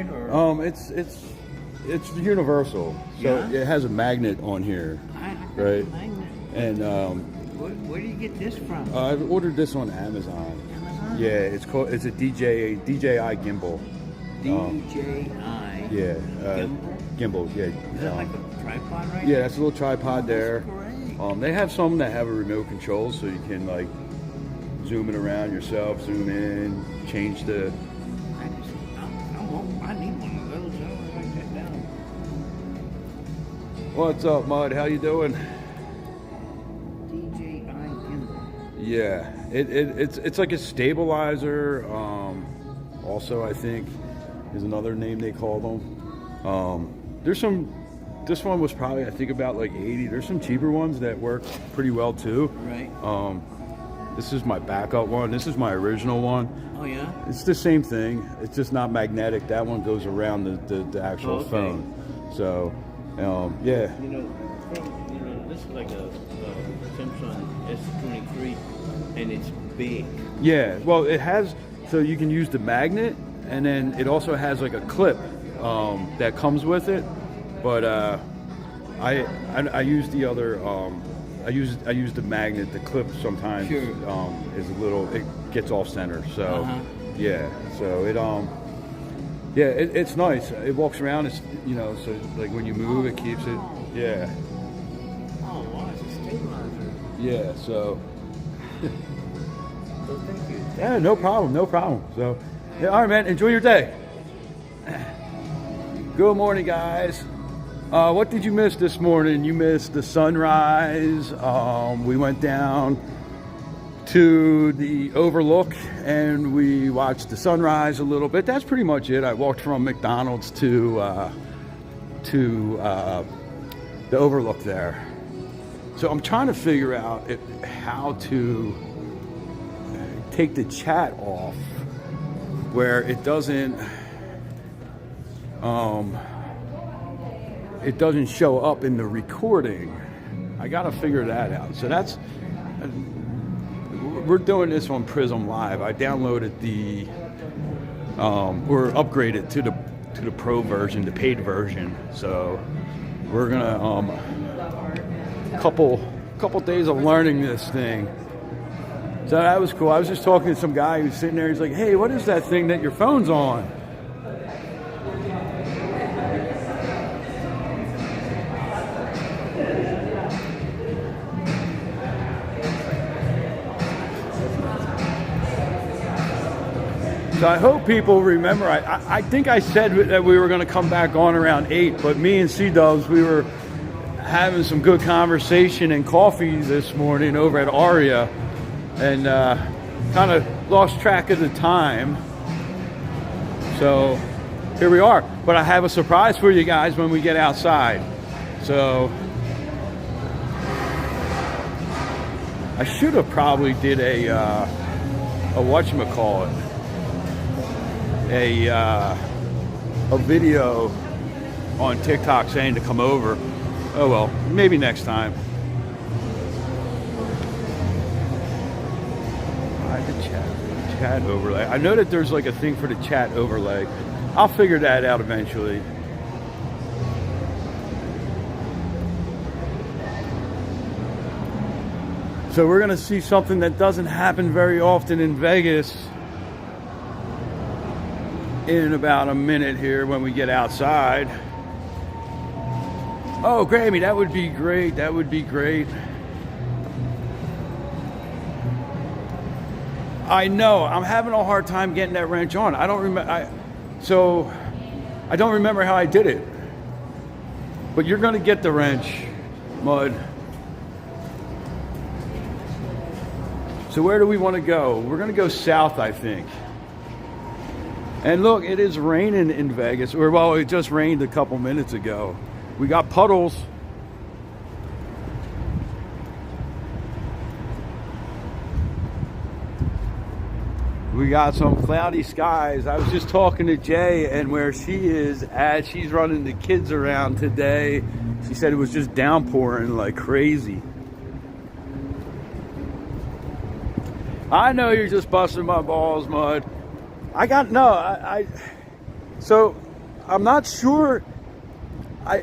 side or? It's universal. So Yeah? it has a magnet on here, I got right? the magnet. And Where do you get this from? I ordered this on Amazon. Amazon? Yeah, it's a DJI gimbal. DJI. Yeah, Gimbal? gimbal. Yeah. Is that like a tripod right Yeah, that's a little tripod there. Great. They have some that have a remote control, so you can like zoom it around yourself, zoom in, change the. I need one of those. I want to write that down. What's up, Mud? How you doing? DJI gimbal. Yeah, it's like a stabilizer. Also, I think is another name they call them. There's some. This one was probably I think about like 80. There's some cheaper ones that work pretty well too. Right. This is my backup one. This is my original one. Oh yeah. It's the same thing. It's just not magnetic. That one goes around the actual okay. phone. So, yeah. This is like a Samsung S23, and it's big. Yeah. Well, it has. So you can use the magnet, and then it also has like a clip that comes with it. But I use the other. I use the magnet. The clip sometimes Sure. is a little. It gets off center. So yeah. So it's nice. It walks around. It's so like when you move, it keeps it. Yeah. Oh wow, it's a stabilizer. Yeah. So. So thank you. Yeah. No problem. No problem. So yeah. All right, man. Enjoy your day. Good morning, guys. What did you miss this morning? You missed the sunrise. We went down to the overlook and we watched the sunrise a little bit. That's pretty much it. I walked from McDonald's to the overlook there. So I'm trying to figure out how to take the chat off where it doesn't show up in the recording. I gotta figure that out. So we're doing this on Prism Live. I downloaded we're upgraded to the pro version, the paid version. So we're gonna couple days of learning this thing. So that was cool. I was just talking to some guy who's sitting there. He's like, "Hey, what is that thing that your phone's on?" So I hope people remember. I think I said that we were going to come back on around 8, but me and C-Dubs, we were having some good conversation and coffee this morning over at Aria, and kind of lost track of the time. So here we are. But I have a surprise for you guys when we get outside. So I should have probably did a whatchamacallit. A video on TikTok saying to come over. Oh well, maybe next time. The chat overlay. I know that there's like a thing for the chat overlay. I'll figure that out eventually. So we're gonna see something that doesn't happen very often in Vegas in about a minute here when we get outside. Oh, Grammy, that would be great. That would be great. I know. I'm having a hard time getting that wrench on. I don't remember. I don't remember how I did it. But you're going to get the wrench, Mud. So where do we want to go? We're going to go south, I think. And look, it is raining in Vegas. Well, it just rained a couple minutes ago. We got puddles. We got some cloudy skies. I was just talking to Jay, and where she is at, she's running the kids around today. She said it was just downpouring like crazy. I know you're just busting my balls, Mud. So I'm not sure. I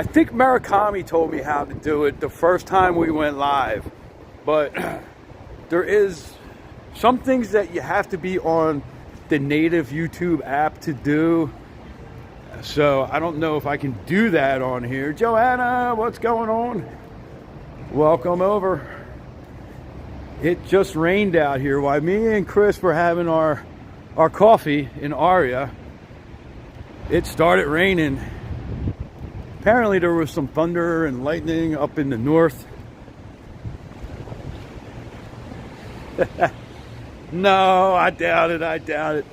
think Murakami told me how to do it the first time we went live, but there is some things that you have to be on the native YouTube app to do. So I don't know if I can do that on here. Joanna, what's going on? Welcome over. It just rained out here while me and Chris were having our coffee in Aria. It started raining. Apparently there was some thunder and lightning up in the north. No, I doubt it. I doubt it.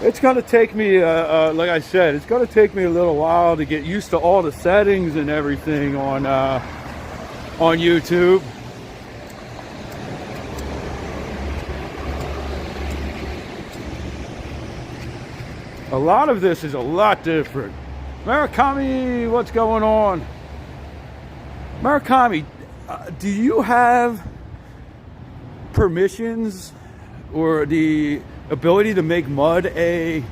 It's going to take me, like I said, it's going to take me a little while to get used to all the settings and everything on YouTube. A lot of this is a lot different. Murakami, what's going on? Murakami, do you have permissions or the ability to make Mud a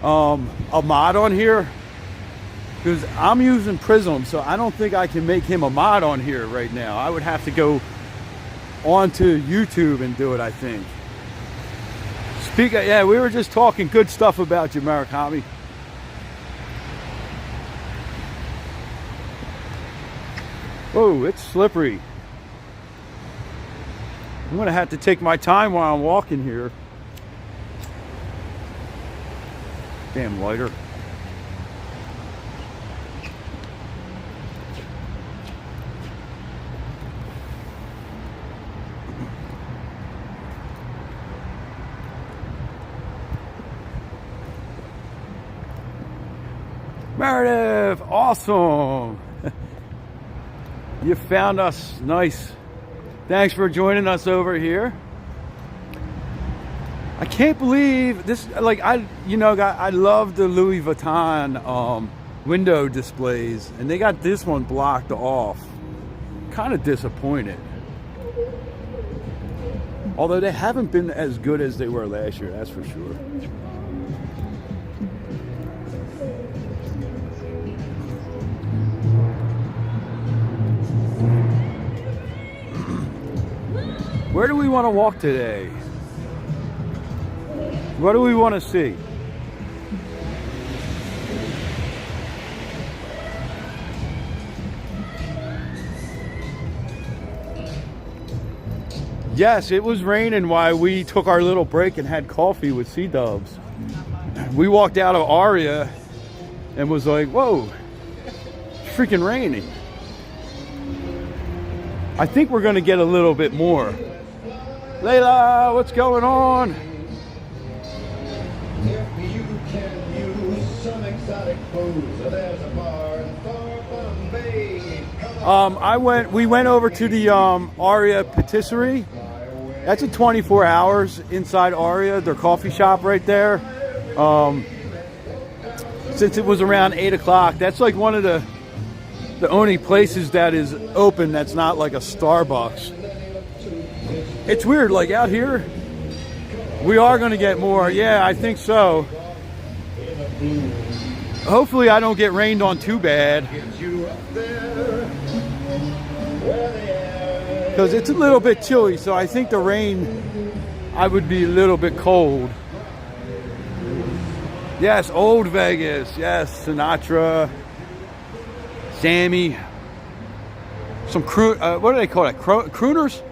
mod on here? Because I'm using Prism, so I don't think I can make him a mod on here right now. I would have to go onto YouTube and do it, I think. Yeah, we were just talking good stuff about you, Murakami. Oh, it's slippery. I'm gonna have to take my time while I'm walking here. Damn lighter. Meredith, awesome. You found us. Nice. Thanks for joining us over here. I can't believe this. Like, I love the Louis Vuitton window displays, and they got this one blocked off. Kind of disappointed. Although they haven't been as good as they were last year, that's for sure. Where do we want to walk today? What do we want to see? Yes, it was raining while we took our little break and had coffee with Sea Doves. We walked out of Aria and was like, whoa, it's freaking raining. I think we're going to get a little bit more. Layla, what's going on? If you can use some exotic food, so there's a bar in Thornton Bay. We went over to the Aria Patisserie. That's a 24 hours inside Aria, their coffee shop right there. Since it was around 8 o'clock, that's like one of the only places that is open that's not like a Starbucks. It's weird, like out here, we are going to get more. Yeah, I think so. Hopefully I don't get rained on too bad. Because it's a little bit chilly, so I think the rain, I would be a little bit cold. Yes, old Vegas. Yes, Sinatra, Sammy, some what do they call it? Crooners?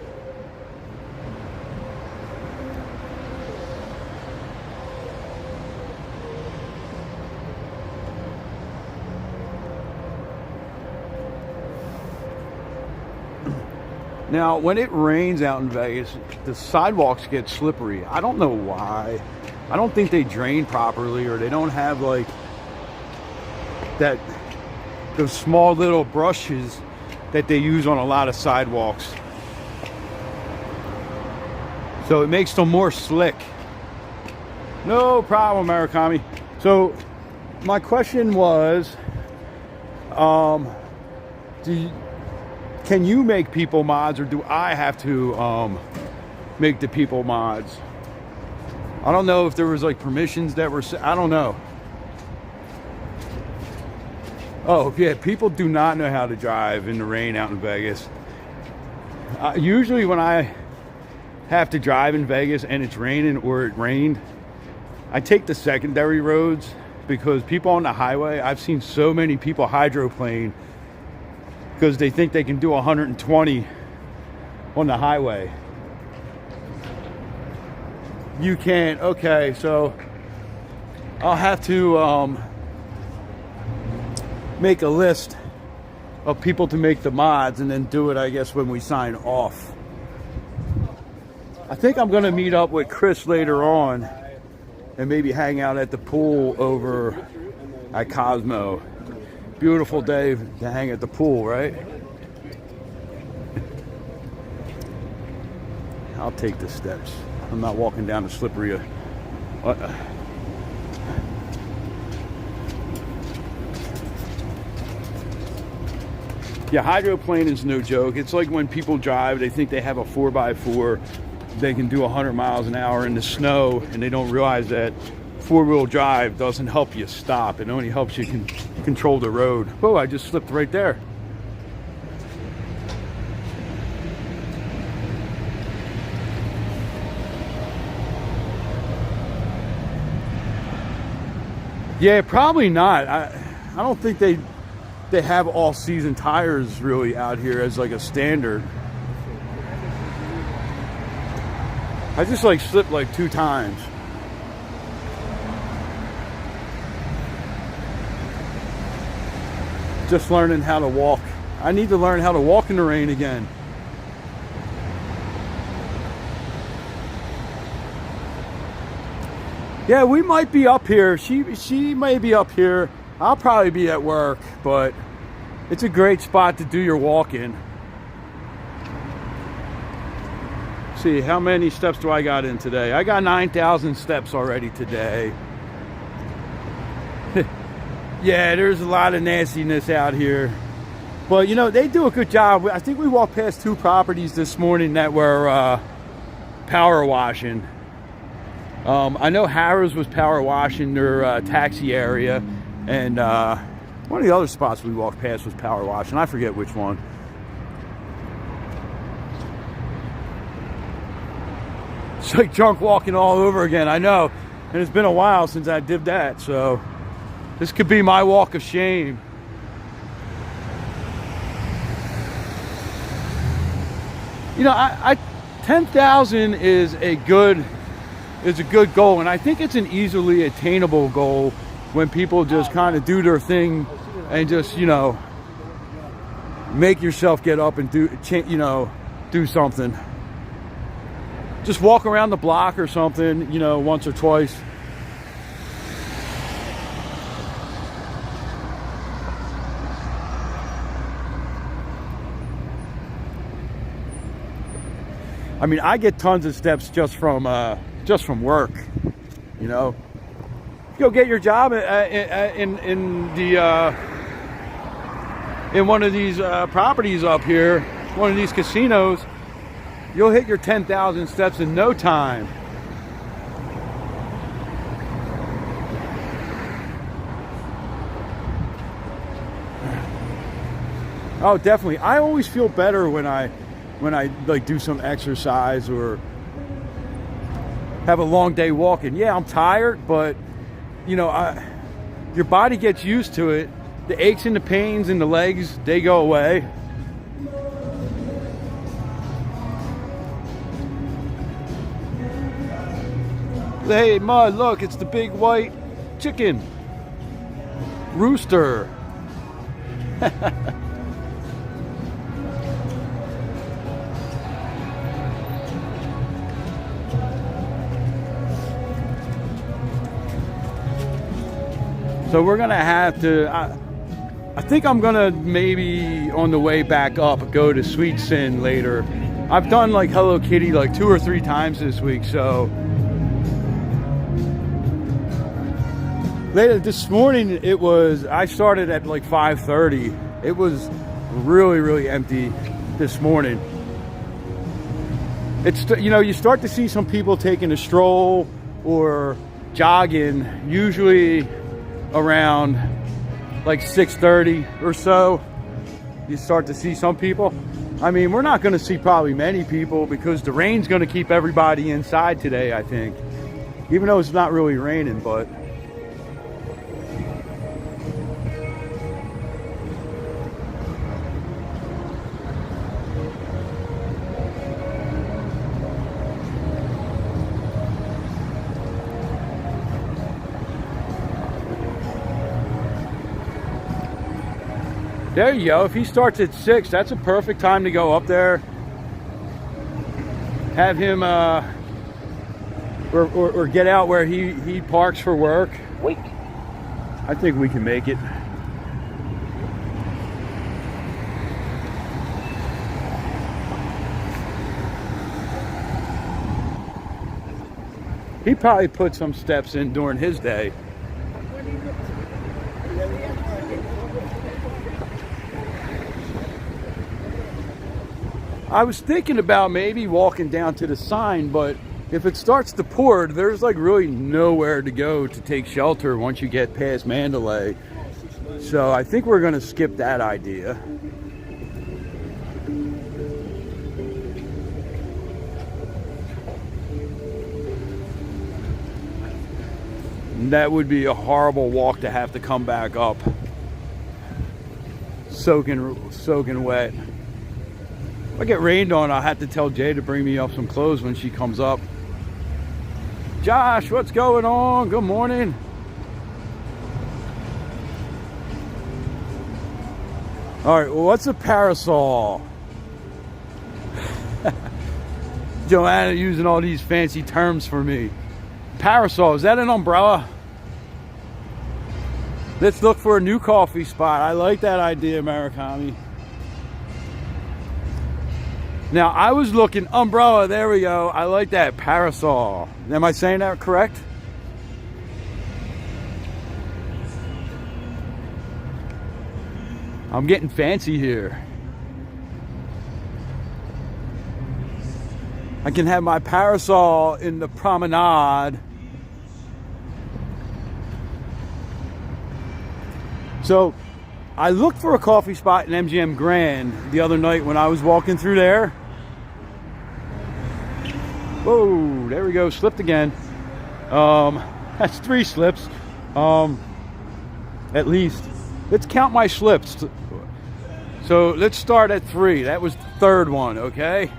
Now, when it rains out in Vegas, the sidewalks get slippery. I don't know why. I don't think they drain properly, or they don't have like those small little brushes that they use on a lot of sidewalks. So it makes them more slick. No problem, Murakami. So my question was, can you make people mods, or do I have to make the people mods? I don't know if there was like permissions that were, I don't know. Oh yeah, people do not know how to drive in the rain out in Vegas. Usually when I have to drive in Vegas and it's raining or it rained, I take the secondary roads, because people on the highway, I've seen so many people hydroplane because they think they can do 120 on the highway. You can't. Okay, so I'll have to make a list of people to make the mods and then do it, I guess, when we sign off. I think I'm going to meet up with Chris later on and maybe hang out at the pool over at Cosmo. Beautiful day to hang at the pool, right? I'll take the steps. I'm not walking down the slippery. Yeah, hydroplane is no joke. It's like when people drive, they think they have a 4x4. They can do 100 miles an hour in the snow, and they don't realize that four-wheel drive doesn't help you stop. It only helps you control the road. Whoa, I just slipped right there. Yeah, probably not. I don't think they have all-season tires really out here as like a standard. I just like slipped like 2 times. Just learning how to walk. I need to learn how to walk in the rain again. Yeah, we might be up here. She may be up here. I'll probably be at work, but it's a great spot to do your walk-in. See, how many steps do I got in today? I got 9,000 steps already today. Yeah, there's a lot of nastiness out here. But, you know, they do a good job. I think we walked past 2 properties this morning that were power washing. I know Harrah's was power washing their taxi area. And one of the other spots we walked past was power washing. I forget which one. It's like drunk walking all over again, I know. And it's been a while since I did that, so this could be my walk of shame. You know, 10,000 is a good goal, and I think it's an easily attainable goal when people just kind of do their thing and just, you know, make yourself get up and do something. Just walk around the block or something, you know, once or twice. I mean, I get tons of steps just from work, you know. Go get your job in one of these properties up here, one of these casinos. You'll hit your 10,000 steps in no time. Oh, definitely. I always feel better when I like do some exercise or have a long day walking. Yeah, I'm tired, but you know, your body gets used to it. The aches and the pains in the legs, they go away. Hey, Mud, look, it's the big white chicken. Rooster. So we're gonna have to, I think I'm gonna maybe on the way back up go to Sweet Sin later. I've done like Hello Kitty like 2 or 3 times this week, so. Later this morning, I started at like 5:30. It was really, really empty. this morning. It's, you know, you start to see some people taking a stroll or jogging, usually around like 6:30 or so. You start to see some people. I mean, we're not going to see probably many people because the rain's going to keep everybody inside today, I think. Even though it's not really raining, but there you go. If he starts at 6, that's a perfect time to go up there. Have him, or get out where he parks for work. Wait. I think we can make it. He probably put some steps in during his day. I was thinking about maybe walking down to the sign, but if it starts to pour, there's like really nowhere to go to take shelter once you get past Mandalay. So I think we're going to skip that idea. And that would be a horrible walk to have to come back up soaking wet. If I get rained on, I'll have to tell Jay to bring me up some clothes when she comes up. Josh, what's going on? Good morning. All right, well, what's a parasol? Joanna using all these fancy terms for me. Parasol, is that an umbrella? Let's look for a new coffee spot. I like that idea, Marikami. Now, I was looking, umbrella, there we go. I like that, parasol. Am I saying that correct? I'm getting fancy here. I can have my parasol in the promenade. So, I looked for a coffee spot in MGM Grand the other night when I was walking through there. Whoa, there we go, slipped again. That's 3 slips, at least. Let's count my slips. So let's start at 3. That was the 3rd one, okay?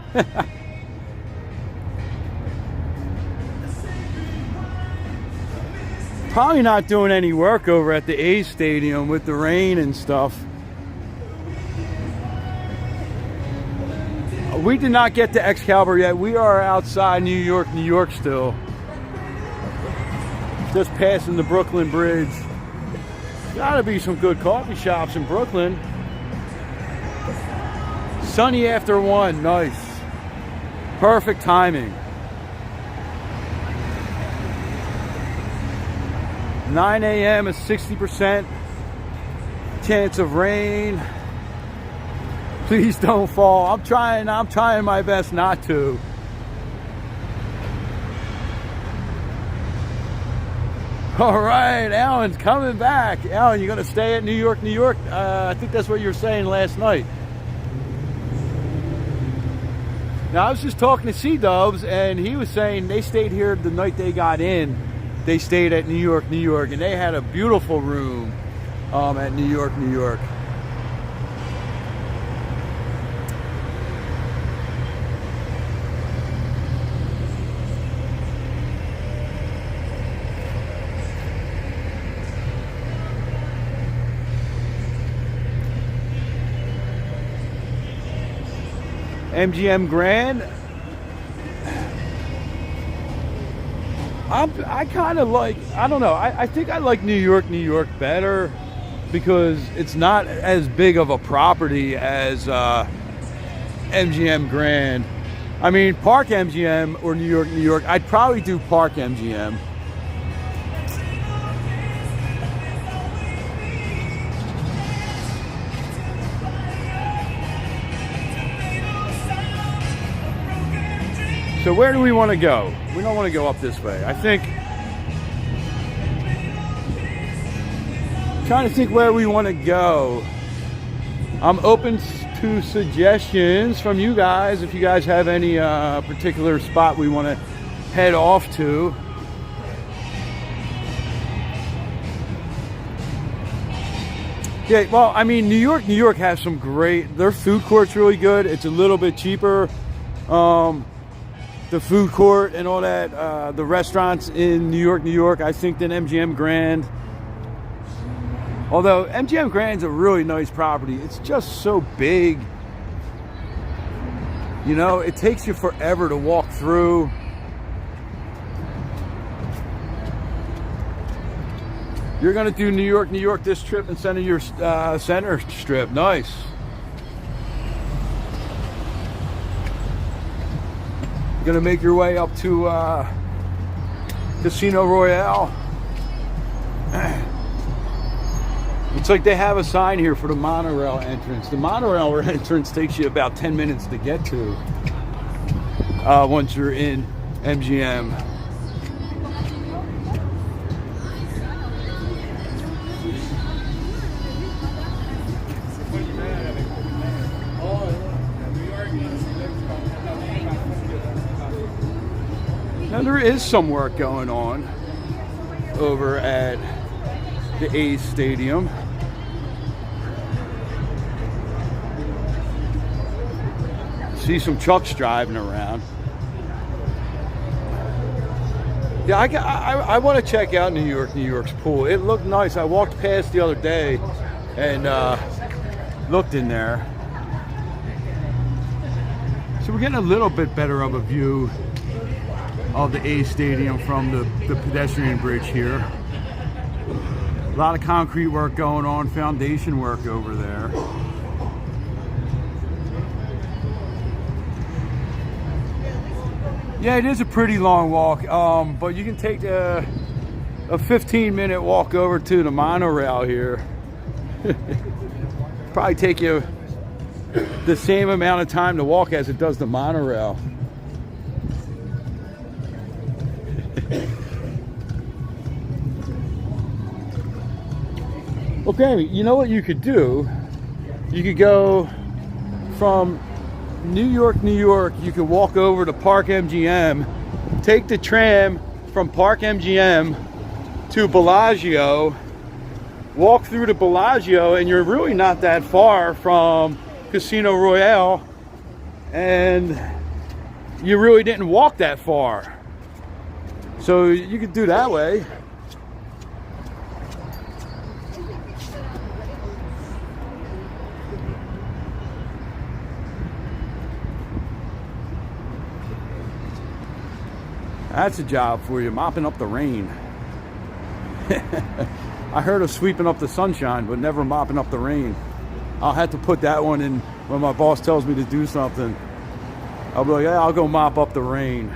Probably not doing any work over at the A's Stadium with the rain and stuff. We did not get to Excalibur yet. We are outside New York still. Just passing the Brooklyn Bridge. Gotta be some good coffee shops in Brooklyn. Sunny after 1, nice. Perfect timing. 9 a.m. is 60% chance of rain. Please don't fall. I'm trying my best not to. All right, Alan's coming back. Alan, you gonna stay at New York? I think that's what you were saying last night. Now, I was just talking to C-Dubs, and he was saying they stayed here the night they got in. They stayed at New York, and they had a beautiful room at New York. MGM Grand. I kind of like, I don't know, I think I like New York better because it's not as big of a property as MGM Grand. I mean, Park MGM or New York, I'd probably do Park MGM. So where do we want to go? We don't want to go up this way. I think, trying to think where we want to go. I'm open to suggestions from you guys. If you guys have any particular spot we want to head off to. Yeah, well, I mean, New York has some great, their food court's really good. It's a little bit cheaper. The food court and all that, the restaurants in New York, I think, than MGM Grand. Although MGM Grand's a really nice property. It's just so big. You know, it takes you forever to walk through. You're going to do New York this trip instead of your center strip. Nice. You're going to make your way up to Casino Royale. Looks like they have a sign here for the monorail entrance. The monorail entrance takes you about 10 minutes to get to once you're in MGM. Now there is some work going on over at the A's Stadium. See some trucks driving around. Yeah, I want to check out New York's pool. It looked nice. I walked past the other day and looked in there. So we're getting a little bit better of a view of the A's Stadium from the pedestrian bridge here. A lot of concrete work going on, foundation work over there. Yeah, it is a pretty long walk, but you can take a 15-minute walk over to the monorail here. Probably take you the same amount of time to walk as it does the monorail. Okay, you know what you could do? You could go from New York, you could walk over to Park MGM, take the tram from Park MGM to Bellagio, walk through to Bellagio, and you're really not that far from Casino Royale, and you really didn't walk that far. So you could do that way. That's a job for you, mopping up the rain. I heard of sweeping up the sunshine, but never mopping up the rain. I'll have to put that one in when my boss tells me to do something. I'll be like, yeah, I'll go mop up the rain.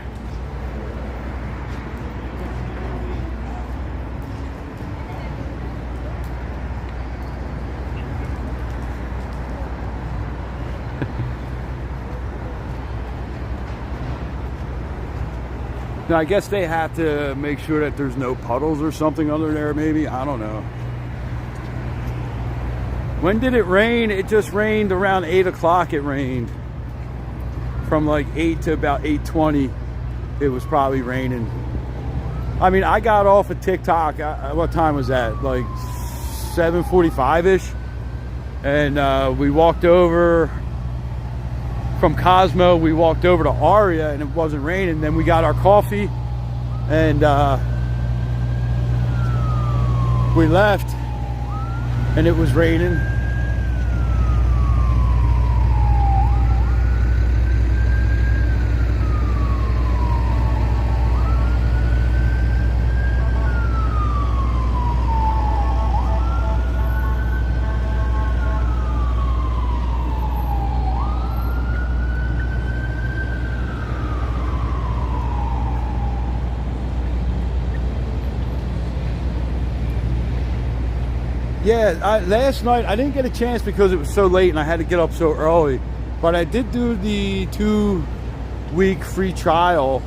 Now, I guess they have to make sure that there's no puddles or something under there, maybe. I don't know. When did it rain? It just rained around 8 o'clock. It rained. From like 8 to about 8:20, it was probably raining. I mean, I got off of TikTok. What time was that? Like 7:45-ish. And we walked over from Cosmo, we walked over to Aria, and it wasn't raining. Then we got our coffee, and we left, and it was raining. Yeah, last night I didn't get a chance because it was so late and I had to get up so early. But I did do the two week free trial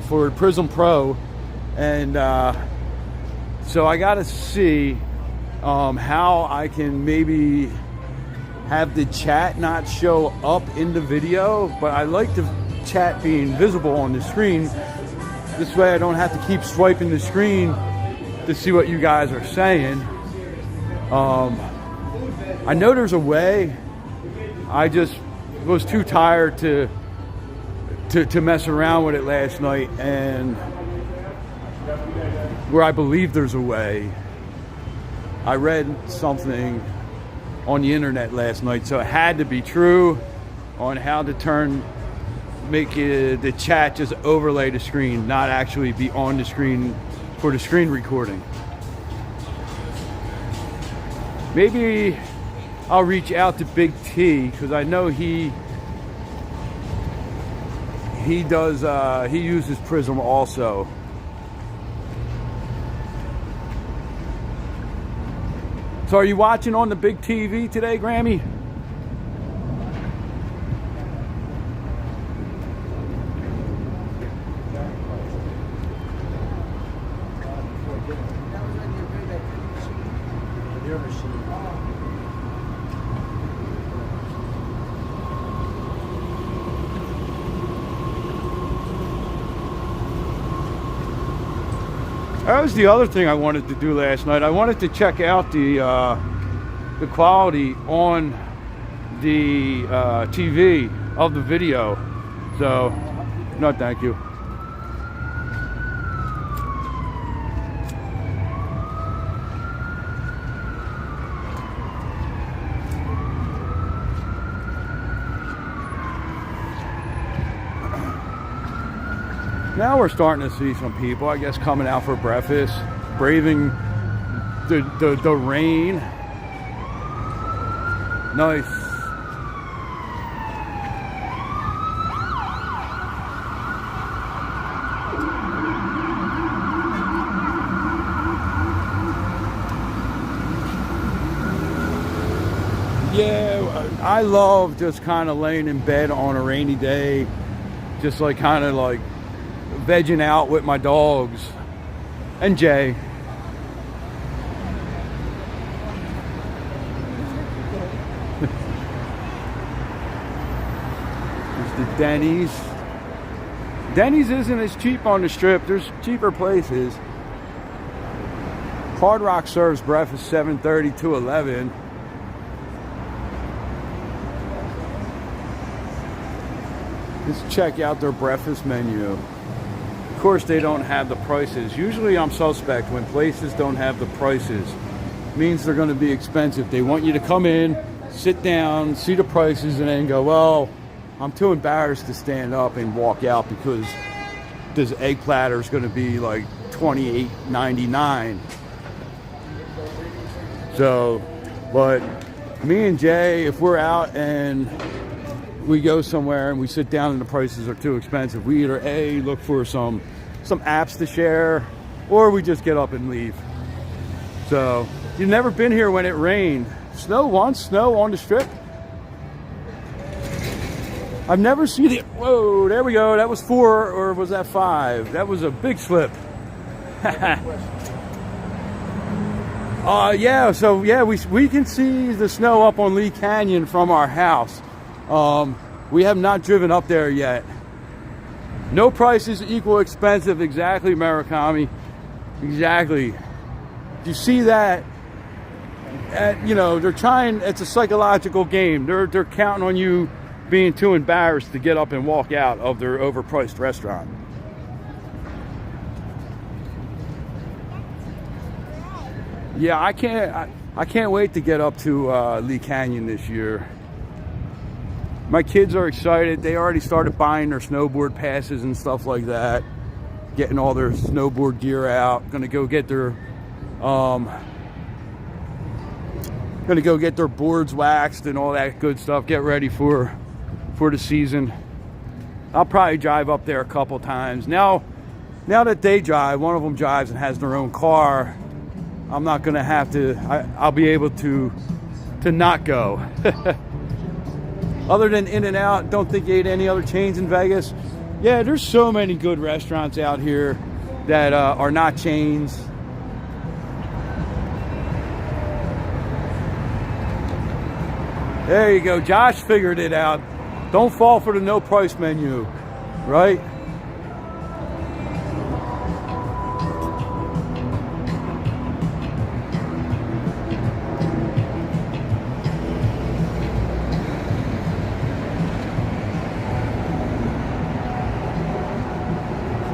for Prism Pro, and so I got to see how I can maybe have the chat not show up in the video, but I like the chat being visible on the screen. This way I don't have to keep swiping the screen to see what you guys are saying. I know there's a way. I just was too tired to mess around with it last night, and where I believe there's a way. I read something on the internet last night, so it had to be true, on how to make it, the chat just overlay the screen, not actually be on the screen for the screen recording. Maybe I'll reach out to Big T, because I know he uses Prism also. So are you watching on the big TV today, Grammy? That was the other thing I wanted to do last night. I wanted to check out the quality on the TV of the video. So, no, thank you. Now we're starting to see some people, I guess, coming out for breakfast, braving the rain. Nice. Yeah, I love just kind of laying in bed on a rainy day, just like kind of like vegging out with my dogs and Jay. There's the Denny's. Denny's isn't as cheap on the strip. There's cheaper places. Hard Rock serves breakfast 7:30 to 11. Let's check out their breakfast menu. Of course, they don't have the prices. Usually I'm suspect when places don't have the prices. It means they're going to be expensive. They want you to come in, sit down, see the prices, and then go, well, I'm too embarrassed to stand up and walk out because this egg platter is going to be like $28.99. So, but me and Jay, if we're out and we go somewhere and we sit down and the prices are too expensive, we either A, look for some apps to share, or we just get up and leave. So, you've never been here when it rained. Snow once, snow on the strip. I've never seen it. Whoa, there we go. That was 4, or was that 5? That was a big slip. Yeah, so yeah, we can see the snow up on Lee Canyon from our house. We have not driven up there yet. No prices equal expensive. Exactly, Murakami. Exactly. You see that? You know, they're trying. It's a psychological game. They're counting on you being too embarrassed to get up and walk out of their overpriced restaurant. Yeah, I can't wait to get up to Lee Canyon this year. My kids are excited. They already started buying their snowboard passes and stuff like that, getting all their snowboard gear out. Gonna go get their boards waxed and all that good stuff. Get ready for the season. I'll probably drive up there a couple times. Now that they drive, one of them drives and has their own car, I'm not gonna have to. I'll be able to not go. Other than In-N-Out, don't think you ate any other chains in Vegas. Yeah, there's so many good restaurants out here that are not chains. There you go. Josh figured it out. Don't fall for the no price menu, right?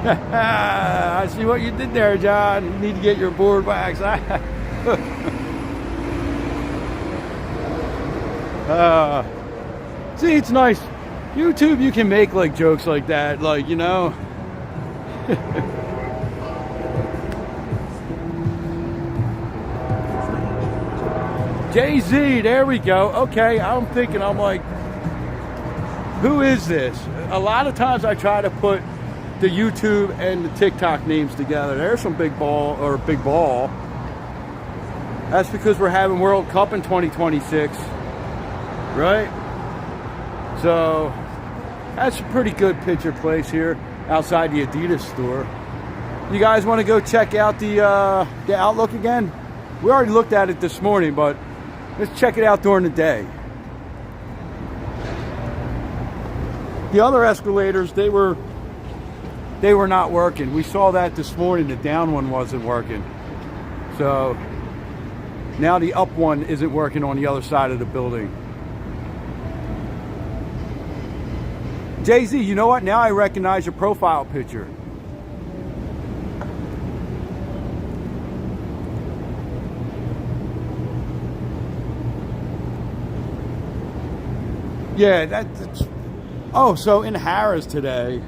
I see what you did there, John. You need to get your board wax. See, it's nice. YouTube, you can make like jokes like that, like, you know. Jay-Z, there we go. Okay, I'm thinking, I'm like, who is this? A lot of times I try to put the YouTube and the TikTok names together. There's some big ball. That's because we're having World Cup in 2026, right? So that's a pretty good picture place here outside the Adidas store. You guys want to go check out the Outlook again? We already looked at it this morning, but let's check it out during the day. The other escalators, they were not working. We saw that this morning. The down one wasn't working. So now the up one isn't working on the other side of the building. Jay-Z, you know what? Now I recognize your profile picture. Yeah, that's... Oh, so in Harrah's today,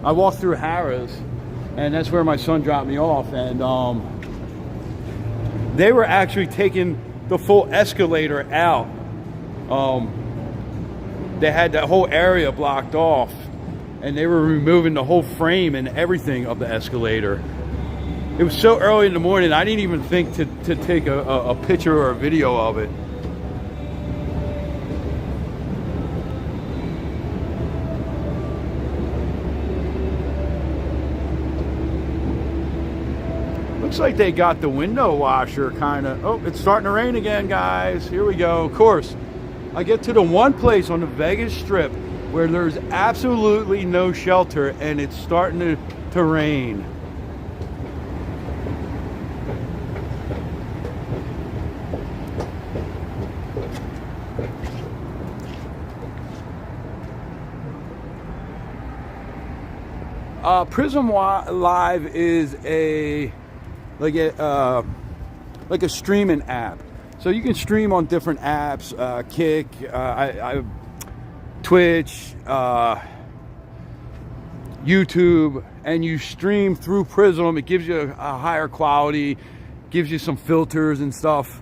I walked through Harrah's, and that's where my son dropped me off, and they were actually taking the full escalator out. They had that whole area blocked off, and they were removing the whole frame and everything of the escalator. It was so early in the morning, I didn't even think to take a picture or a video of it. Looks like they got the window washer kind of. Oh, it's starting to rain again, guys. Here we go. Of course, I get to the one place on the Vegas Strip where there's absolutely no shelter, and it's starting to rain. Prism Live is like a streaming app. So you can stream on different apps, Kick, Twitch, YouTube, and you stream through Prism. It gives you a higher quality, gives you some filters and stuff.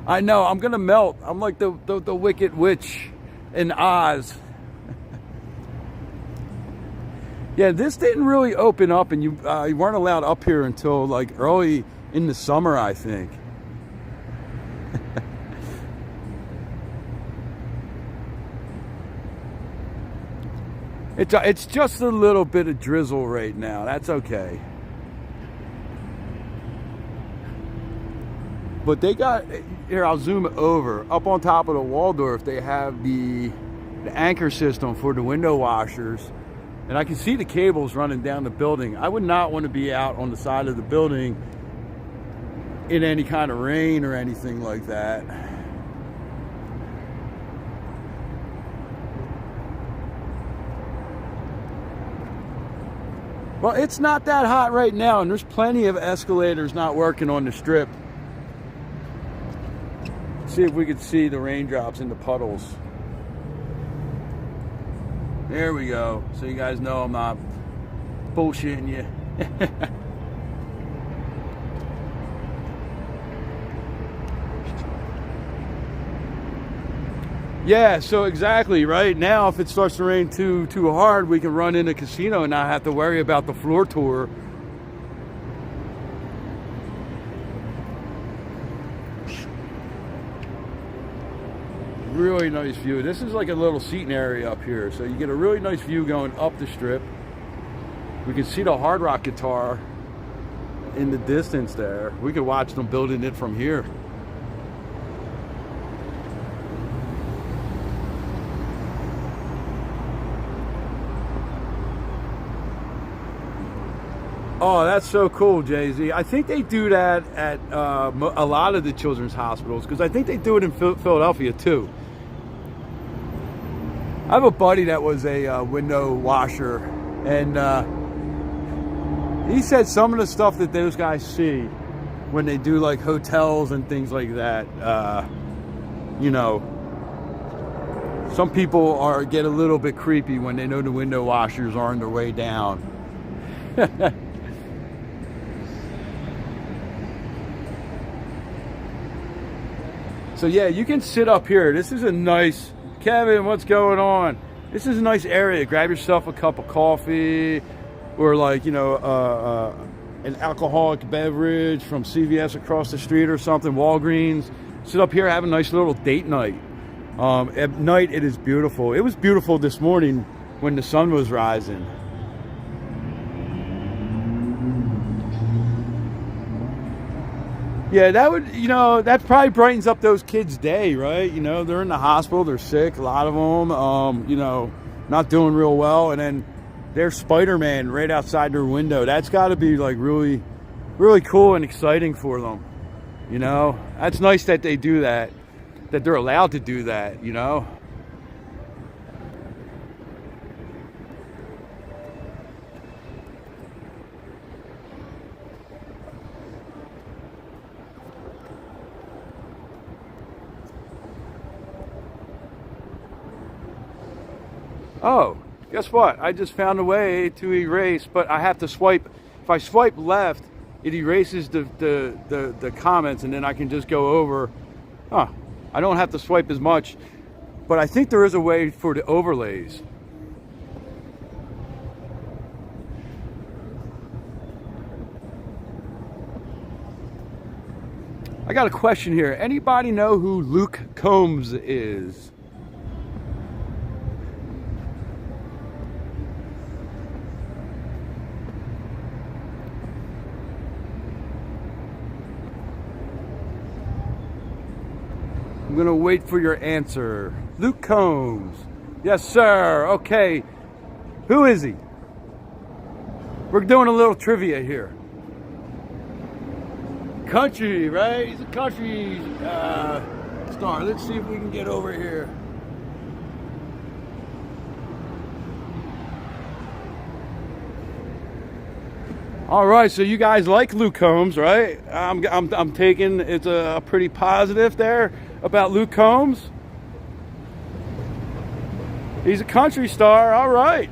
I know, I'm gonna melt. I'm like the Wicked Witch in Oz. Yeah, this didn't really open up, and you weren't allowed up here until like early in the summer, I think. It's just a little bit of drizzle right now. That's okay. But they got, here, I'll zoom over. Up on top of the Waldorf, they have the anchor system for the window washers. And I can see the cables running down the building. I would not want to be out on the side of the building in any kind of rain or anything like that. Well, it's not that hot right now, and there's plenty of escalators not working on the Strip. Let's see if we can see the raindrops in the puddles. There we go. So you guys know I'm not bullshitting you. Yeah, so exactly, right? Now if it starts to rain too hard, we can run in a casino and not have to worry about the floor tour. really nice view. This is like a little seating area up here, so you get a really nice view going up the strip. We can see the Hard Rock guitar in the distance there. We could watch them building it from here. Oh, that's so cool, Jay-Z. I think they do that at a lot of the children's hospitals, because I think they do it in Philadelphia too. I have a buddy that was a window washer, and he said some of the stuff that those guys see when they do like hotels and things like that, you know, some people get a little bit creepy when they know the window washers are on their way down. So yeah, you can sit up here. This is a nice, Kevin, what's going on? This is a nice area. Grab yourself a cup of coffee, or like, you know, an alcoholic beverage from CVS across the street or something, Walgreens. Sit up here, have a nice little date night. At night, it is beautiful. It was beautiful this morning when the sun was rising. Yeah, that would, you know, that probably brightens up those kids' day, right? You know, they're in the hospital, they're sick, a lot of them, you know, not doing real well. And then there's Spider-Man right outside their window. That's got to be like really, really cool and exciting for them. You know, that's nice that they do that, that they're allowed to do that, you know. Oh, guess what? I just found a way to erase, but I have to swipe. If I swipe left, it erases the comments, and then I can just go over. Huh, I don't have to swipe as much, but I think there is a way for the overlays. I got a question here. Anybody know who Luke Combs is? I'm gonna wait for your answer. Luke Combs. Yes, sir. Okay. Who is he? We're doing a little trivia here. Country, right? He's a country star. Let's see if we can get over here. All right, so you guys like Luke Combs, right? I'm taking it's a pretty positive there about Luke Combs. He's a country star. All right.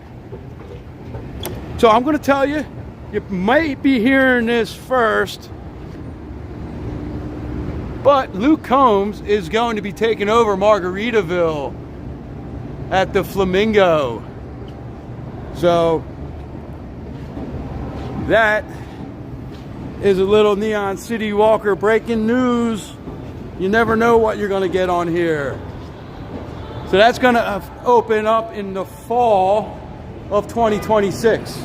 So I'm going to tell you, you might be hearing this first, but Luke Combs is going to be taking over Margaritaville at the Flamingo. So that is a little Neon City Walker breaking news. You never know what you're going to get on here. So that's going to open up in the fall of 2026.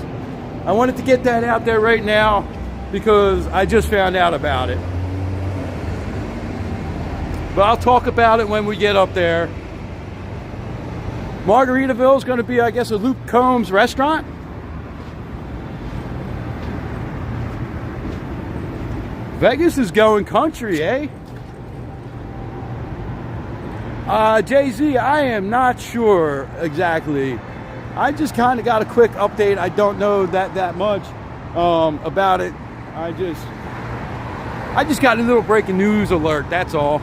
I wanted to get that out there right now because I just found out about it. But I'll talk about it when we get up there. Margaritaville is going to be, I guess, a Luke Combs restaurant. Vegas is going country, eh? Jay-Z, I am not sure exactly. I just kind of got a quick update. I don't know that much about it. I just got a little breaking news alert, that's all.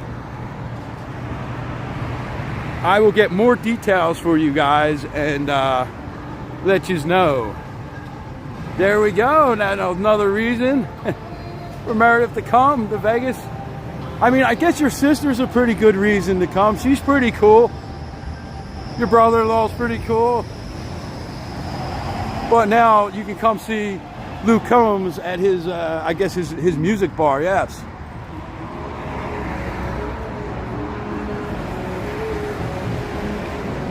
I will get more details for you guys and let you know. There we go. Now another reason for Meredith to come to Vegas. I mean, I guess your sister's a pretty good reason to come. She's pretty cool. Your brother-in-law's pretty cool. But now you can come see Luke Combs at his, I guess his music bar, yes.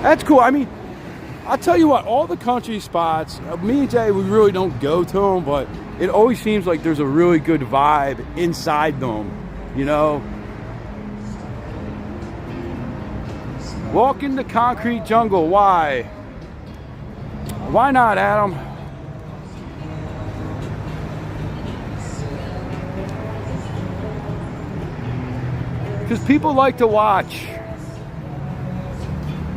That's cool. I mean, I'll tell you what, all the country spots, me and Jay, we really don't go to them, but it always seems like there's a really good vibe inside them, you know? Walk in the concrete jungle, why? Why not, Adam? Because people like to watch.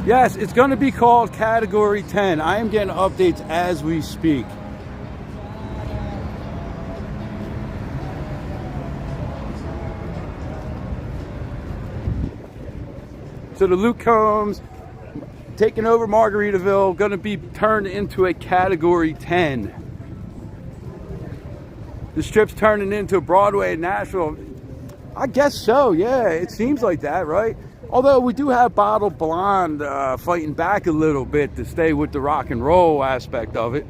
Yes, it's going to be called Category 10. I am getting updates as we speak. So the Luke Combs taking over Margaritaville, going to be turned into a Category 10. The strip's turning into Broadway and Nashville. I guess so, yeah. It seems like that, right? Although we do have Bottled Blonde fighting back a little bit to stay with the rock and roll aspect of it.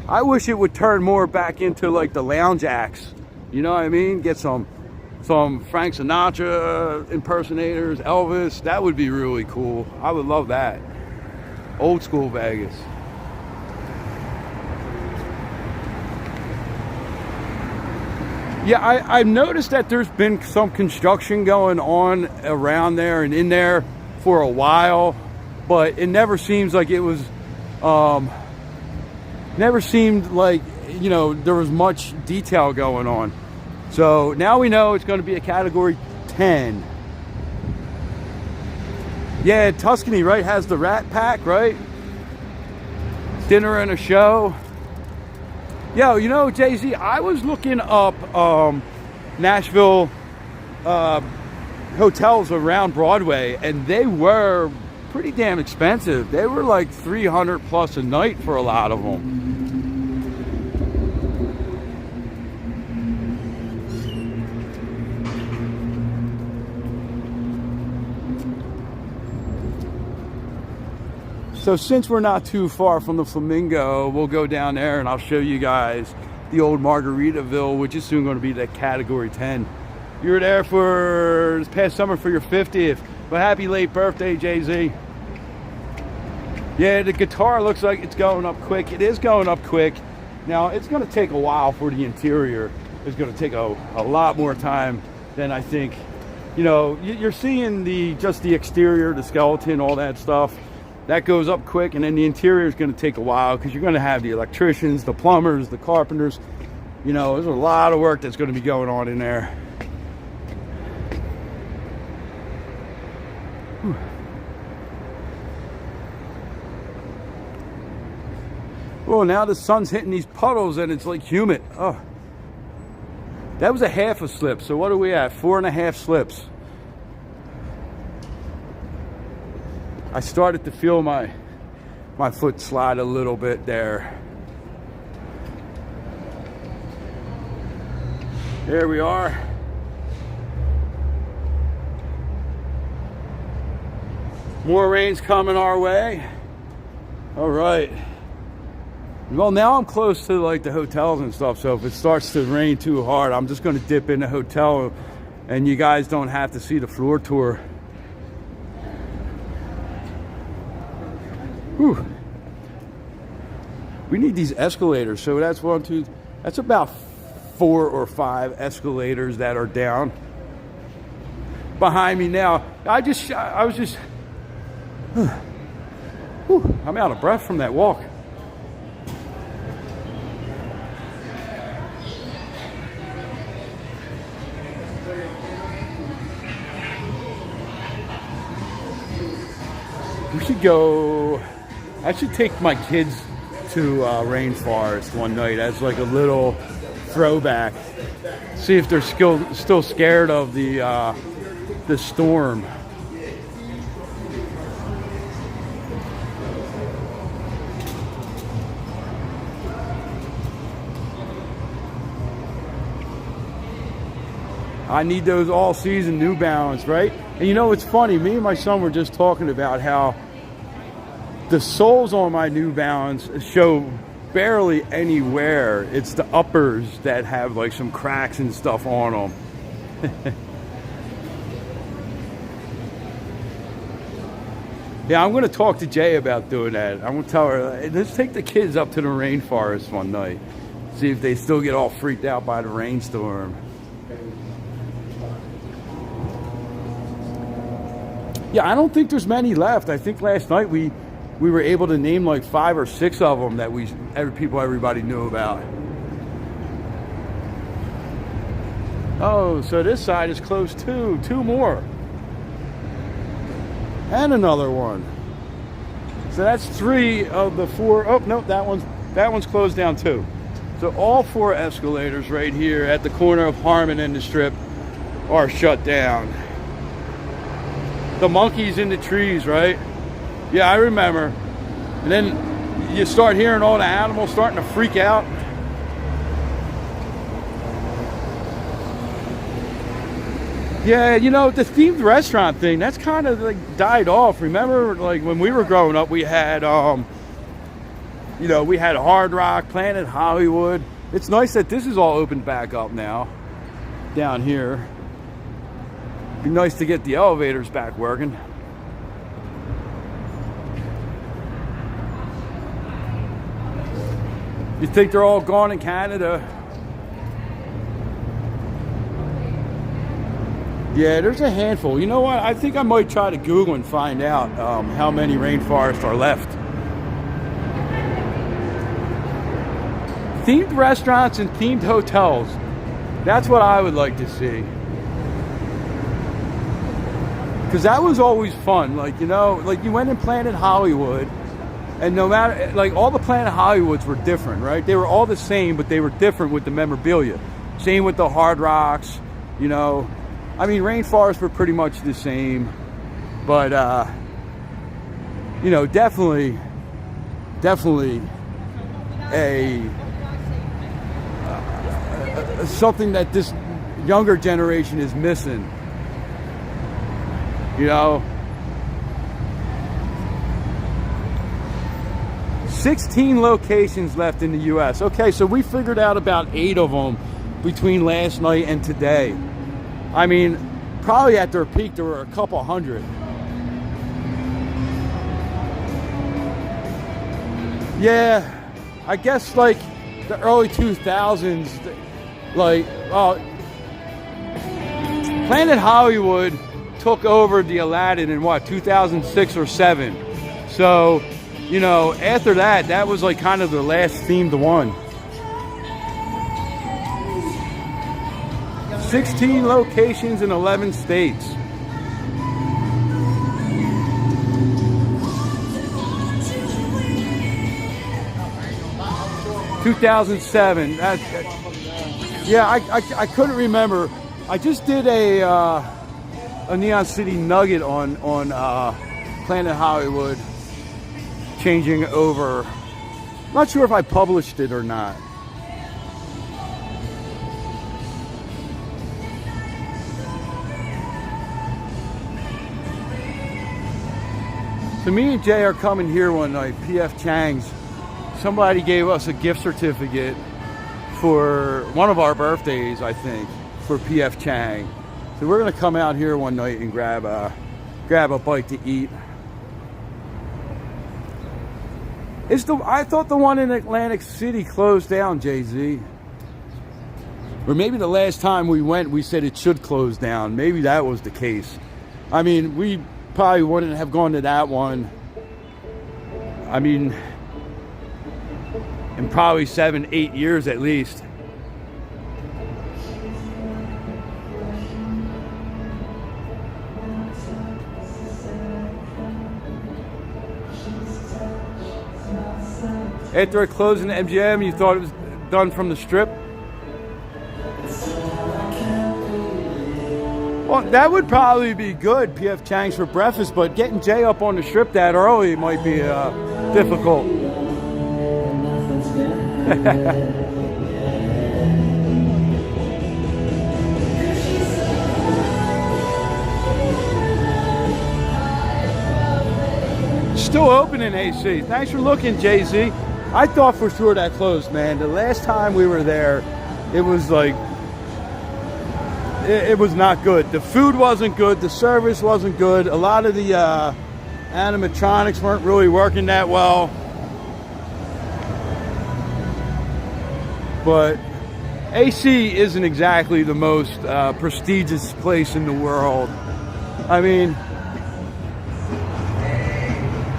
I wish it would turn more back into like the lounge acts. You know what I mean? Get some Frank Sinatra impersonators, Elvis. That would be really cool. I would love that. Old school Vegas. Yeah, I've noticed that there's been some construction going on around there and in there for a while, but it never seems like it was, never seemed like, you know, there was much detail going on. So now we know it's going to be a Category 10. Yeah, Tuscany, right, has the Rat Pack, right? Dinner and a show. Yo, you know, Jay-Z, I was looking up Nashville hotels around Broadway, and they were pretty damn expensive. They were like $300 plus a night for a lot of them. So since we're not too far from the Flamingo, we'll go down there and I'll show you guys the old Margaritaville, which is soon going to be the Category 10. You were there for this past summer for your 50th. But happy late birthday, Jay-Z. Yeah, the guitar looks like it's going up quick. It is going up quick. Now, it's going to take a while for the interior. It's going to take a lot more time than I think. You know, you're seeing just the exterior, the skeleton, all that stuff. That goes up quick, and then the interior is going to take a while because you're going to have the electricians, the plumbers, the carpenters. You know, there's a lot of work that's going to be going on in there. Whew. Well, now the sun's hitting these puddles and it's like humid. Oh, that was a half a slip. So what are we at? 4.5 slips. I started to feel my foot slide a little bit there. There we are. More rain's coming our way. All right. Well, now I'm close to like the hotels and stuff, so if it starts to rain too hard, I'm just going to dip in the hotel and you guys don't have to see the floor tour. Whew. We need these escalators. So that's that's about 4 or 5 escalators that are down behind me now. I was just, whew, I'm out of breath from that walk. We should go. I should take my kids to Rainforest one night as like a little throwback. See if they're still scared of the storm. I need those all-season New Balance, right? And you know, it's funny. Me and my son were just talking about how the soles on my New Balance show barely any wear. It's the uppers that have like some cracks and stuff on them. Yeah, I'm going to talk to Jay about doing that. I'm going to tell her, hey, let's take the kids up to the rainforest one night. See if they still get all freaked out by the rainstorm. Yeah, I don't think there's many left. I think last night we were able to name like 5 or 6 of them that everybody knew about. Oh, so this side is closed too. 2 more. And another one. So that's 3 of the 4. Oh, no, that one's closed down too. So all 4 escalators right here at the corner of Harmon and the Strip are shut down. The monkeys in the trees, right? Yeah, I remember. And then you start hearing all the animals starting to freak out. Yeah, you know, the themed restaurant thing, that's kind of like died off. Remember, like when we were growing up, we had, you know, we had Hard Rock, Planet Hollywood. It's nice that this is all opened back up now, down here. Be nice to get the elevators back working. You think they're all gone in Canada? Yeah, there's a handful. You know what? I think I might try to Google and find out how many rainforests are left. Themed restaurants and themed hotels. That's what I would like to see. Because that was always fun. Like, you know, like you went in Planet Hollywood, and no matter, like all the Planet Hollywoods were different, right? They were all the same, but they were different with the memorabilia. Same with the Hard Rocks, you know. I mean, rainforests were pretty much the same, but, you know, definitely something that this younger generation is missing, you know. 16 locations left in the U.S. Okay, so we figured out about 8 of them between last night and today. I mean, probably at their peak, there were a couple hundred. Yeah, I guess like the early 2000s, like, Planet Hollywood took over the Aladdin in what, 2006 or 7. So, you know, after that, that was like kind of the last themed one. 16 locations in 11 states. (2007). Yeah, I couldn't remember. I just did a Neon City Nugget on Planet Hollywood, changing over. Not sure if I published it or not. So me and Jay are coming here one night, P.F. Chang's. Somebody gave us a gift certificate for one of our birthdays, I think, for P.F. Chang. So we're gonna come out here one night and grab a bite to eat. I thought the one in Atlantic City closed down, Jay-Z. Or maybe the last time we went, we said it should close down. Maybe that was the case. I mean, we probably wouldn't have gone to that one. I mean, in probably 7-8 years at least. After it closed in the MGM, you thought it was done from the Strip? Well, that would probably be good, P.F. Chang's for breakfast, but getting Jay up on the Strip that early might be difficult. Still open in AC. Thanks for looking, Jay-Z. I thought for sure that closed, man. The last time we were there, it was like, it was not good. The food wasn't good. The service wasn't good. A lot of the Animatronics weren't really working that well. But AC isn't exactly the most prestigious place in the world. I mean,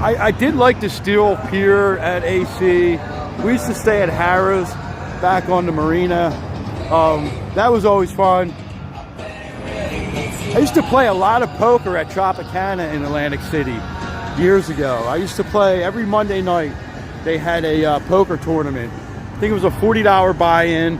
I did like the steel pier at AC. We used to stay at Harrah's back on the marina. That was always fun. I used to play a lot of poker at Tropicana in Atlantic City years ago. I used to play every Monday night. They had a poker tournament. I think it was a $40 buy-in.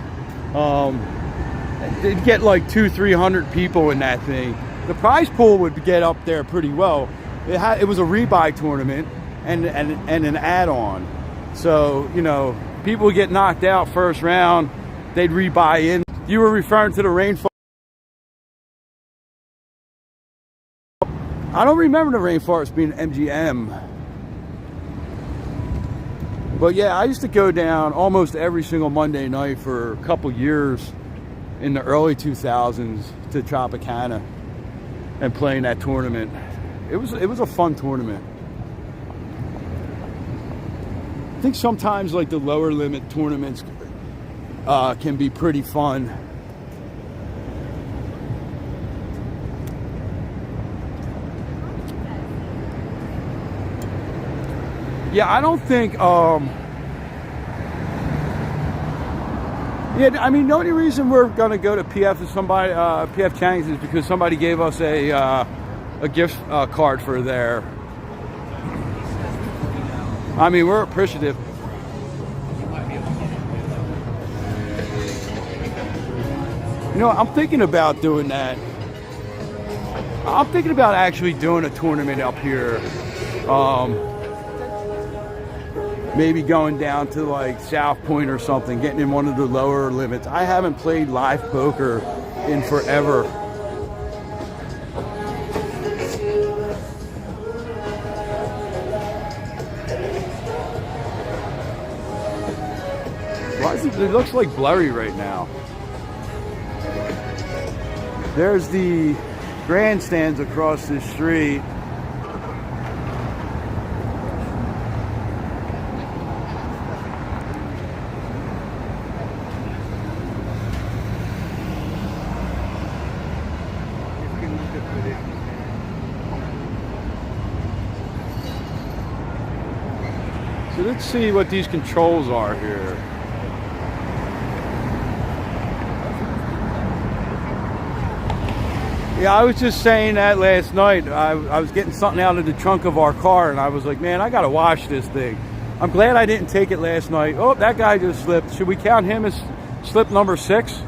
They'd get like 200-300 people in that thing. The prize pool would get up there pretty well. It was a rebuy tournament and an add-on. So, you know, people would get knocked out first round. They'd rebuy in. You were referring to the rainfall. I don't remember the rainforest being MGM. But yeah, I used to go down almost every single Monday night for a couple years in the early 2000s to Tropicana and playing that tournament. It was a fun tournament. I think sometimes like the lower limit tournaments can be pretty fun. Yeah, I don't think, yeah, I mean, the only reason we're going to go to PF is somebody, PF Chang's is because somebody gave us a gift card for there. I mean, we're appreciative. You know, I'm thinking about doing that. I'm thinking about actually doing a tournament up here. Maybe going down to like South Point or something, getting in one of the lower limits. I haven't played live poker in forever. Why is it looks like blurry right now. There's the grandstands across the street. So let's see what these controls are here. Yeah, I was just saying that last night. I was getting something out of the trunk of our car, and I was like, man, I gotta wash this thing. I'm glad I didn't take it last night. Oh, that guy just slipped. Should we count him as slip number 6?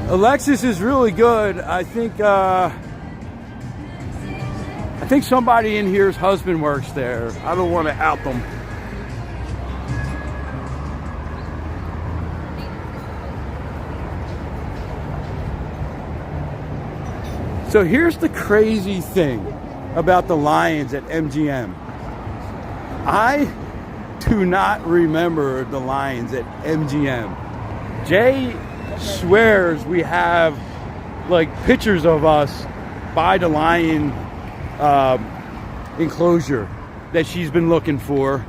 Alexis is really good. I think somebody in here's husband works there. I don't want to out them. So here's the crazy thing about the Lions at MGM. I do not remember the Lions at MGM. Jay swears we have like pictures of us by the Lion enclosure that she's been looking for,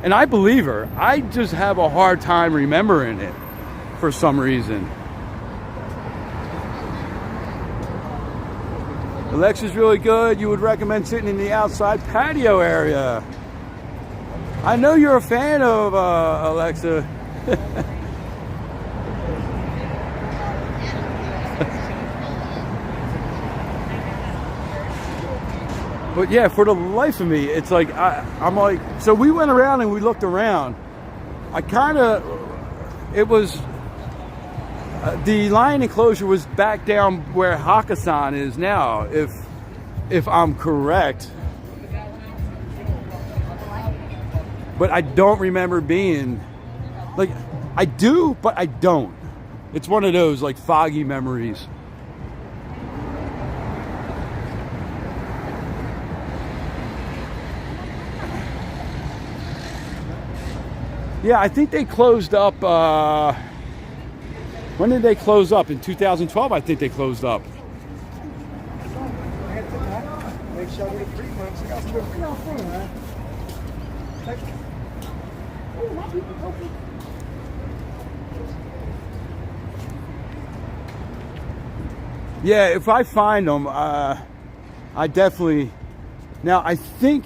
and I believe her. I just have a hard time remembering it for some reason. Alexa's really good. You would recommend sitting in the outside patio area. I know you're a fan of Alexa. But yeah, for the life of me, it's like, I'm like, so we went around and we looked around. It was, the lion enclosure was back down where Hakkasan is now, if I'm correct. But I don't remember being, like, I do, but I don't. It's one of those, like, foggy memories. Yeah, I think they closed up, when did they close up? In 2012, I think they closed up. Yeah, if I find them, I definitely. Now, I think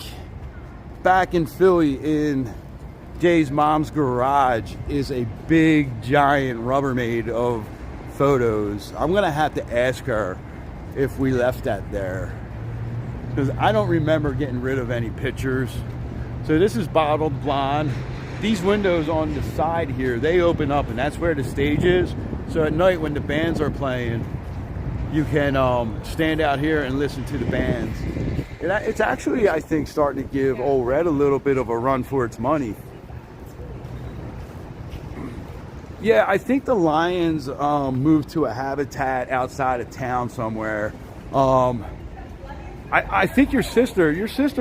back in Philly, in Jay's mom's garage, is a big, giant Rubbermaid of photos. I'm going to have to ask her if we left that there, because I don't remember getting rid of any pictures. So this is Bottled Blonde. These windows on the side here, they open up, and that's where the stage is. So at night when the bands are playing, you can stand out here and listen to the bands. And it's actually, I think, starting to give Old Red a little bit of a run for its money. Yeah, I think the Lions moved to a habitat outside of town somewhere. I think your sister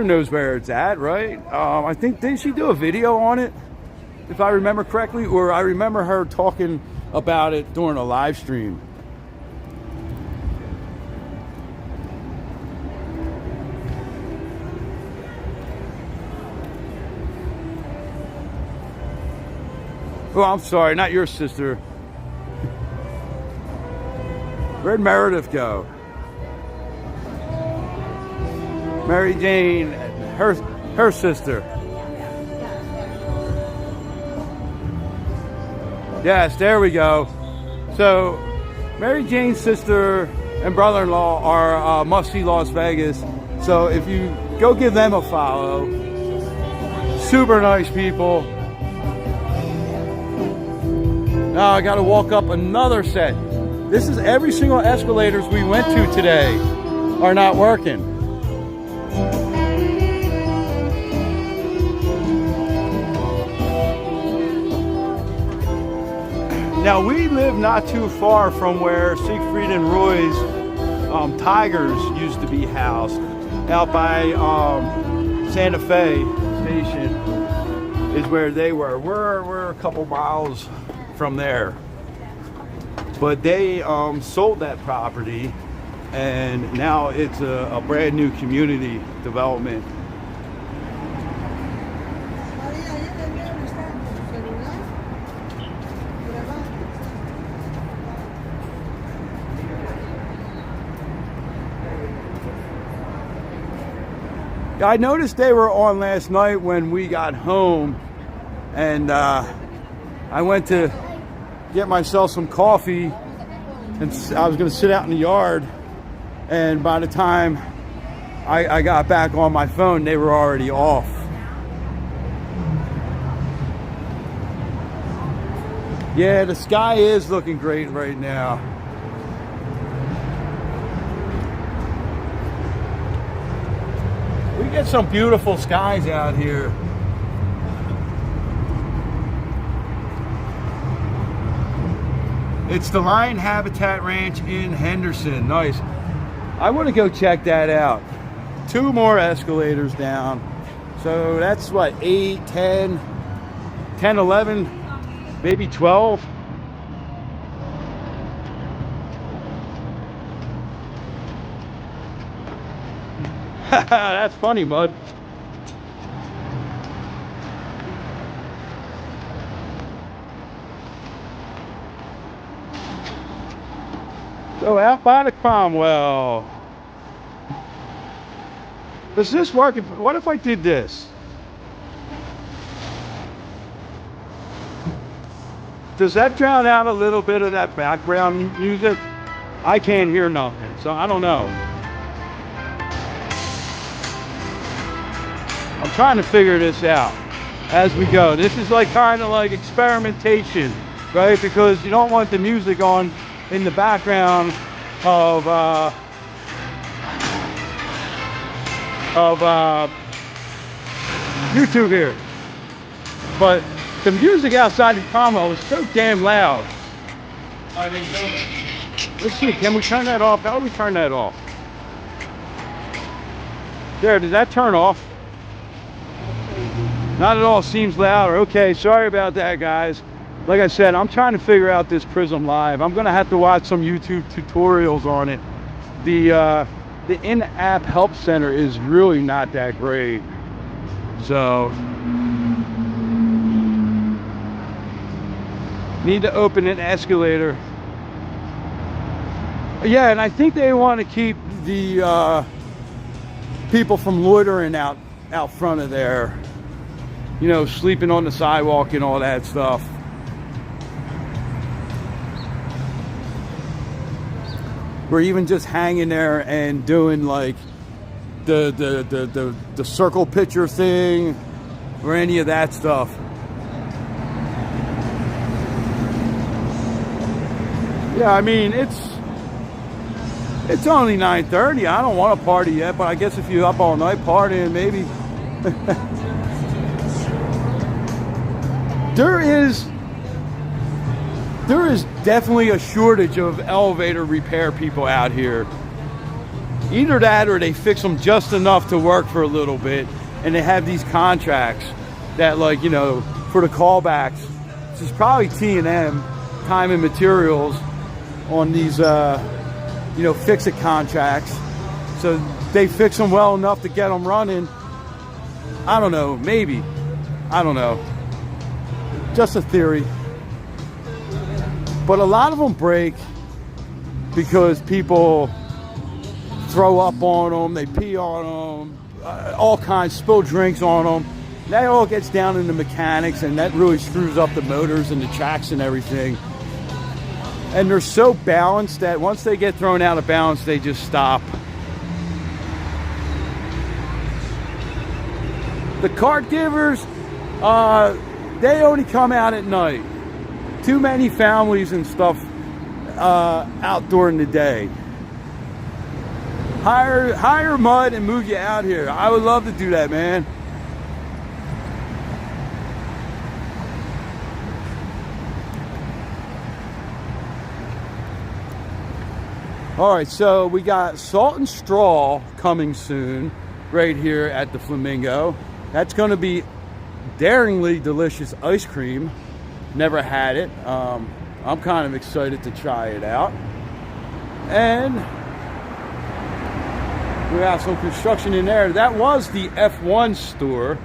knows where it's at, right? I think, didn't she do a video on it, if I remember correctly? Or I remember her talking about it during a live stream. Oh, I'm sorry, not your sister. Where'd Meredith go? Mary Jane, her sister. Yes, there we go. So, Mary Jane's sister and brother-in-law are must-see Las Vegas. So if you go give them a follow, super nice people. Now I got to walk up another set. This is every single escalators we went to today are not working. Now we live not too far from where Siegfried and Roy's Tigers used to be housed, out by Santa Fe Station is where they were. We're a couple miles from there, but they sold that property, and now it's a brand new community development. I noticed they were on last night when we got home, and I went to get myself some coffee, and I was going to sit out in the yard, and by the time I got back on my phone, they were already off. Yeah, the sky is looking great right now. We get some beautiful skies out here. It's the Lion Habitat Ranch in Henderson. Nice. I want to go check that out. 2 more escalators down. So that's what, 8, 10, 11, maybe 12. That's funny, bud. So out by the Cromwell. Does this work? What if I did this? Does that drown out a little bit of that background music? I can't hear nothing, so I don't know. I'm trying to figure this out as we go. This is like kind of like experimentation, right? Because you don't want the music on in the background of YouTube here. But the music outside the Cromwell is so damn loud. Let's see, can we turn that off? How do we turn that off? There, did that turn off? Not at all, seems louder. Okay, sorry about that, guys. Like I said, I'm trying to figure out this Prism Live. I'm gonna have to watch some YouTube tutorials on it. the in-app help center is really not that great. So need to open an escalator. Yeah, and I think they want to keep the people from loitering out front of there, you know, sleeping on the sidewalk and all that stuff. We're even just hanging there and doing like the circle picture thing or any of that stuff. Yeah, I mean, it's only 9:30. I don't want to party yet, but I guess if you're up all night partying, maybe. There is definitely a shortage of elevator repair people out here. Either that or they fix them just enough to work for a little bit, and they have these contracts that, like, you know, for the callbacks. This is probably T&M, time and materials, on these you know, fix-it contracts. So they fix them well enough to get them running. I don't know, maybe. I don't know. Just a theory. But a lot of them break because people throw up on them, they pee on them, all kinds, spill drinks on them. That all gets down into mechanics, and that really screws up the motors and the tracks and everything. And they're so balanced that once they get thrown out of balance, they just stop. The cart givers, they only come out at night. Too many families and stuff out during the day. Hire mud and move you out here. I would love to do that, man. All right, so we got Salt and Straw coming soon right here at the Flamingo. That's going to be daringly delicious ice cream. Never had it. I'm kind of excited to try it out. And we have some construction in there. That was the F1 store.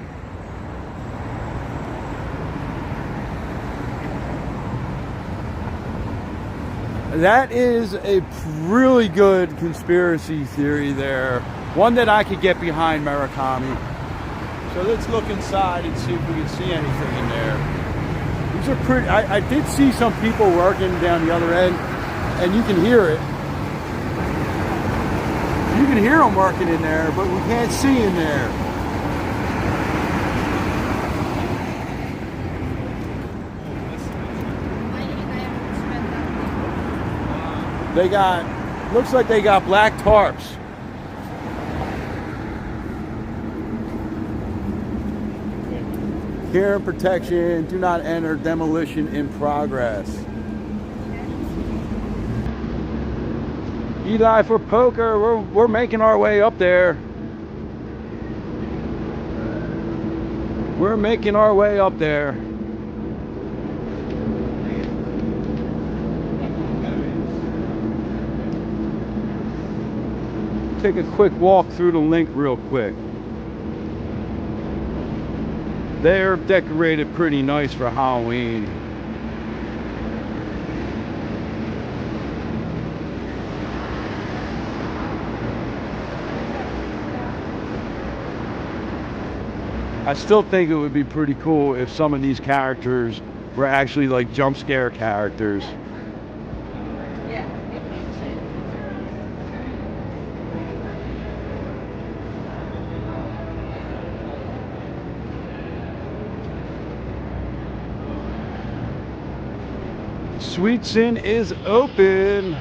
That is a really good conspiracy theory there. One that I could get behind, Murakami. So let's look inside and see if we can see anything in there. These are pretty, I did see some people working down the other end, and you can hear it. You can hear them working in there, but we can't see in there. They got, looks like they got black tarps. Care and protection, do not enter, demolition in progress. Eli for poker, we're making our way up there. We're making our way up there. Take a quick walk through the link real quick. They're decorated pretty nice for Halloween. I still think it would be pretty cool if some of these characters were actually like jump scare characters. Sweet Sin is open.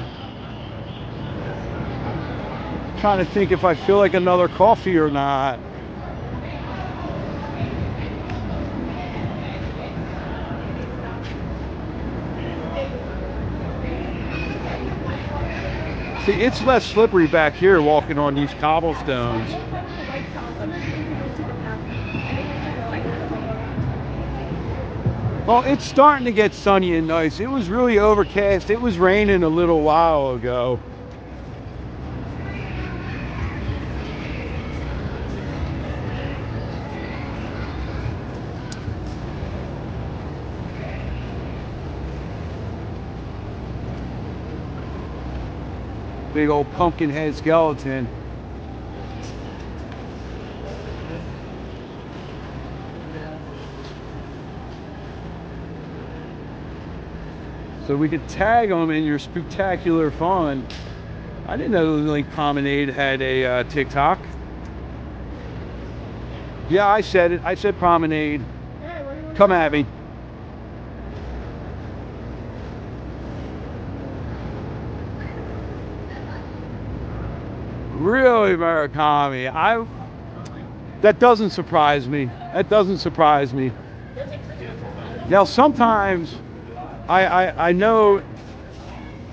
Trying to think if I feel like another coffee or not. See, it's less slippery back here walking on these cobblestones. Well, it's starting to get sunny and nice. It was really overcast. It was raining a little while ago. Big old pumpkin head skeleton. So we could tag them in your spectacular fun. I didn't know Link Promenade had a TikTok. Yeah, I said it. I said Promenade. Come at me. Really, Murakami. That doesn't surprise me. That doesn't surprise me. Now, sometimes I know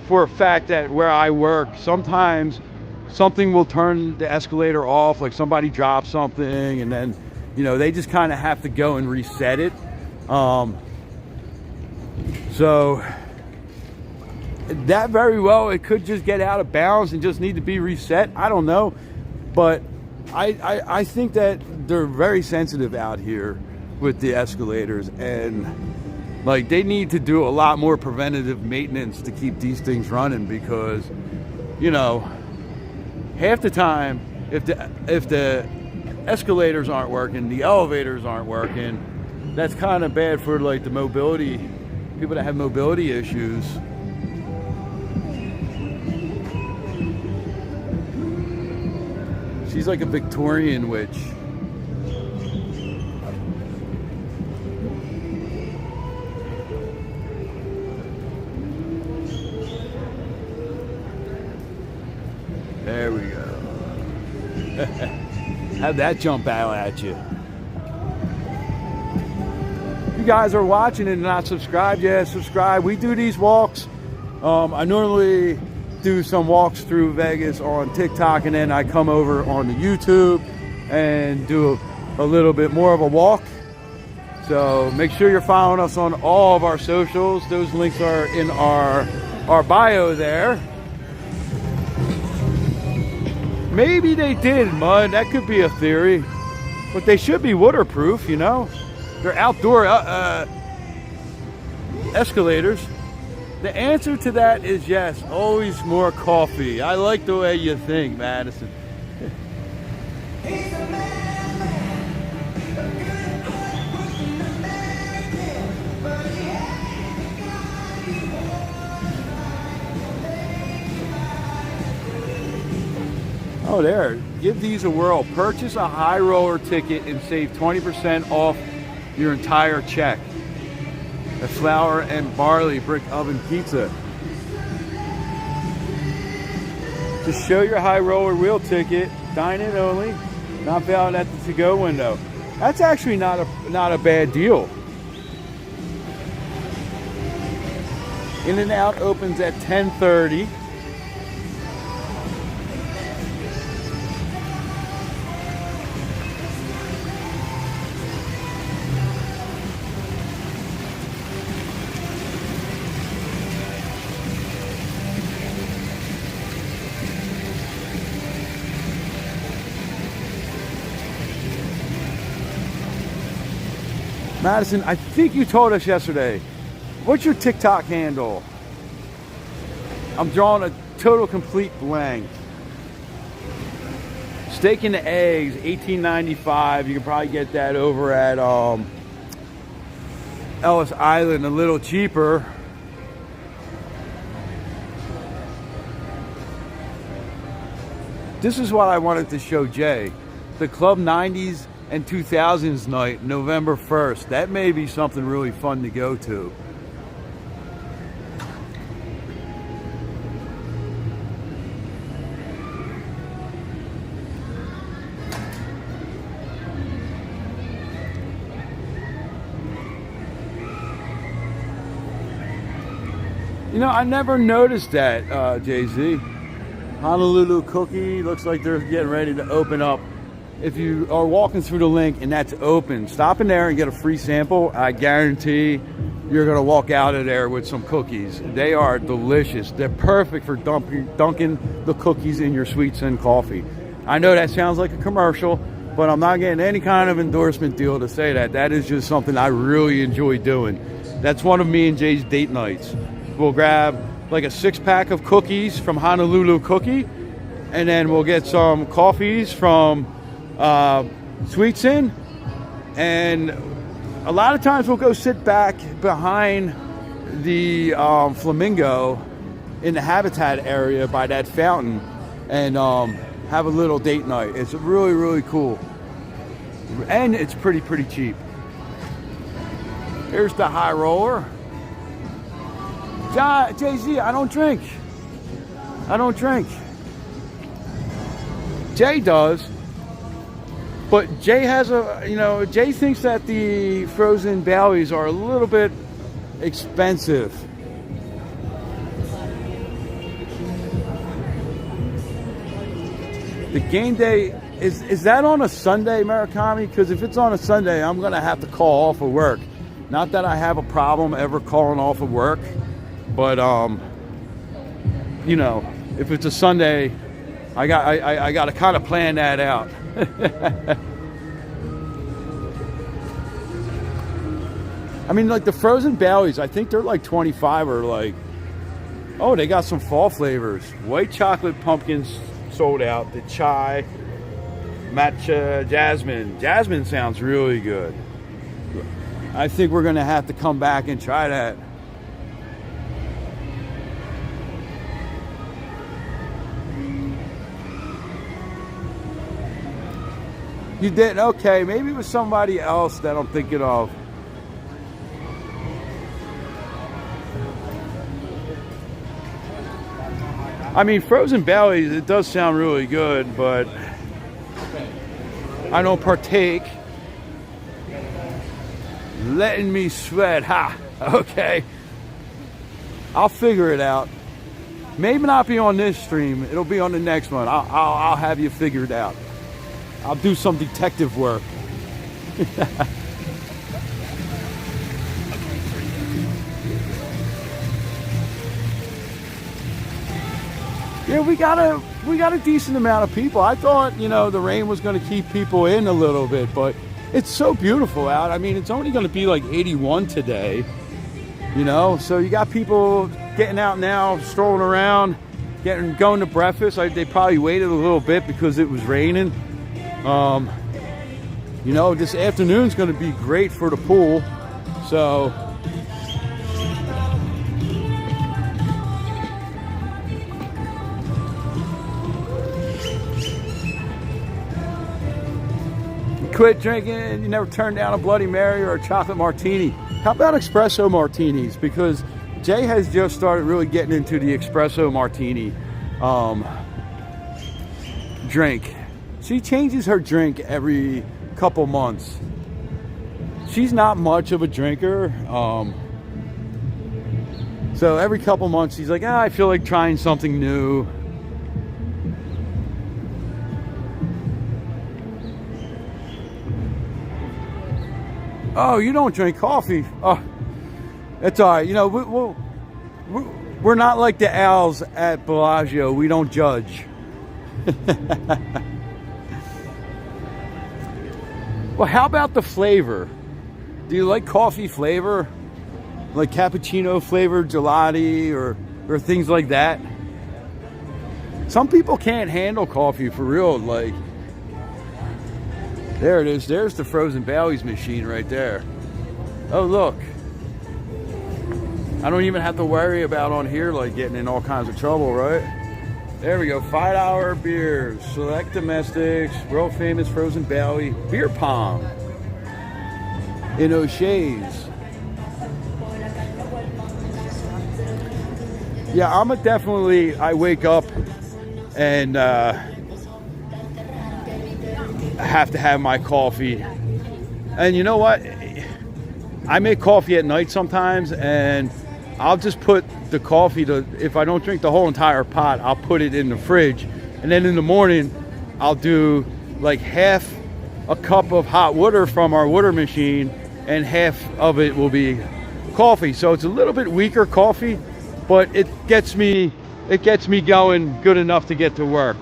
for a fact that where I work, sometimes something will turn the escalator off, like somebody drops something, and then, you know, they just kind of have to go and reset it. So that very well, it could just get out of bounds and just need to be reset. I don't know, but I think that they're very sensitive out here with the escalators, and like they need to do a lot more preventative maintenance to keep these things running, because, you know, half the time if the escalators aren't working, the elevators aren't working, that's kind of bad for like the mobility, people that have mobility issues. She's like a Victorian witch. There we go. How'd that jump out at you? If you guys are watching and not subscribed yet, subscribe. We do these walks. I normally do some walks through Vegas on TikTok, and then I come over on the YouTube and do a little bit more of a walk. So make sure you're following us on all of our socials. Those links are in our bio there. Maybe they did mud, that could be a theory, but they should be waterproof, you know. They're outdoor escalators. The answer to that is yes, always more coffee. I like the way you think, Madison. Oh, there. Give these a whirl. Purchase a high roller ticket and save 20% off your entire check. A flour and barley brick oven pizza. Just show your high roller wheel ticket. Dine in only. Not valid at the to-go window. That's actually not a bad deal. In and Out opens at 10:30. Madison, I think you told us yesterday. What's your TikTok handle? I'm drawing a total complete blank. Steak and eggs, $18.95. You can probably get that over at Ellis Island, a little cheaper. This is what I wanted to show Jay. The Club 90s and 2000s night, November 1st. That may be something really fun to go to. You know, I never noticed that, Jay-Z. Honolulu Cookie, looks like they're getting ready to open up. If you are walking through the link and that's open, stop in there and get a free sample. I guarantee you're going to walk out of there with some cookies. They are delicious. They're perfect for dunking the cookies in your Sweet Sin coffee. I know that sounds like a commercial, but I'm not getting any kind of endorsement deal to say that. That is just something I really enjoy doing. That's one of me and Jay's date nights. We'll grab like a 6-pack of cookies from Honolulu Cookie, and then we'll get some coffees from Sweets Inn, and a lot of times we'll go sit back behind the flamingo in the habitat area by that fountain and have a little date night. It's really, really cool, and it's pretty cheap. Here's the high roller. Jay-Z, I don't drink. Jay does, but Jay has Jay thinks that the frozen Baileys are a little bit expensive. The game day, is that on a Sunday, Murakami? Because if it's on a Sunday, I'm going to have to call off of work. Not that I have a problem ever calling off of work, but if it's a Sunday, I got to kind of plan that out. I mean, like the frozen Baileys, I think they're like 25 or like, oh, they got some fall flavors. White chocolate pumpkins sold out. The chai, matcha, jasmine. Jasmine sounds really good. I think we're going to have to come back and try that. You did? Okay, maybe it was somebody else that I'm thinking of. I mean, frozen Baileys, it does sound really good, but I don't partake. Letting me sweat, ha, okay. I'll figure it out. Maybe not be on this stream, it'll be on the next one. I'll have you figured out. I'll do some detective work. Yeah, we got a decent amount of people. I thought, the rain was going to keep people in a little bit, but it's so beautiful out. I mean, it's only going to be like 81 today, so you got people getting out now, strolling around, going to breakfast. They probably waited a little bit because it was raining. This afternoon's going to be great for the pool, so quit drinking. You never turn down a Bloody Mary or a chocolate martini. How about espresso martinis? Because Jay has just started really getting into the espresso martini drink. She changes her drink every couple months. She's not much of a drinker. So every couple months she's like, I feel like trying something new. Oh, you don't drink coffee? Oh, that's all right. We're not like the owls at Bellagio. We don't judge. Well, how about the flavor? Do you like coffee flavor? Like cappuccino flavored gelati or things like that? Some people can't handle coffee for real. Like, there it is. There's the frozen Baileys machine right there. Oh, look. I don't even have to worry about on here like getting in all kinds of trouble, right? There we go. $5 beers, select domestics, world famous frozen Bailey, beer pong in O'Shea's. Yeah, I wake up and have to have my coffee. And you know what? I make coffee at night sometimes, and I'll just put the coffee if I don't drink the whole entire pot, I'll put it in the fridge. And then in the morning, I'll do like half a cup of hot water from our water machine, and half of it will be coffee. So it's a little bit weaker coffee, but it gets me going good enough to get to work.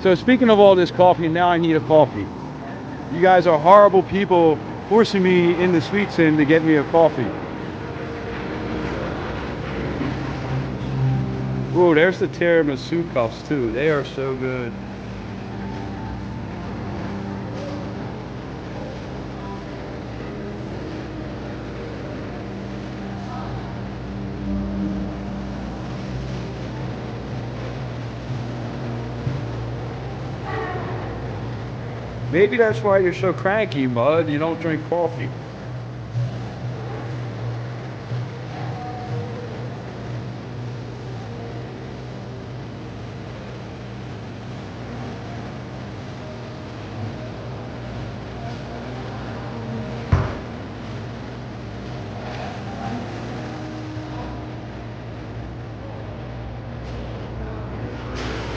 So speaking of all this coffee, now I need a coffee. You guys are horrible people forcing me in the Sweets Inn to get me a coffee. Ooh, there's the tiramisu cups too. They are so good. Maybe that's why you're so cranky, Mud. You don't drink coffee.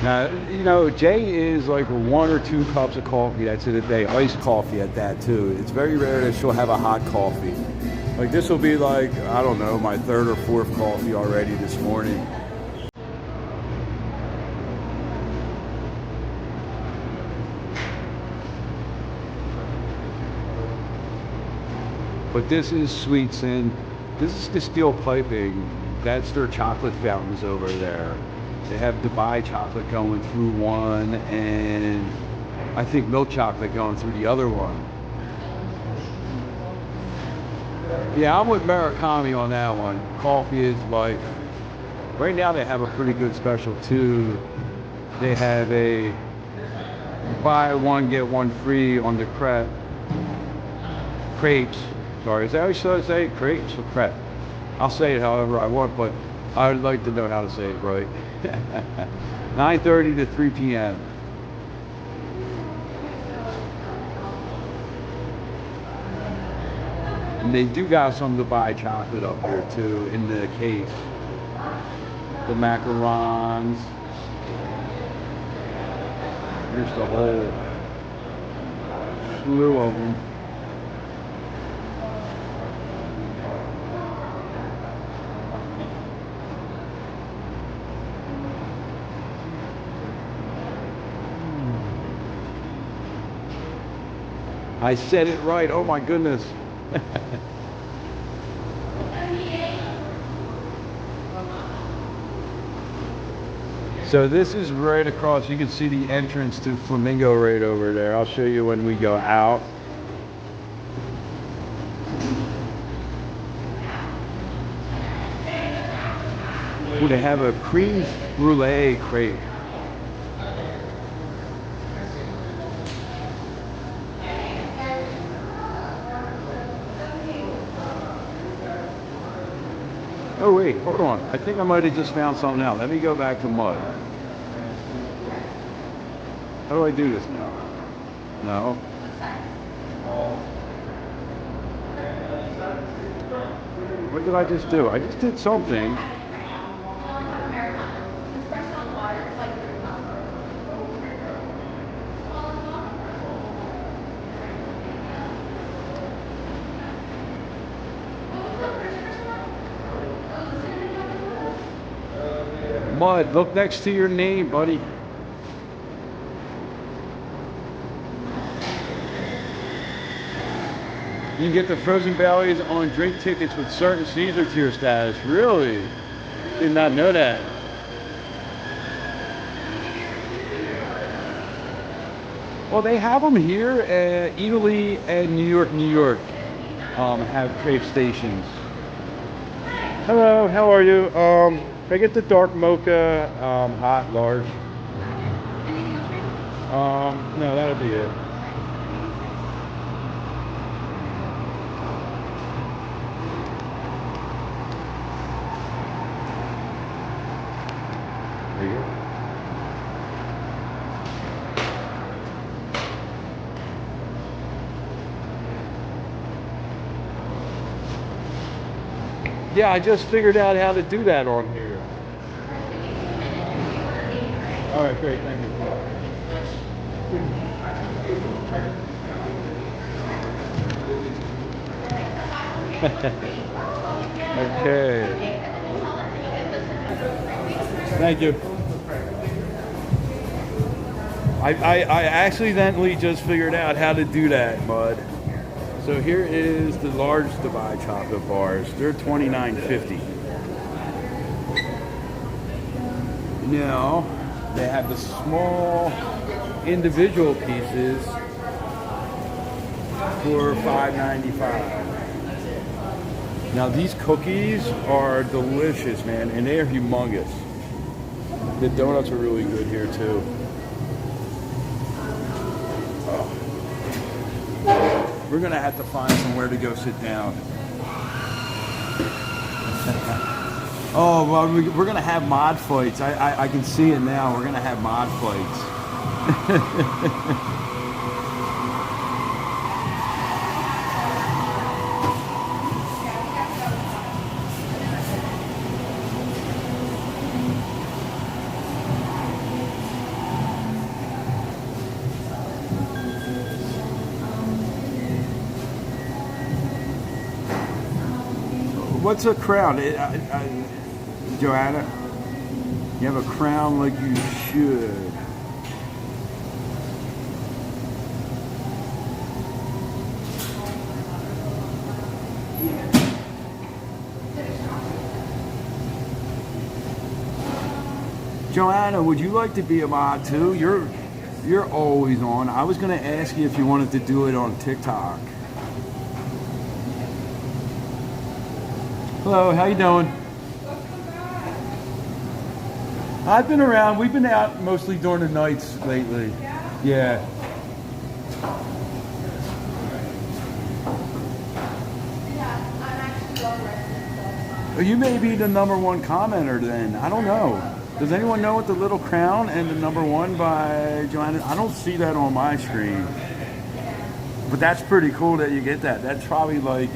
Now, you know, Jay is like 1 or 2 cups of coffee. That's it a day. Iced coffee at that, too. It's very rare that she'll have a hot coffee. Like, this will be like, I don't know, my 3rd or 4th coffee already this morning. But this is Sweets Inn. This is the steel piping. That's their chocolate fountains over there. They have Dubai chocolate going through one, and I think milk chocolate going through the other one. Yeah, I'm with Murakami on that one. Coffee is life. Right now they have a pretty good special too. They have a buy one get one free on the crepes. Sorry, is that how you should say crepes or crepe? I'll say it however I want, but I would like to know how to say it right. 9:30 to 3 p.m. And they do got some Dubai chocolate up here too in the case. The macarons. Here's the whole slew of them. I said it right. Oh my goodness. So this is right across. You can see the entrance to Flamingo right over there. I'll show you when we go out. Ooh, they have a cream brulee crepe. Oh wait, hold on. I think I might have just found something out. Let me go back to Mud. How do I do this now? No. What did I just do? I just did something. Mud, look next to your name, buddy. You can get the frozen bellies on drink tickets with certain Caesar tier status. Really? Did not know that. Well, they have them here. Italy and New York, have crepe stations. Hello, how are you? Can I get the dark mocha, hot, large? No, that'll be it. There you go. Yeah, I just figured out how to do that on here. All right, great, thank you. Okay. Thank you. I accidentally just figured out how to do that, Bud. So here is the large Dubai chocolate bars. They're $29.50. Now they have the small individual pieces for $5.95. Now these cookies are delicious, man, and they are humongous. The donuts are really good here too. Oh. We're gonna have to find somewhere to go sit down. Oh, well, we're gonna have mod fights. I can see it now. We're gonna have mod fights. What's a crown? Joanna, you have a crown like you should. Joanna, would you like to be a mod too? You're always on. I was going to ask you if you wanted to do it on TikTok. Hello, how you doing? I've been around. We've been out mostly during the nights lately. Yeah. Well, you may be the #1 commenter then. I don't know. Does anyone know what the little crown and the #1 by Joanna? I don't see that on my screen. But that's pretty cool that you get that. That's probably like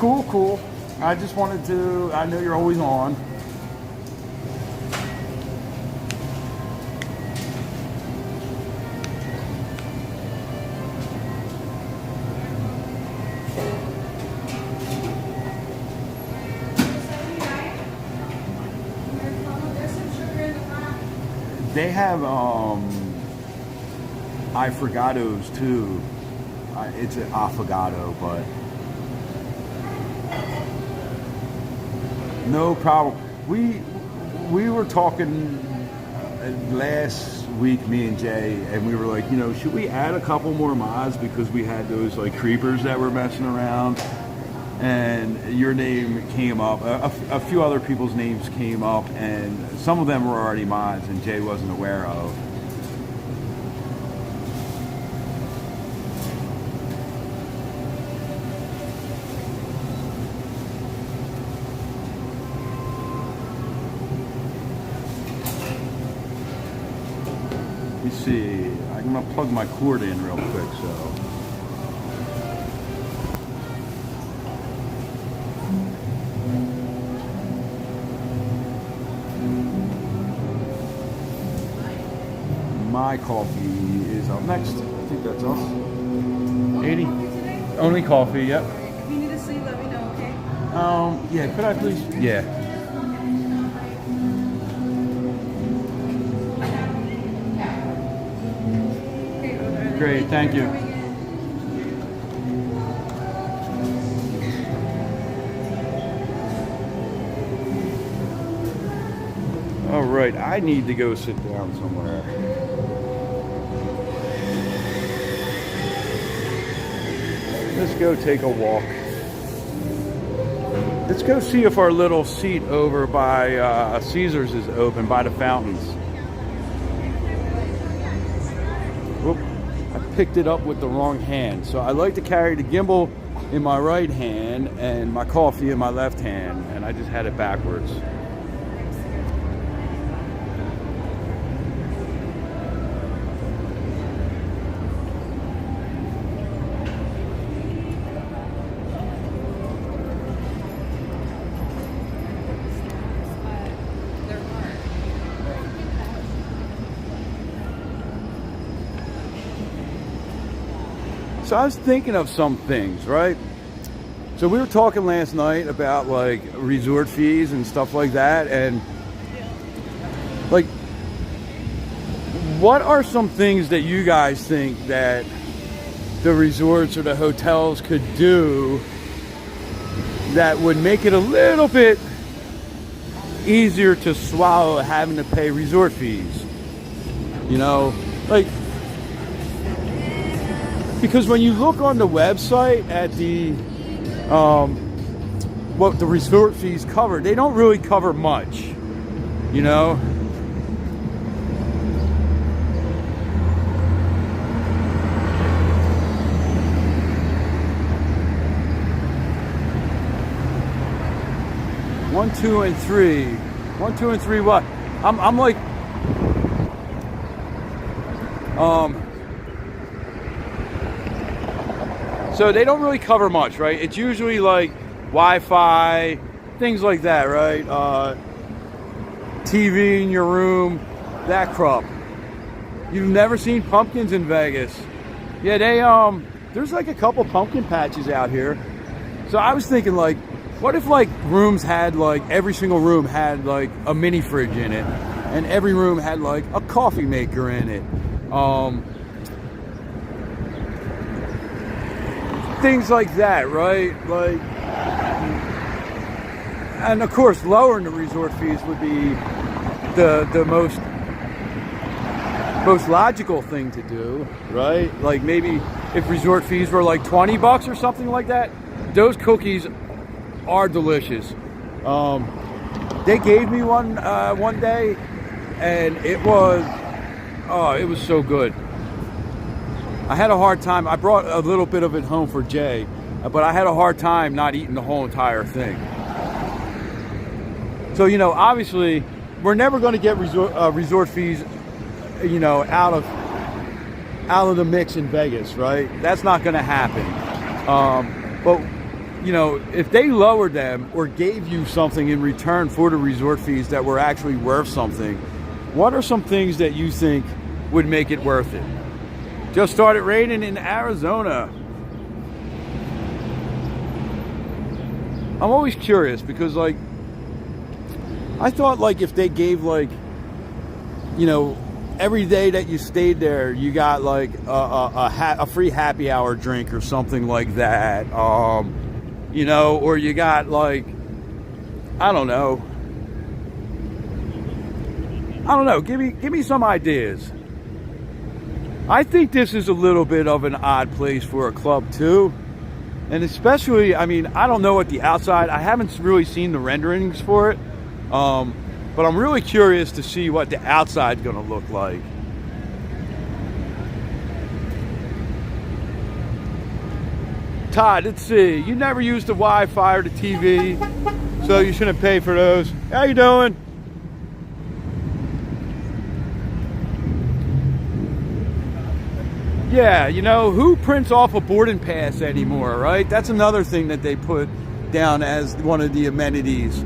cool. I just wanted to, I know you're always on. They have affogatos too. It's an affogato, but no problem. We were talking last week, me and Jay, and we were like, you know, should we add a couple more mods because we had those like creepers that were messing around, and your name came up. A few other people's names came up, and some of them were already mods, and Jay wasn't aware of. Let me see. I'm gonna plug my cord in real quick, so. My coffee is up next. I think that's us. 80. Only coffee, yep. If you need a seat, let me know, okay? Yeah, could I please? Yeah. Great, thank you. All right, I need to go sit down somewhere. Let's go take a walk. Let's go see if our little seat over by Caesars is open, by the fountains. Whoop. I picked it up with the wrong hand. So I like to carry the gimbal in my right hand and my coffee in my left hand, and I just had it backwards. So I was thinking of some things, right? So we were talking last night about like resort fees and stuff like that, and like what are some things that you guys think that the resorts or the hotels could do that would make it a little bit easier to swallow having to pay resort fees? You know, like, because when you look on the website at the what the resort fees cover, they don't really cover much, you know. One, two, and three. 1, 2, and 3. What? I'm like, so they don't really cover much, right? It's usually like Wi-Fi, things like that, right? TV in your room, that crap. You've never seen pumpkins in Vegas? Yeah, they there's like a couple pumpkin patches out here. So I was thinking, like, what if like rooms had like, every single room had like a mini fridge in it, and every room had like a coffee maker in it, things like that, right? Like, and of course lowering the resort fees would be the most logical thing to do, right? Like, maybe if resort fees were like $20 or something like that. Those cookies are delicious. They gave me one day, and it was so good. I had a hard time. I brought a little bit of it home for Jay, but I had a hard time not eating the whole entire thing. So, you know, obviously we're never going to get resort fees, you know, out of the mix in Vegas, right? That's not going to happen. But you know, if they lowered them or gave you something in return for the resort fees that were actually worth something, what are some things that you think would make it worth it? Just started raining in Arizona. I'm always curious because, like, I thought, like, if they gave, like, you know, every day that you stayed there, you got like a free happy hour drink or something like that. You know, or you got like, I don't know. Give me some ideas. I think this is a little bit of an odd place for a club too. And especially, I mean, I don't know what the outside, I haven't really seen the renderings for it. But I'm really curious to see what the outside's gonna look like. Todd, let's see. You never used the Wi-Fi or the TV, so you shouldn't pay for those. How you doing? Yeah, you know, who prints off a boarding pass anymore, right? That's another thing that they put down as one of the amenities.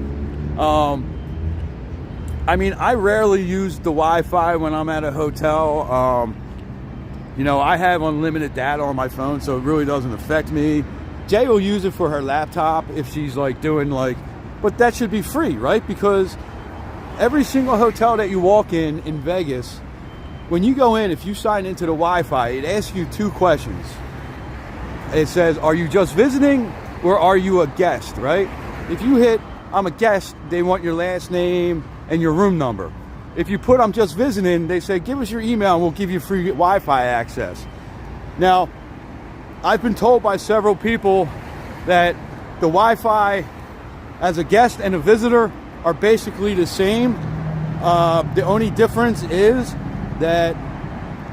I mean, I rarely use the Wi-Fi when I'm at a hotel. You know, I have unlimited data on my phone, so it really doesn't affect me. Jay will use it for her laptop if she's like doing like, but that should be free, right? Because every single hotel that you walk in Vegas, when you go in, if you sign into the Wi-Fi, it asks you 2 questions. It says, are you just visiting or are you a guest, right? If you hit, I'm a guest, they want your last name and your room number. If you put, I'm just visiting, they say, give us your email and we'll give you free Wi-Fi access. Now, I've been told by several people that the Wi-Fi as a guest and a visitor are basically the same. The only difference is that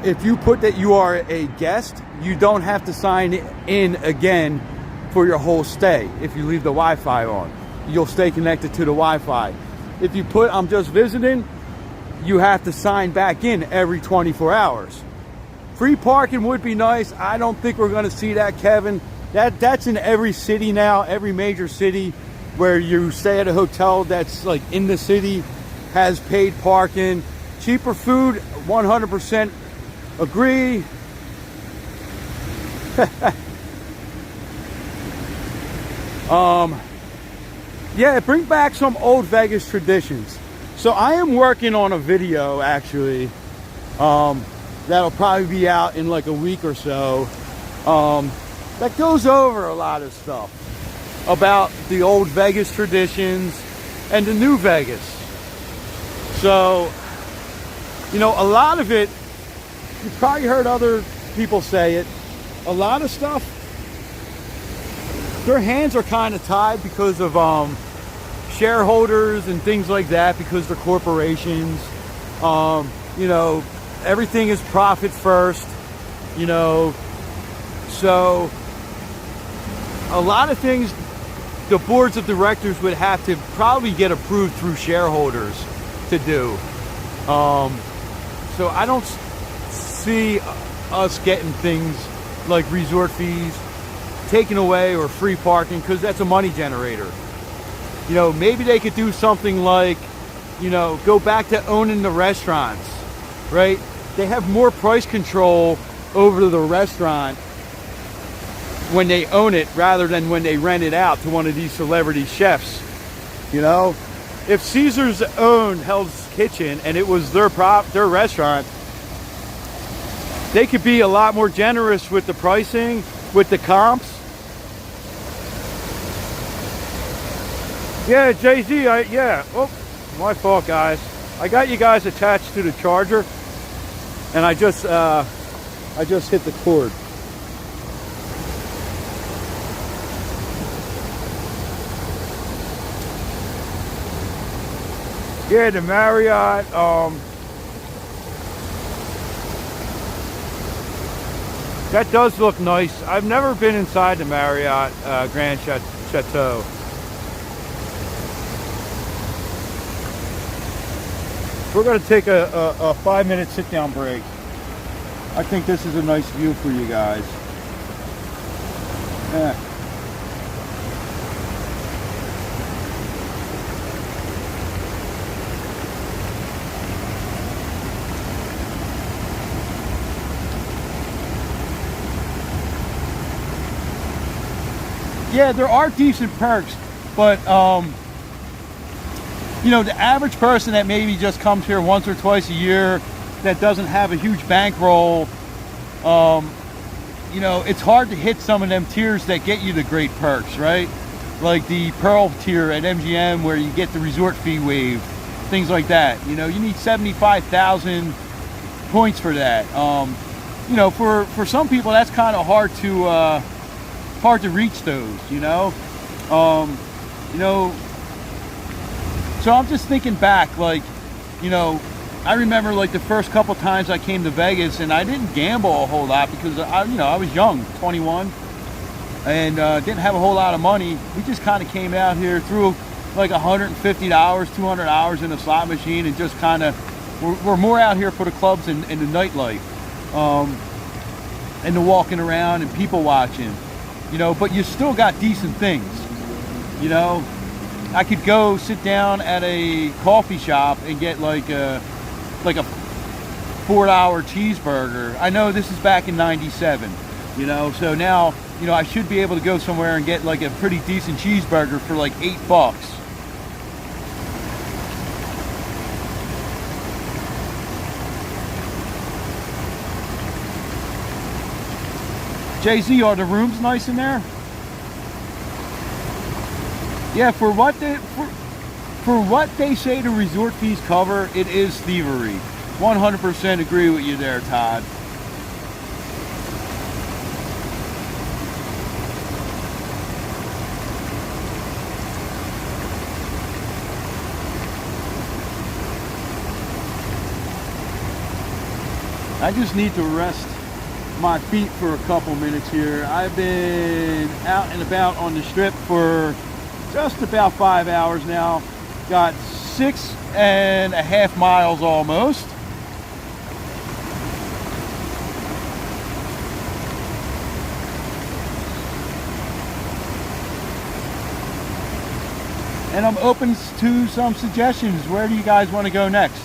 if you put that you are a guest, you don't have to sign in again for your whole stay. If you leave the Wi-Fi on, you'll stay connected to the Wi-Fi. If you put, I'm just visiting, you have to sign back in every 24 hours. Free parking would be nice. I don't think we're going to see that, Kevin. That's in every city now. Every major city where you stay at a hotel that's like in the city has paid parking. Cheaper food, 100% agree. Yeah, bring back some old Vegas traditions. So I am working on a video, actually, That'll probably be out in like a week or so. That goes over a lot of stuff about the old Vegas traditions and the new Vegas. So, you know, a lot of it, you've probably heard other people say it, a lot of stuff, their hands are kind of tied because of shareholders and things like that, because they're corporations. You know, everything is profit first, you know, so a lot of things the boards of directors would have to probably get approved through shareholders to do. So I don't see us getting things like resort fees taken away or free parking, because that's a money generator. You know, maybe they could do something like, you know, go back to owning the restaurants, right? They have more price control over the restaurant when they own it rather than when they rent it out to one of these celebrity chefs. You know, if Caesar's owned Hell's Kitchen and it was their restaurant, they could be a lot more generous with the pricing, with the comps. Yeah, Jay-Z, yeah. Oh, my fault, guys. I got you guys attached to the charger, and I just hit the cord. Yeah, the Marriott, that does look nice. I've never been inside the Marriott Grand Chateau. We're going to take a 5-minute sit-down break. I think this is a nice view for you guys. Yeah. Yeah, there are decent perks, but you know, the average person that maybe just comes here once or twice a year, that doesn't have a huge bankroll, you know, it's hard to hit some of them tiers that get you the great perks, right? Like the Pearl tier at MGM, where you get the resort fee waived, things like that. You know, you need 75,000 points for that. You know, for some people, that's kind of hard to reach those, you know. You know, so I'm just thinking back, like, you know, I remember like the first couple times I came to Vegas, and I didn't gamble a whole lot because I was young, 21, and didn't have a whole lot of money. We just kind of came out here, threw like $150, $200 in a slot machine, and just kind of, we're more out here for the clubs and the nightlife, and the walking around and people watching, you know. But you still got decent things, you know. I could go sit down at a coffee shop and get like a $4 cheeseburger. I know this is back in '97, you know, so now, you know, I should be able to go somewhere and get like a pretty decent cheeseburger for like $8. Jay-Z, are the rooms nice in there? Yeah, for what they say the resort fees cover, it is thievery. 100% agree with you there, Todd. I just need to rest my feet for a couple minutes here. I've been out and about on the strip for just about 5 hours now. Got 6.5 miles almost. And I'm open to some suggestions. Where do you guys want to go next?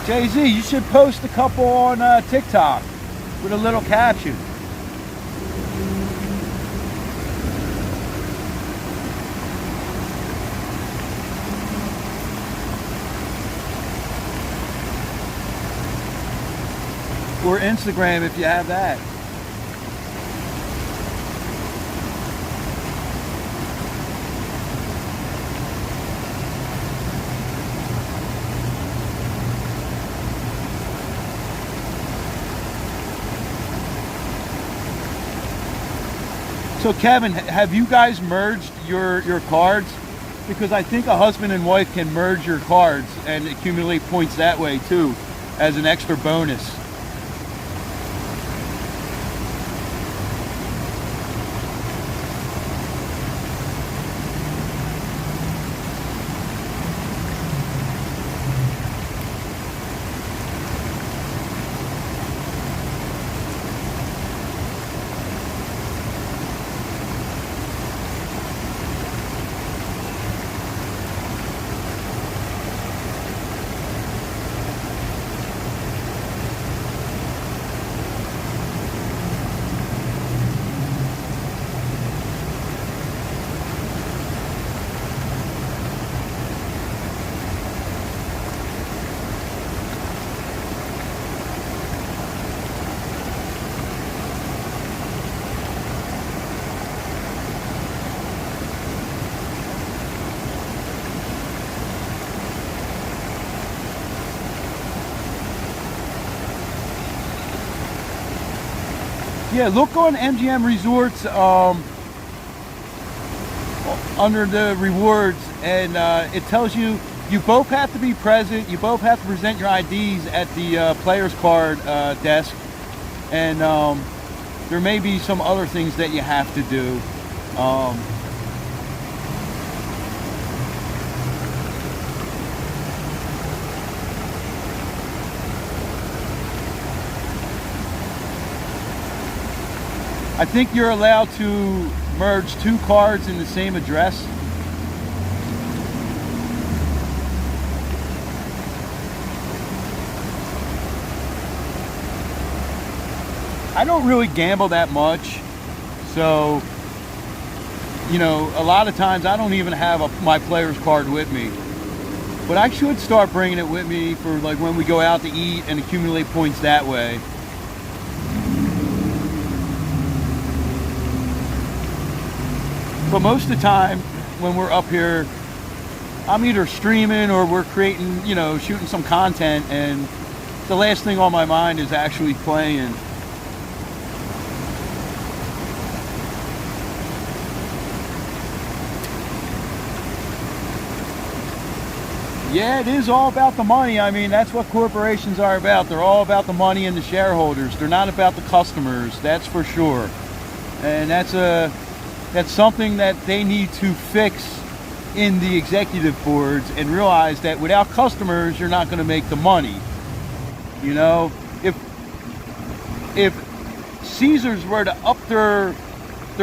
Jay-Z, you should post a couple on TikTok with a little caption. Or Instagram if you have that. So Kevin, have you guys merged your cards? Because I think a husband and wife can merge your cards and accumulate points that way too, as an extra bonus. Yeah, look on MGM Resorts under the rewards, and it tells you both have to be present. You both have to present your IDs at the players card desk, and there may be some other things that you have to do. I think you're allowed to merge 2 cards in the same address. I don't really gamble that much, so you know, a lot of times I don't even have my player's card with me. But I should start bringing it with me for like when we go out to eat and accumulate points that way. But most of the time when we're up here, I'm either streaming or we're creating, you know, shooting some content, and the last thing on my mind is actually playing. Yeah, it is all about the money. I mean, that's what corporations are about. They're all about the money and the shareholders. They're not about the customers, that's for sure. And that's something that they need to fix in the executive boards, and realize that without customers, you're not going to make the money. You know, if Caesars were to up their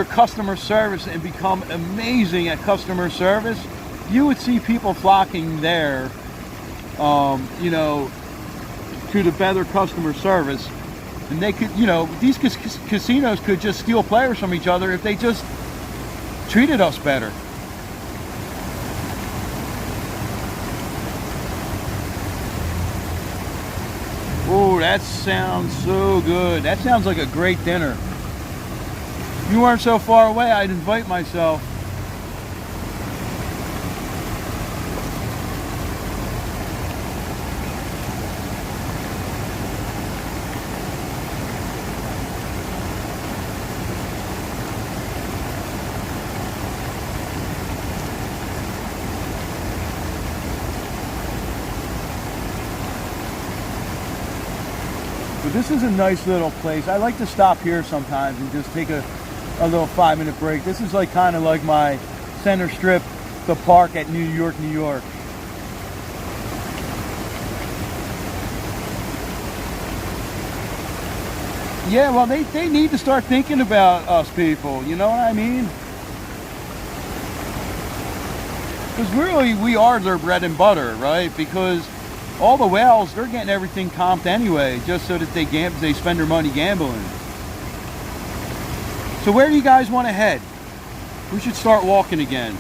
customer service and become amazing at customer service, you would see people flocking there, you know, to the better customer service. And they could, you know, these casinos could just steal players from each other if they just treated us better. Oh, that sounds so good. That sounds like a great dinner. If you weren't so far away, I'd invite myself. This is a nice little place. I like to stop here sometimes and just take a little 5-minute break. This is like kind of like my center strip, the park at New York, New York. Yeah, well, they need to start thinking about us people, you know what I mean? Because really, we are their bread and butter, right? Because all the whales, they're getting everything comped anyway, just so that they spend their money gambling. So where do you guys want to head? We should start walking again.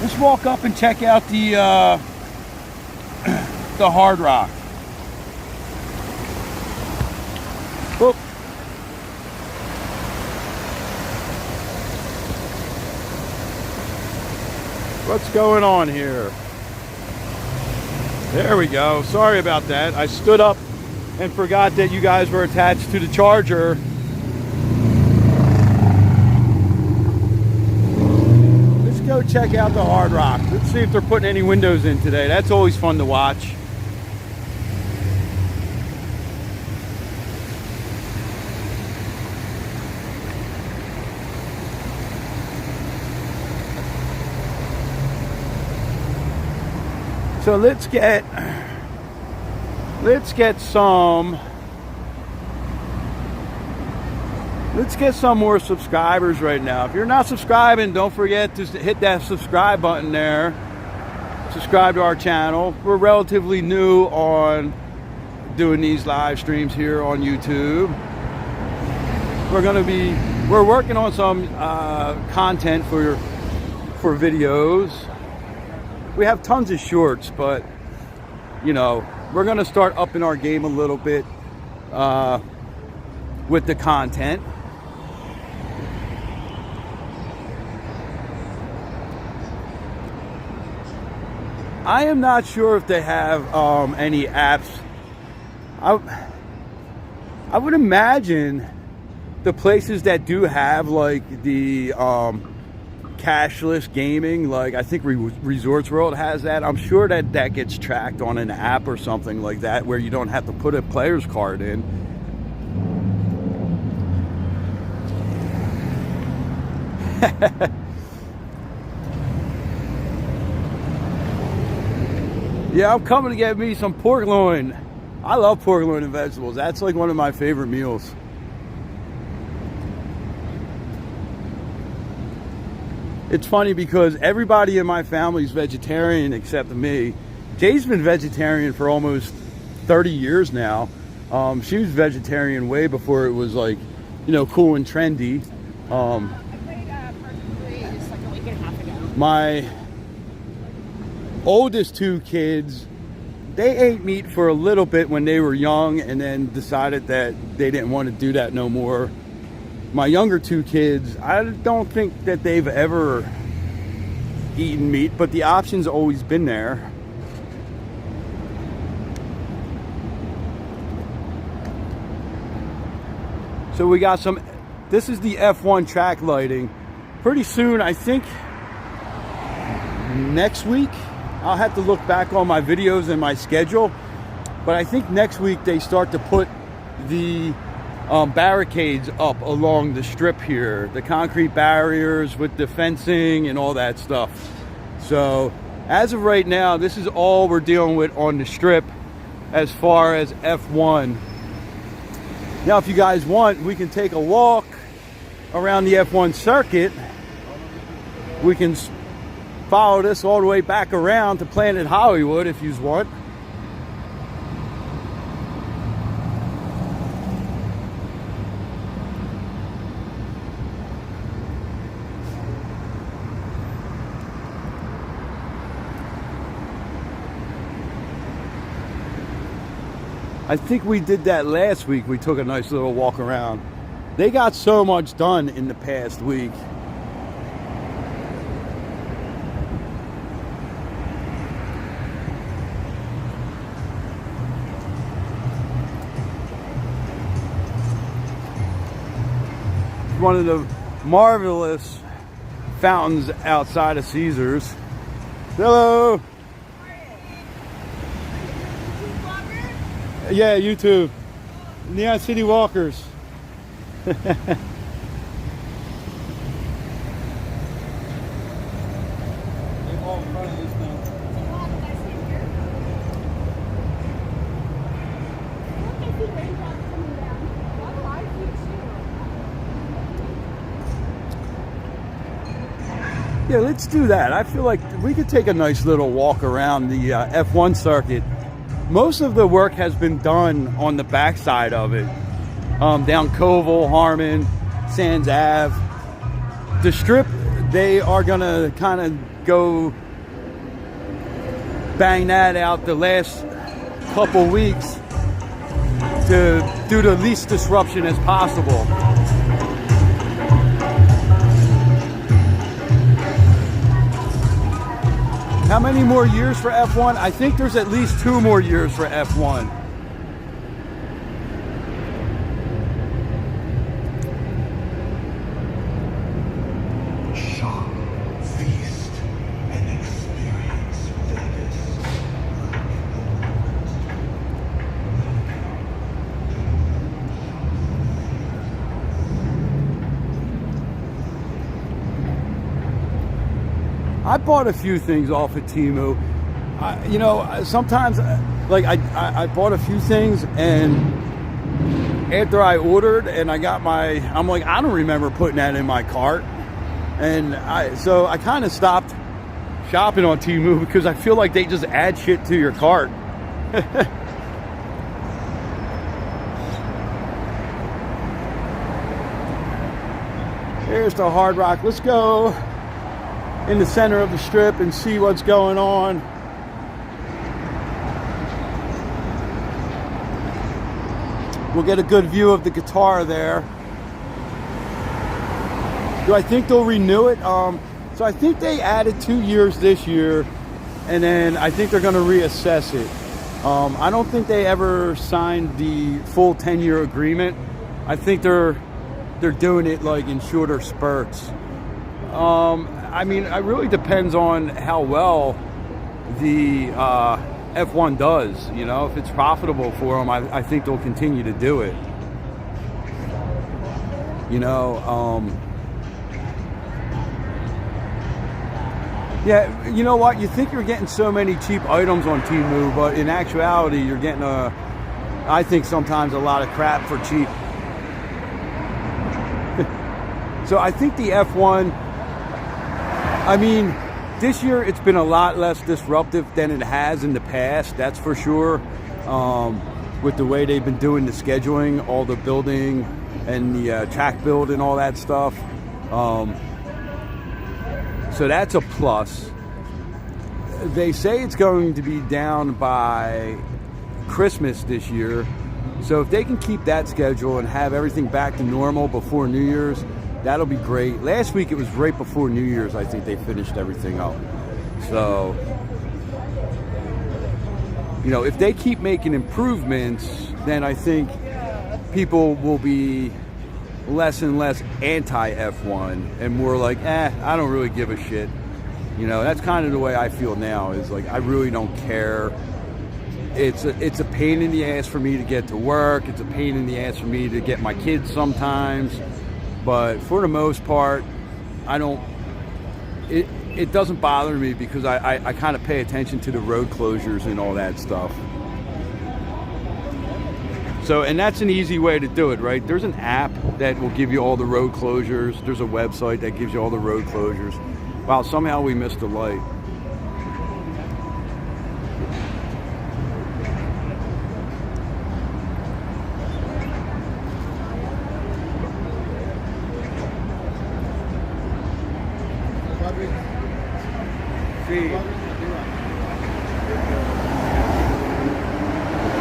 Let's walk up and check out the Hard Rock. Whoop. What's going on here? There we go. Sorry about that. I stood up and forgot that you guys were attached to the charger. Go check out the Hard Rock. Let's see if they're putting any windows in today. That's always fun to watch. So let's get some more subscribers right now. If you're not subscribing, don't forget to hit that subscribe button there. Subscribe to our channel. We're relatively new on doing these live streams here on YouTube. We're working on some content for videos. We have tons of shorts, but you know, we're gonna start upping our game a little bit with the content. I am not sure if they have any apps. I would imagine the places that do have like the cashless gaming, like I think Resorts World has that. I'm sure that that gets tracked on an app or something like that, where you don't have to put a player's card in. Yeah, I'm coming to get me some pork loin. I love pork loin and vegetables. That's like one of my favorite meals. It's funny because everybody in my family is vegetarian except me. Jay's been vegetarian for almost 30 years now. She was vegetarian way before it was like, you know, cool and trendy. I played Part 3 just like a week and a half ago. My oldest two kids, they ate meat for a little bit when they were young and then decided that they didn't want to do that no more. My younger two kids, I don't think that they've ever eaten meat, but the option's always been there. So we got some, this is the F1 track lighting. Pretty soon, I think next week, I'll have to look back on my videos and my schedule, but I think next week they start to put the barricades up along the strip here, the concrete barriers with the fencing and all that stuff. So as of right now, this is all we're dealing with on the strip as far as F1. Now if you guys want, we can take a walk around the F1 circuit. We can follow this all the way back around to Planet Hollywood if you want. I think we did that last week. We took a nice little walk around. They got so much done in the past week. One of the marvelous fountains outside of Caesars. Hello. Yeah, YouTube. Neon City Walkers. Yeah, let's do that. I feel like we could take a nice little walk around the F1 circuit. Most of the work has been done on the backside of it, down Koval, Harmon, Sands Ave. The strip, they are gonna kind of go bang that out the last couple weeks to do the least disruption as possible. How many more years for F1? I think there's at least 2 more years for F1. Shop, feast, and experience Vegas. I bought a few things off of Temu. You know, sometimes, like, I bought a few things, and after I ordered and I got I'm like, I don't remember putting that in my cart. And so I kind of stopped shopping on Temu because I feel like they just add shit to your cart. Here's the Hard Rock. Let's go in the center of the strip and see what's going on. We'll get a good view of the guitar there. Do I think they'll renew it? So I think they added 2 years this year, and then I think they're going to reassess it. I don't think they ever signed the full 10-year agreement. I think they're doing it like in shorter spurts. I mean, it really depends on how well the F1 does. You know, if it's profitable for them, I think they'll continue to do it. You know, yeah, you know what? You think you're getting so many cheap items on Temu, but in actuality, you're getting I think sometimes a lot of crap for cheap. So I think the F1, I mean, this year it's been a lot less disruptive than it has in the past, that's for sure. With the way they've been doing the scheduling, all the building and the track build and all that stuff. So that's a plus. They say it's going to be down by Christmas this year. So if they can keep that schedule and have everything back to normal before New Year's, that'll be great. Last week it was right before New Year's, I think they finished everything up. So, you know, if they keep making improvements, then I think people will be less and less anti-F1 and more like, I don't really give a shit. You know, that's kind of the way I feel now, is like, I really don't care. It's a pain in the ass for me to get to work. It's a pain in the ass for me to get my kids sometimes. But for the most part, it doesn't bother me because I kind of pay attention to the road closures and all that stuff. So, and that's an easy way to do it, right? There's an app that will give you all the road closures. There's a website that gives you all the road closures. Wow, somehow we missed a light.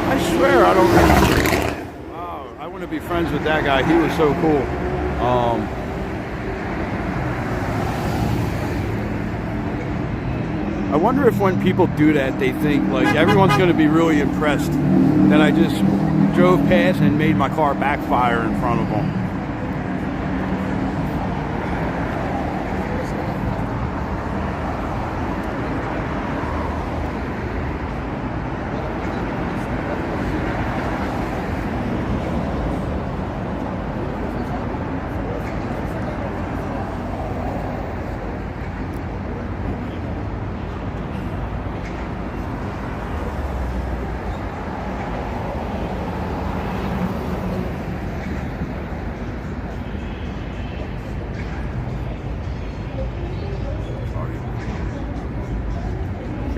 I swear I don't. Wow, I want to be friends with that guy. He was so cool. I wonder if when people do that, they think like everyone's going to be really impressed that I just drove past and made my car backfire in front of them.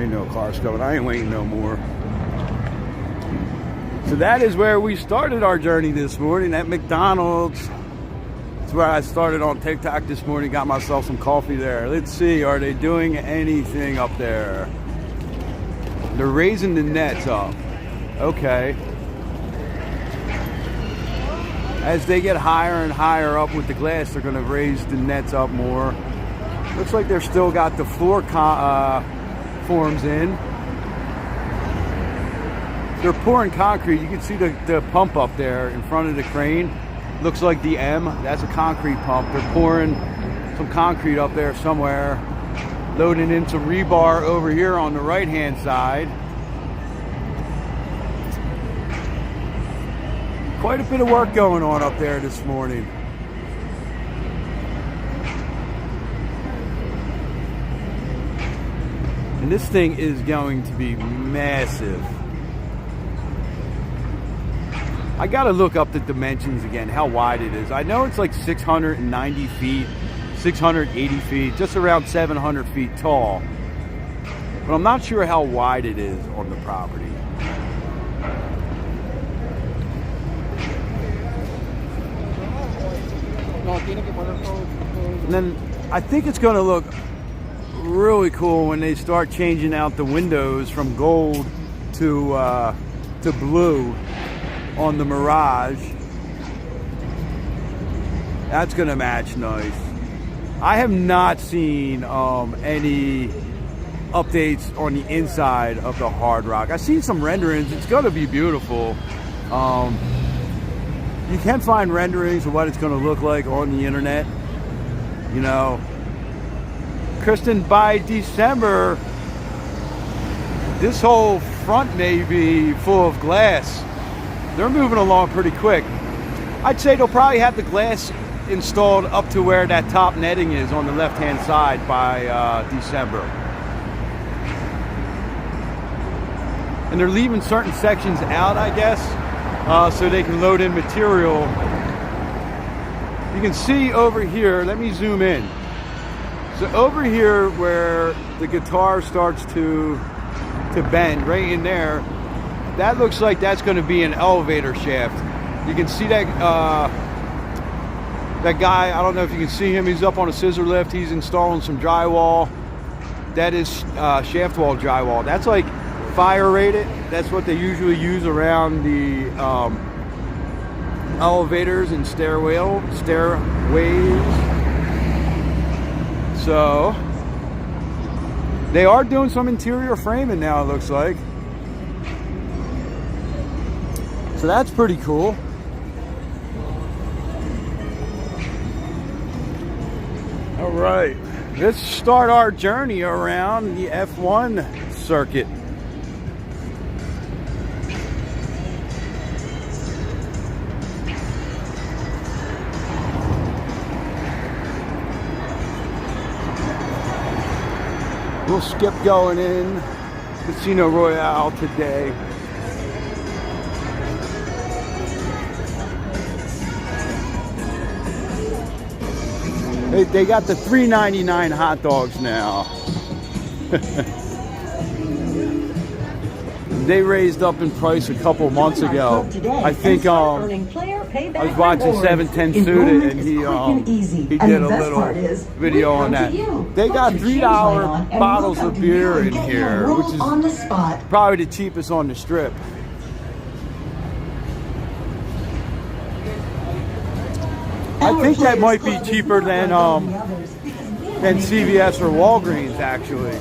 Ain't no cars coming. I ain't waiting no more. So that is where we started our journey this morning, at McDonald's. That's where I started on TikTok this morning. Got myself some coffee there. Let's see, are they doing anything up there? They're raising the nets up. Okay. As they get higher and higher up with the glass, they're going to raise the nets up more. Looks like they're still got the floor forms in. They're pouring concrete. You can see the pump up there in front of the crane. Looks like the M. That's a concrete pump. They're pouring some concrete up there somewhere. Loading in some rebar over here on the right-hand side. Quite a bit of work going on up there this morning. And this thing is going to be massive. I gotta look up the dimensions again, how wide it is. I know it's like 690 feet, 680 feet, just around 700 feet tall. But I'm not sure how wide it is on the property. And then I think it's gonna look really cool when they start changing out the windows from gold to blue on the Mirage. That's gonna match nice. I have not seen any updates on the inside of the Hard Rock. I've seen some renderings. It's gonna be beautiful. You can find renderings of what it's gonna look like on the internet. You know, Kristen, by December, this whole front may be full of glass. They're moving along pretty quick. I'd say they'll probably have the glass installed up to where that top netting is on the left-hand side by December. And they're leaving certain sections out, I guess, so they can load in material. You can see over here, let me zoom in. So over here where the guitar starts to bend, right in there, that looks like that's going to be an elevator shaft. You can see that that guy, I don't know if you can see him, he's up on a scissor lift, he's installing some drywall. That is shaft wall drywall. That's like fire rated. That's what they usually use around the elevators and stairways. So they are doing some interior framing now, it looks like. So that's pretty cool. All right, let's start our journey around the F1 circuit. We'll skip going in Casino Royale today. They got the $3.99 hot dogs now. They raised up in price a couple months ago. I think I was watching 710 Suda and he did a little video on that. They got $3 bottles of beer in here, which is probably the cheapest on the strip. I think that might be cheaper than CVS or Walgreens, actually.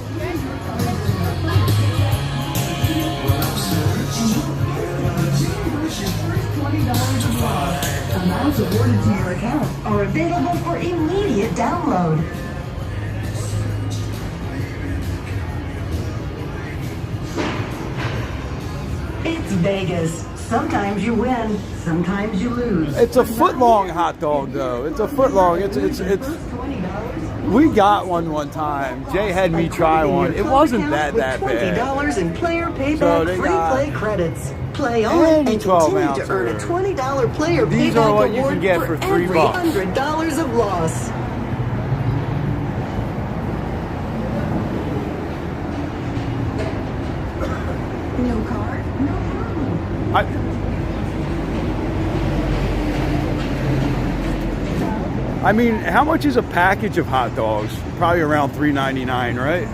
Amounts awarded to your account are available for immediate download. It's Vegas. Sometimes you win, sometimes you lose. It's a foot-long hot dog, though. It's a foot-long. It's. We got one time. Jay had me try one. It wasn't that bad. $20 in player payback free play credits. Play on and continue to earn a $20 player These payback are what you award can get for every $3. $100 of loss. I mean, how much is a package of hot dogs? Probably around $3.99, right?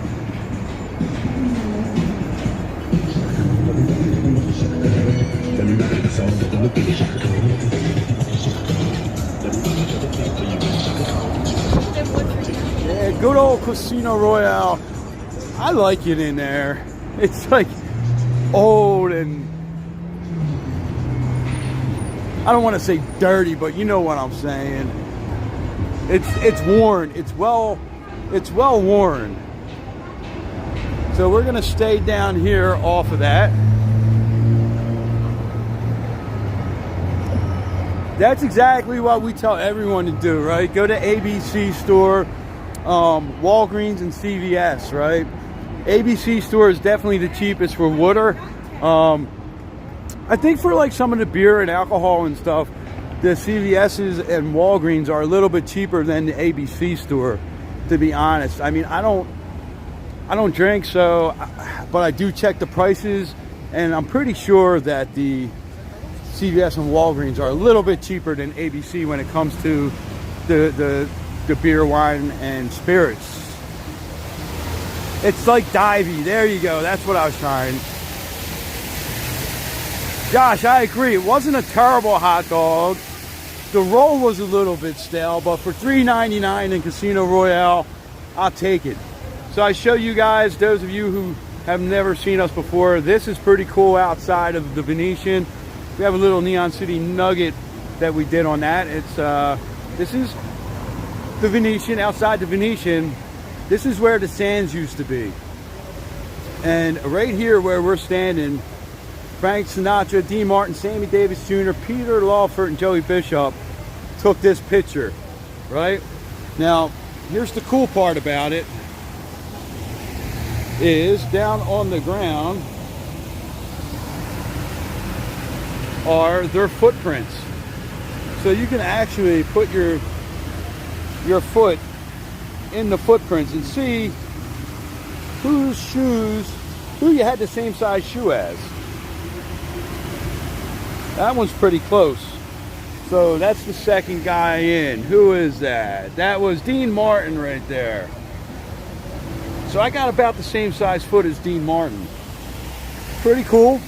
Yeah, good old Casino Royale. I like it in there. It's like old and I don't want to say dirty, but you know what I'm saying. It's worn. It's well worn. So we're gonna stay down here off of that. That's exactly what we tell everyone to do, right? Go to ABC store, Walgreens and CVS, right? ABC store is definitely the cheapest for water. I think for like some of the beer and alcohol and stuff, the CVS's and Walgreens are a little bit cheaper than the ABC store, to be honest. I mean, I don't drink, so, but I do check the prices, and I'm pretty sure that the CVS and Walgreens are a little bit cheaper than ABC when it comes to the beer, wine, and spirits. It's like Divey. There you go. That's what I was trying. Josh, I agree. It wasn't a terrible hot dog. The roll was a little bit stale, but for $3.99 in Casino Royale, I'll take it. So I show you guys, those of you who have never seen us before, this is pretty cool outside of the Venetian. We have a little Neon City nugget that we did on that. It's this is the Venetian. Outside the Venetian, this is where the Sands used to be. And right here where we're standing, Frank Sinatra, Dean Martin, Sammy Davis Jr., Peter Lawford, and Joey Bishop took this picture, right? Now, here's the cool part about it, is down on the ground are their footprints. So you can actually put your foot in the footprints and see who you had the same size shoe as. That one's pretty close. So that's the second guy in. Who is that? That was Dean Martin right there. So I got about the same size foot as Dean Martin. Pretty cool.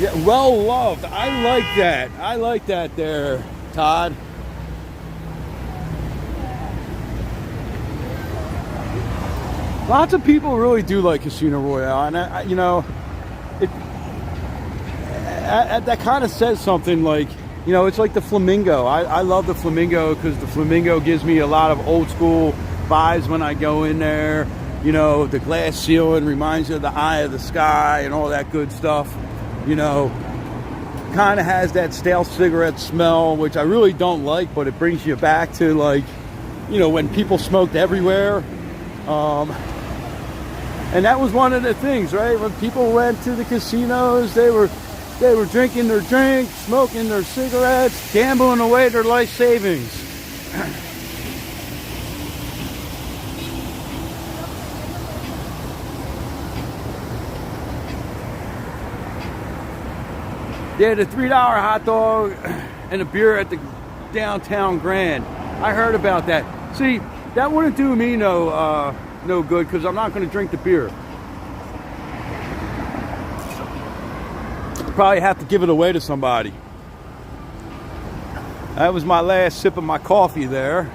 Yeah, well loved. I like that. I like that there, Todd. Lots of people really do like Casino Royale, and you know, that kind of says something. Like, you know, it's like the Flamingo. I love the Flamingo because the Flamingo gives me a lot of old school vibes when I go in there. You know, the glass ceiling reminds you of the eye of the sky and all that good stuff. You know, kind of has that stale cigarette smell, which I really don't like, but it brings you back to, like, you know, when people smoked everywhere. And that was one of the things, right? When people went to the casinos, they were drinking their drinks, smoking their cigarettes, gambling away their life savings. They had a $3 hot dog and a beer at the downtown Grand. I heard about that. See, that wouldn't do me no good because I'm not going to drink the beer. Probably have to give it away to somebody. That was my last sip of my coffee there.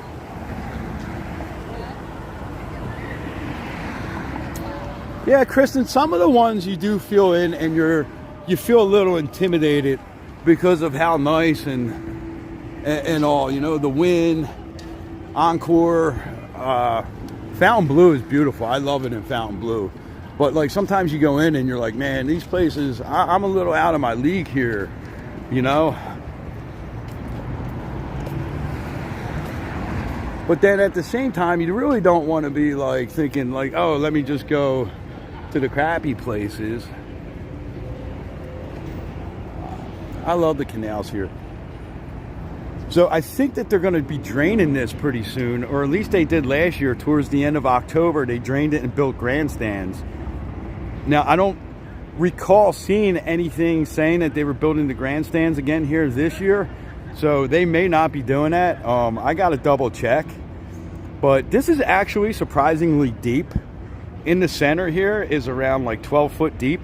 Yeah, Kristen, some of the ones you do feel in and you feel a little intimidated because of how nice and all, you know, the Wynn, Encore, Fountain Blue is beautiful. I love it in Fountain Blue. But like sometimes you go in and you're like, man, these places, I'm a little out of my league here, you know. But then at the same time, you really don't want to be like thinking like, oh, let me just go to the crappy places. I love the canals here. So I think that they're going to be draining this pretty soon, or at least they did last year. Towards the end of October, they drained it and built grandstands. Now, I don't recall seeing anything saying that they were building the grandstands again here this year. So they may not be doing that. I got to double check. But this is actually surprisingly deep. In the center here is around like 12 foot deep.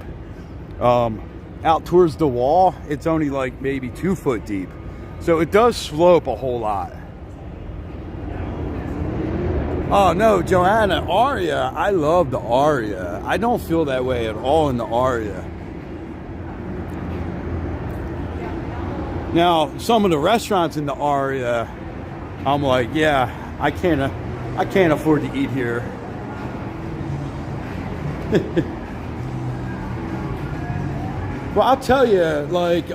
Out towards the wall, it's only like maybe 2 foot deep. So it does slope a whole lot. Oh no, Joanna, Aria. I love the Aria. I don't feel that way at all in the Aria. Now, some of the restaurants in the Aria, I'm like, yeah, I can't afford to eat here. Well, I'll tell you, like,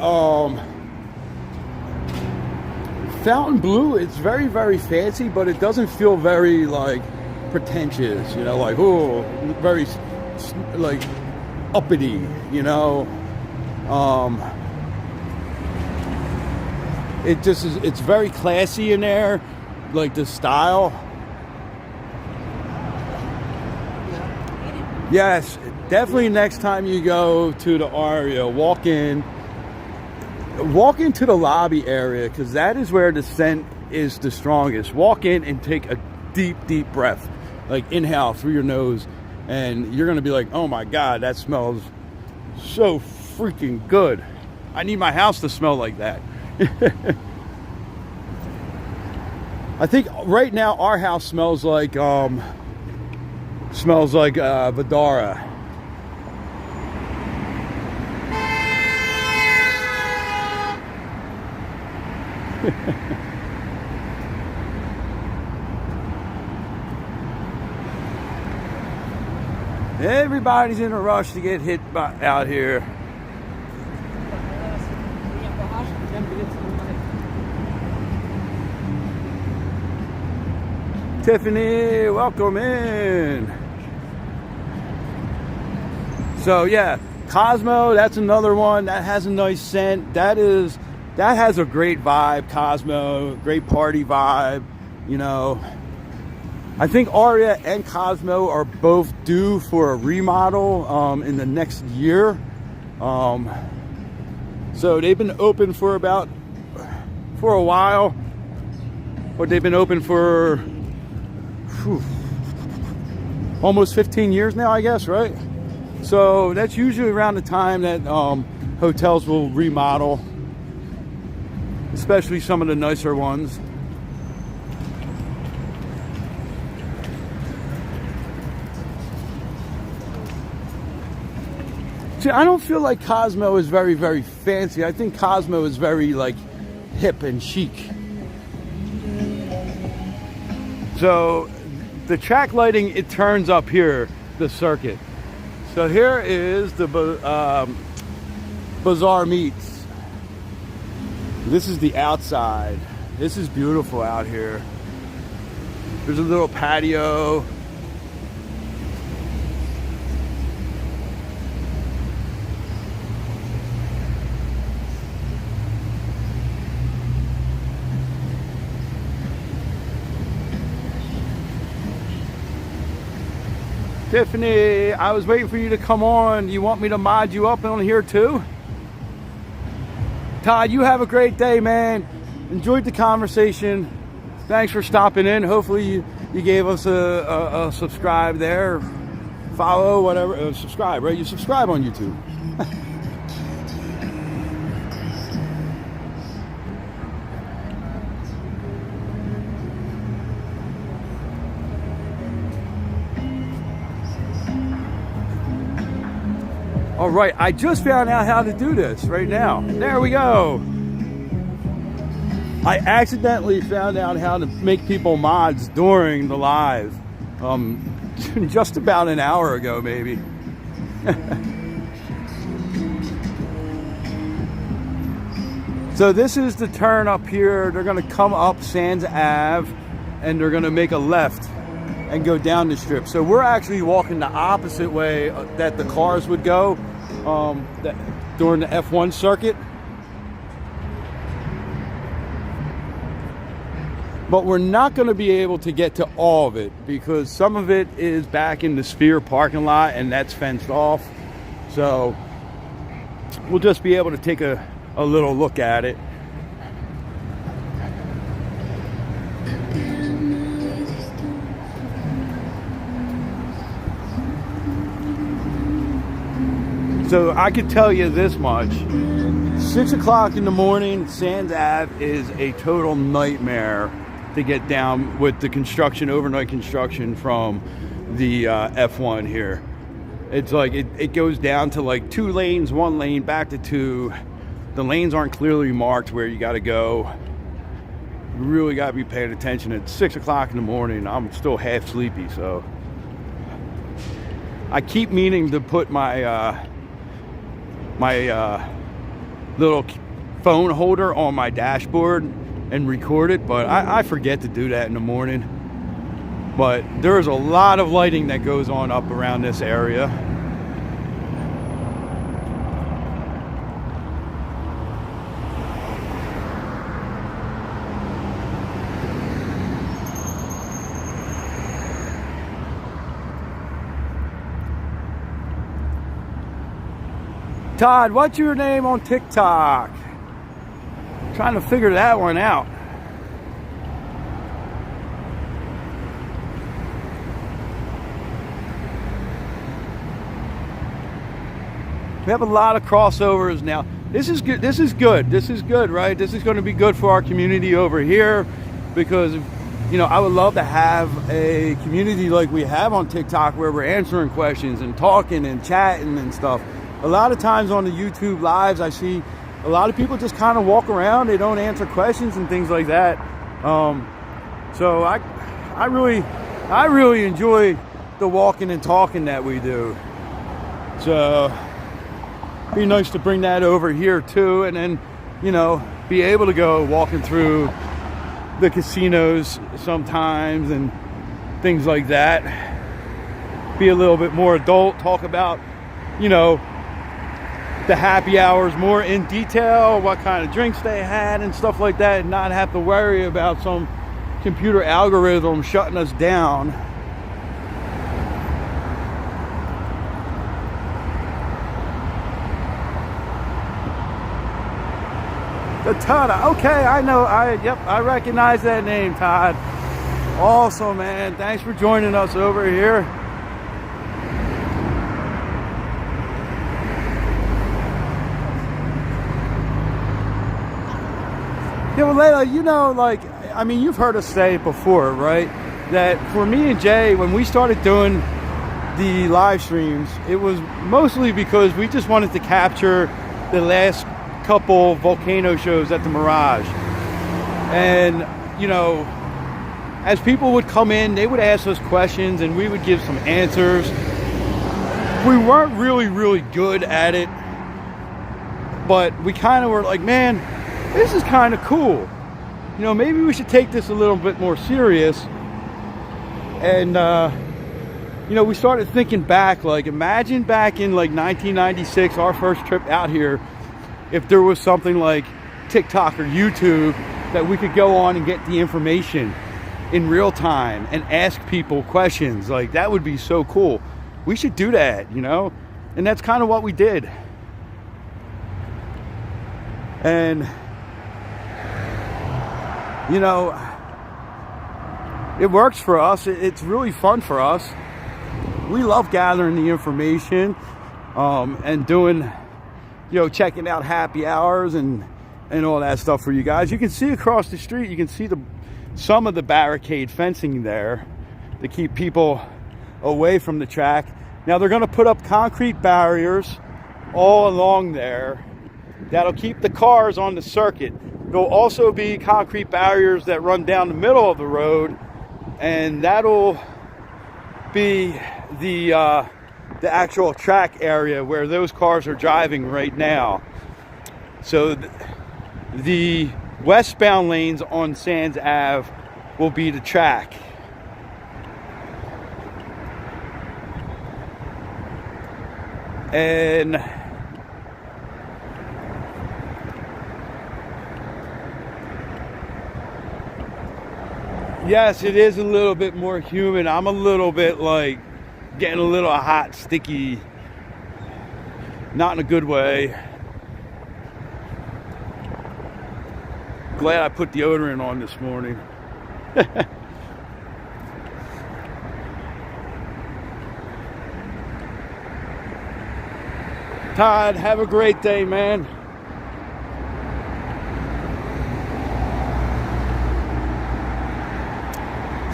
Fountain Blue, it's very, very fancy, but it doesn't feel very, like, pretentious, you know, like, oh, very, like, uppity, you know. It just is, it's very classy in there, like the style. Yes, definitely next time you go to the Aria, walk into the lobby area, because that is where the scent is the strongest. Walk in and take a deep, deep breath, like inhale through your nose, and you're gonna be like, oh my God, that smells so freaking good. I need my house to smell like that. I think right now our house smells like Vidara. Everybody's in a rush to get hit out here. Tiffany, welcome in. So yeah, Cosmo, that's another one that has a nice scent. That has a great vibe. Cosmo, great party vibe, you know. I think Aria and Cosmo are both due for a remodel in the next year. So they've been open for a while, but they've been open for almost 15 years now, I guess, right? So that's usually around the time that hotels will remodel, especially some of the nicer ones. See, I don't feel like Cosmo is very, very fancy. I think Cosmo is very, like, hip and chic. So the track lighting, it turns up here, the circuit. So here is the Bazaar Meats. This is the outside. This is beautiful out here. There's a little patio. Tiffany, I was waiting for you to come on. You want me to mod you up on here too? Todd, you have a great day, man. Enjoyed the conversation. Thanks for stopping in. Hopefully you gave us a subscribe there. Follow, whatever. Subscribe, right? You subscribe on YouTube. All right, I just found out how to do this right now. There we go. I accidentally found out how to make people mods during the live. Just about an hour ago, maybe. So this is the turn up here. They're gonna come up Sands Ave and they're gonna make a left and go down the strip. So we're actually walking the opposite way that the cars would go during the F1 circuit. But we're not going to be able to get to all of it because some of it is back in the Sphere parking lot and that's fenced off. So we'll just be able to take a little look at it. So I could tell you this much. 6 o'clock in the morning, Sands Ave is a total nightmare to get down with the construction, overnight construction from the F1 here. It's like it goes down to like 2 lanes, 1 lane, back to 2. The lanes aren't clearly marked where you got to go. You really got to be paying attention. At 6 o'clock in the morning, I'm still half sleepy, so I keep meaning to put my little phone holder on my dashboard and record it, but I forget to do that in the morning. But there's a lot of lighting that goes on up around this area. Todd, what's your name on TikTok? Trying to figure that one out. We have a lot of crossovers now. This is good. This is good. This is good, right? This is going to be good for our community over here because, you know, I would love to have a community like we have on TikTok where we're answering questions and talking and chatting and stuff. A lot of times on the YouTube lives, I see a lot of people just kind of walk around. They don't answer questions and things like that. So I really enjoy the walking and talking that we do. So be nice to bring that over here too, and then, you know, be able to go walking through the casinos sometimes and things like that. Be a little bit more adult, talk about, you know, the happy hours more in detail, what kind of drinks they had and stuff like that, and not have to worry about some computer algorithm shutting us down. The Todd, okay, I know, I recognize that name, Todd. Awesome, man. Thanks for joining us over here. Yeah, well, Layla, you know, like, I mean, you've heard us say it before, right? That for me and Jay, when we started doing the live streams, it was mostly because we just wanted to capture the last couple volcano shows at the Mirage. And, you know, as people would come in, they would ask us questions and we would give some answers. We weren't really good at it, but we kind of were like, man, this is kind of cool. You know, maybe we should take this a little bit more serious. And, you know, we started thinking back, like, imagine back in like 1996, our first trip out here, if there was something like TikTok or YouTube that we could go on and get the information in real time and ask people questions. Like, that would be so cool. We should do that, you know? And that's kind of what we did. And, you know, it works for us. It's really fun for us. We love gathering the information and doing, you know, checking out happy hours and all that stuff for you guys. You can see across the street, you can see some of the barricade fencing there to keep people away from the track. Now they're going to put up concrete barriers all along there that'll keep the cars on the circuit. There'll also be concrete barriers that run down the middle of the road, and that'll be the actual track area where those cars are driving right now. So the westbound lanes on Sands Ave will be the track. And yes, it is a little bit more humid. I'm a little bit like getting a little hot, sticky, not in a good way. glad I put deodorant on this morning. Todd, have a great day, man.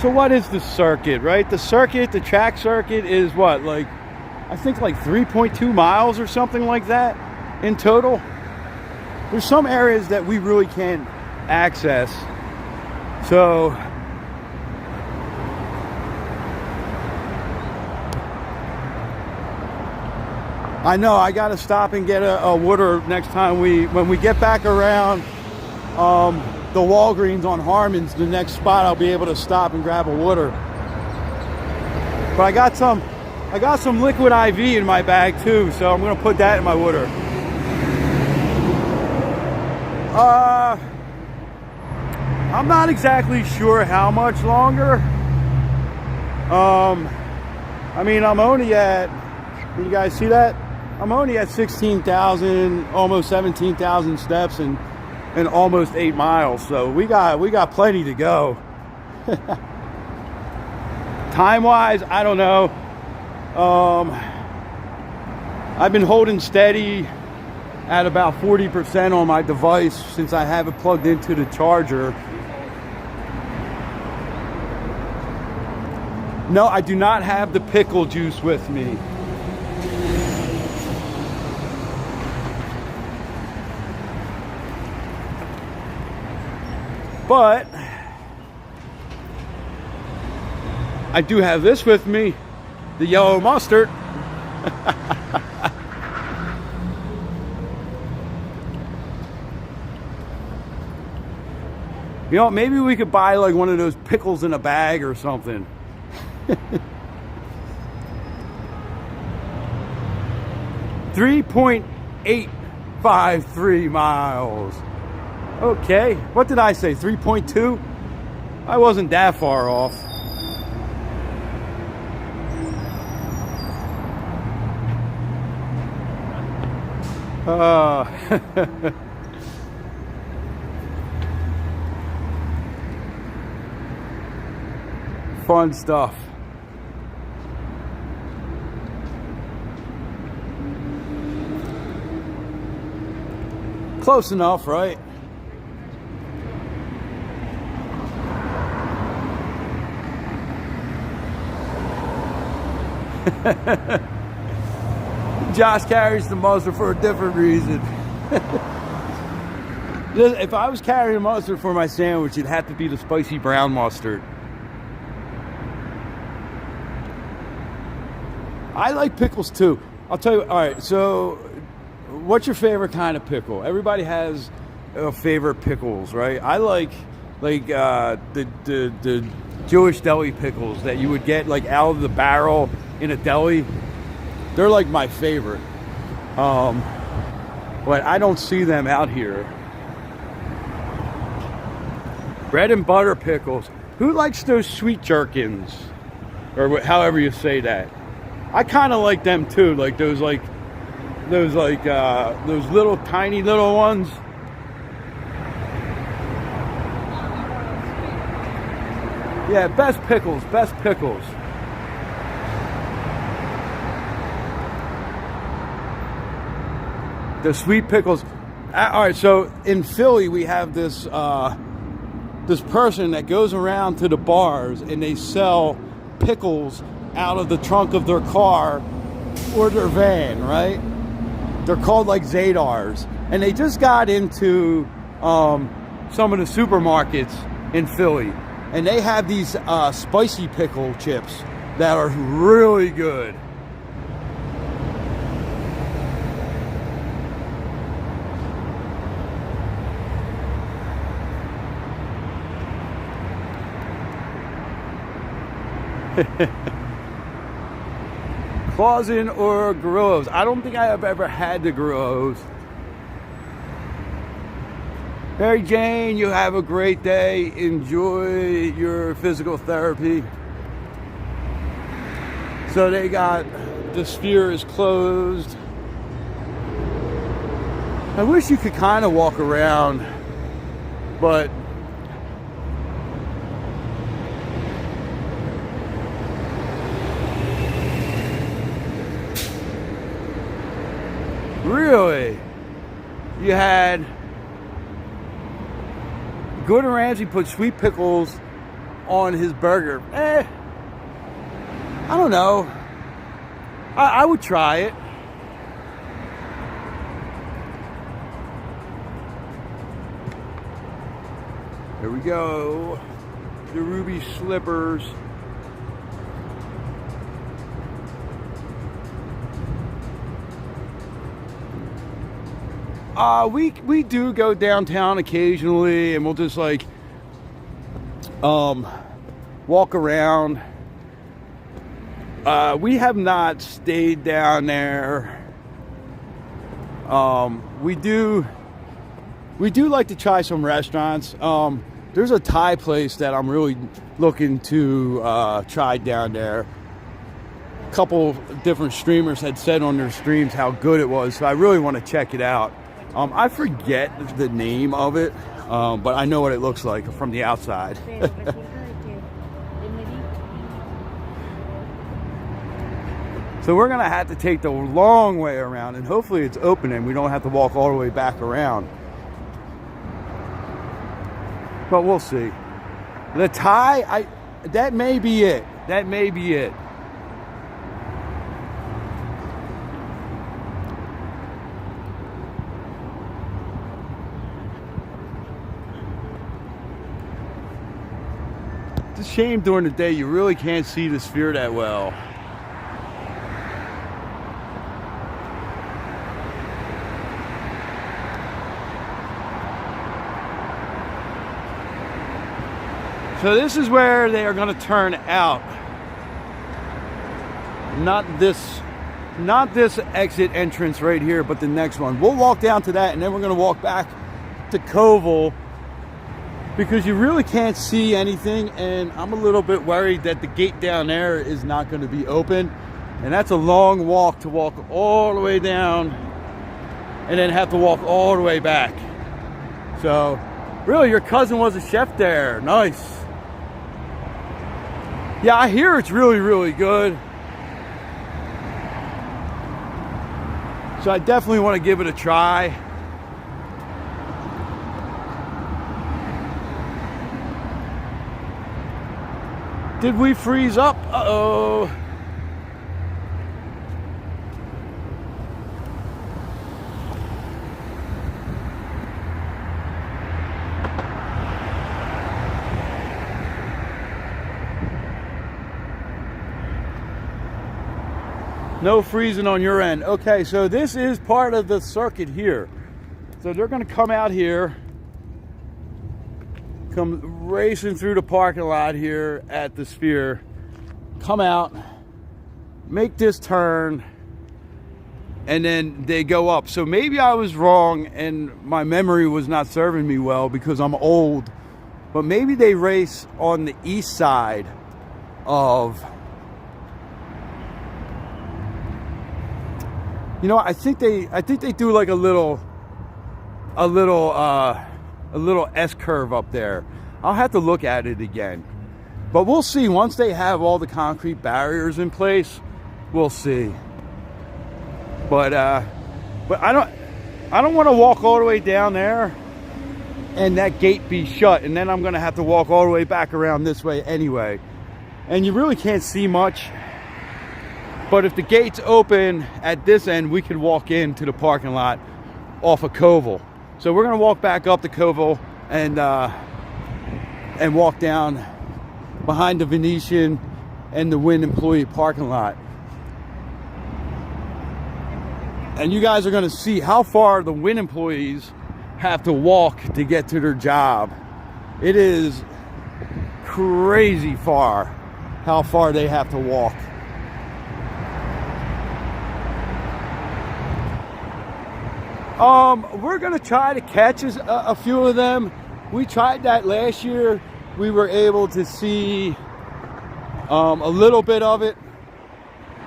So what is the circuit, right? The circuit, the track circuit is what, like, I think like 3.2 miles or something like that in total. There's some areas that we really can't access. So I know I got to stop and get a water next time when we get back around the Walgreens on Harmon's, the next spot I'll be able to stop and grab a water. But I got some liquid IV in my bag too, so I'm gonna put that in my water. I'm not exactly sure how much longer. I mean, I'm only at, can you guys see that? I'm only at 16,000, almost 17,000 steps and almost 8 miles. So we got plenty to go. Time-wise, I don't know. I've been holding steady at about 40% on my device since I have it plugged into the charger. No, I do not have the pickle juice with me. But I do have this with me, the yellow mustard. You know, maybe we could buy like one of those pickles in a bag or something. 3.853 miles. Okay, what did I say? 3.2? I wasn't that far off. Fun stuff. Close enough, right? Josh carries the mustard for a different reason. If I was carrying mustard for my sandwich, it'd have to be the spicy brown mustard. I like pickles too. I'll tell you. All right, so what's your favorite kind of pickle? Everybody has favorite pickles, right? I like the Jewish deli pickles that you would get like out of the barrel in a deli. They're like my favorite. But I don't see them out here. Bread and butter pickles. Who likes those sweet jerkins? Or however you say that. I kind of like them too. Like those little tiny little ones. Yeah, best pickles. The sweet pickles. All right, so in Philly we have this person that goes around to the bars and they sell pickles out of the trunk of their car or their van, right? They're called like Zadars, and they just got into some of the supermarkets in Philly, and they have these spicy pickle chips that are really good. Clausen or Gorillos? I don't think I have ever had the Gorillos. Mary Jane, you have a great day. Enjoy your physical therapy. So they got, the Sphere is closed. I wish you could kind of walk around But really, you had Gordon Ramsay put sweet pickles on his burger. I don't know. I would try it. Here we go. The ruby slippers. We do go downtown occasionally, and we'll just like walk around. We have not stayed down there. We do like to try some restaurants. There's a Thai place that I'm really looking to try down there. A couple different streamers had said on their streams how good it was, so I really want to check it out. I forget the name of it, but I know what it looks like from the outside. So we're gonna have to take the long way around, and hopefully it's open and we don't have to walk all the way back around. But we'll see. The Thai, that may be it. That may be it. It's a shame during the day you really can't see the sphere that well. So this is where they are going to turn out. Not this exit entrance right here, but the next one. We'll walk down to that, and then we're going to walk back to Koval, because you really can't see anything, and I'm a little bit worried that the gate down there is not going to be open, and that's a long walk to walk all the way down and then have to walk all the way back. So really, your cousin was a chef there. Nice. Yeah, I hear it's really, really good. So I definitely want to give it a try. Did we freeze up? Uh-oh. No freezing on your end. Okay, so this is part of the circuit here. So they're going to come out here, come racing through the parking lot here at the Sphere, come out, make this turn, and then they go up. So maybe I was wrong and my memory was not serving me well because I'm old, but maybe they race on the east side of, you know, I think they do like a little S curve up there. I'll have to look at it again, but we'll see once they have all the concrete barriers in place. We'll see. But I don't want to walk all the way down there and that gate be shut, and then I'm going to have to walk all the way back around this way anyway. And you really can't see much. But if the gate's open at this end, we can walk into the parking lot off of Koval. So we're going to walk back up to Koval and walk down behind the Venetian and the Wynn employee parking lot. And you guys are going to see how far the Wynn employees have to walk to get to their job. It is crazy far how far they have to walk. We're going to try to catch a few of them. We tried that last year. We were able to see a little bit of it.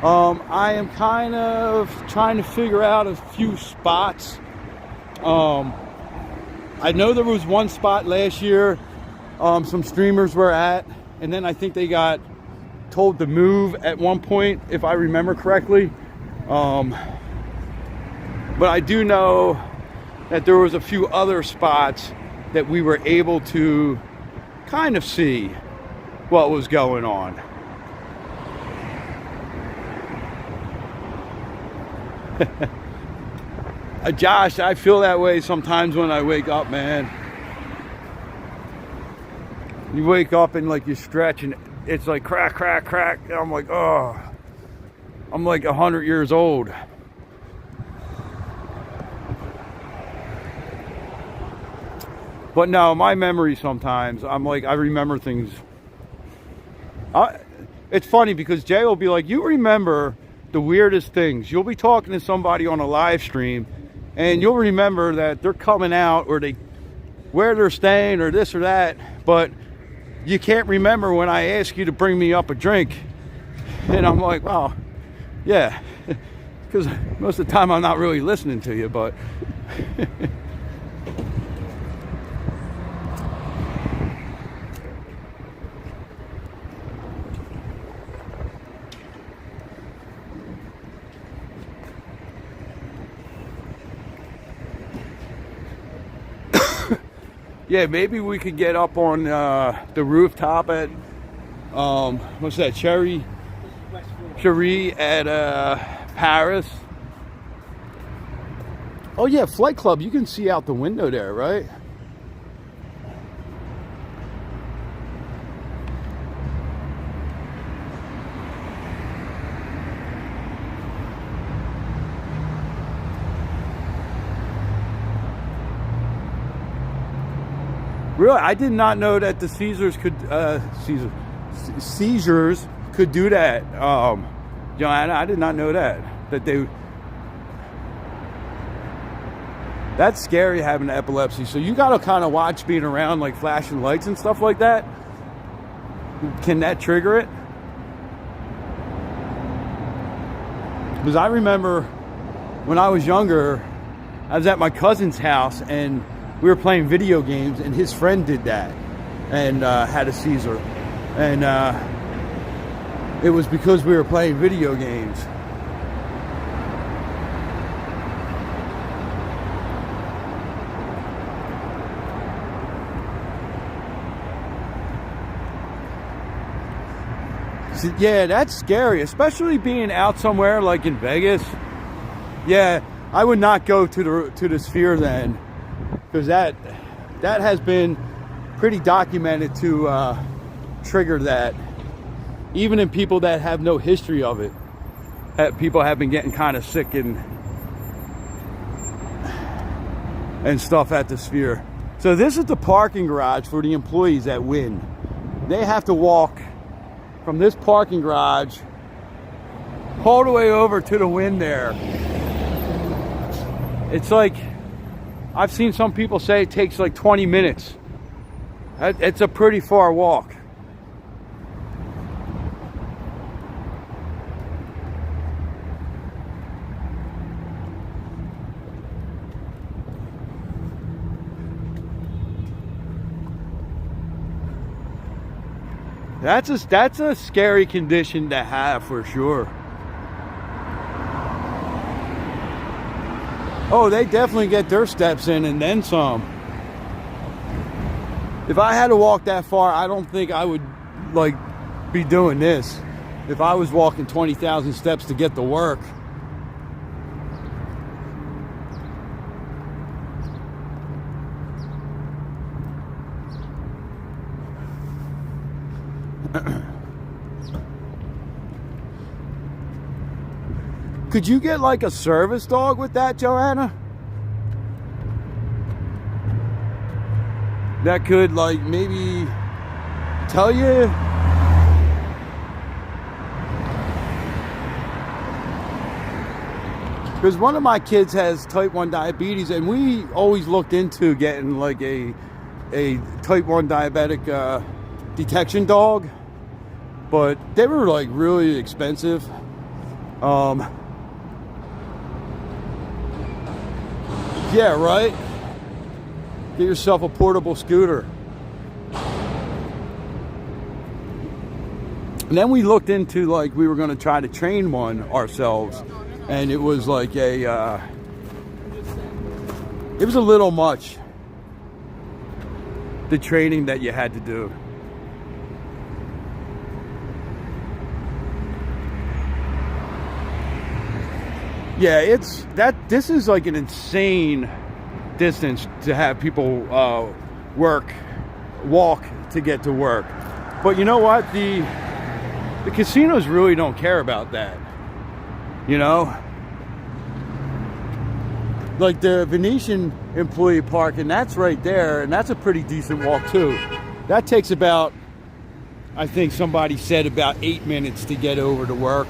I am kind of trying to figure out a few spots. I I know there was one spot last year some streamers were at, and then I think they got told to move at one point, if I remember correctly. But I do know that there was a few other spots that we were able to kind of see what was going on. Josh, I feel that way sometimes when I wake up, man. You wake up and like you stretch and it's like crack, crack, crack. And I'm like, oh, I'm like 100 years old. But no, my memory sometimes, I'm like, I remember things. It's funny because Jay will be like, you remember the weirdest things. You'll be talking to somebody on a live stream and you'll remember that they're coming out or where they're staying or this or that, but you can't remember when I ask you to bring me up a drink. And I'm like, well, yeah, because most of the time I'm not really listening to you, but yeah, maybe we could get up on the rooftop at what's that, Cherie at Paris. Oh yeah, Flight Club, you can see out the window there, right? Really, I did not know that the seizures could do that. Joanna, I did not know that they. That's scary having epilepsy. So you got to kind of watch being around like flashing lights and stuff like that. Can that trigger it? Because I remember when I was younger, I was at my cousin's house and we were playing video games, and his friend did that and had a seizure. And it was because we were playing video games. So, yeah, that's scary, especially being out somewhere like in Vegas. Yeah, I would not go to the Sphere then. Because that has been pretty documented to trigger that. Even in people that have no history of it, people have been getting kind of sick and stuff at the Sphere. So this is the parking garage for the employees at Wynn. They have to walk from this parking garage all the way over to the Wynn there. It's like, I've seen some people say it takes like 20 minutes. It's a pretty far walk. That's a scary condition to have for sure. Oh, they definitely get their steps in and then some. If I had to walk that far, I don't think I would like be doing this. If I was walking 20,000 steps to get to work. Could you get like a service dog with that, Joanna? That could like maybe tell you. Because one of my kids has type 1 diabetes, and we always looked into getting like a type 1 diabetic detection dog, but they were like really expensive. Yeah, right. Get yourself a portable scooter. And then we looked into, like, we were going to try to train one ourselves, and it was like it was a little much, the training that you had to do. Yeah, this is like an insane distance to have people walk to get to work. But you know what? The casinos really don't care about that. You know? Like the Venetian employee park, and that's right there, and that's a pretty decent walk too. That takes about, I think somebody said, about 8 minutes to get over to work.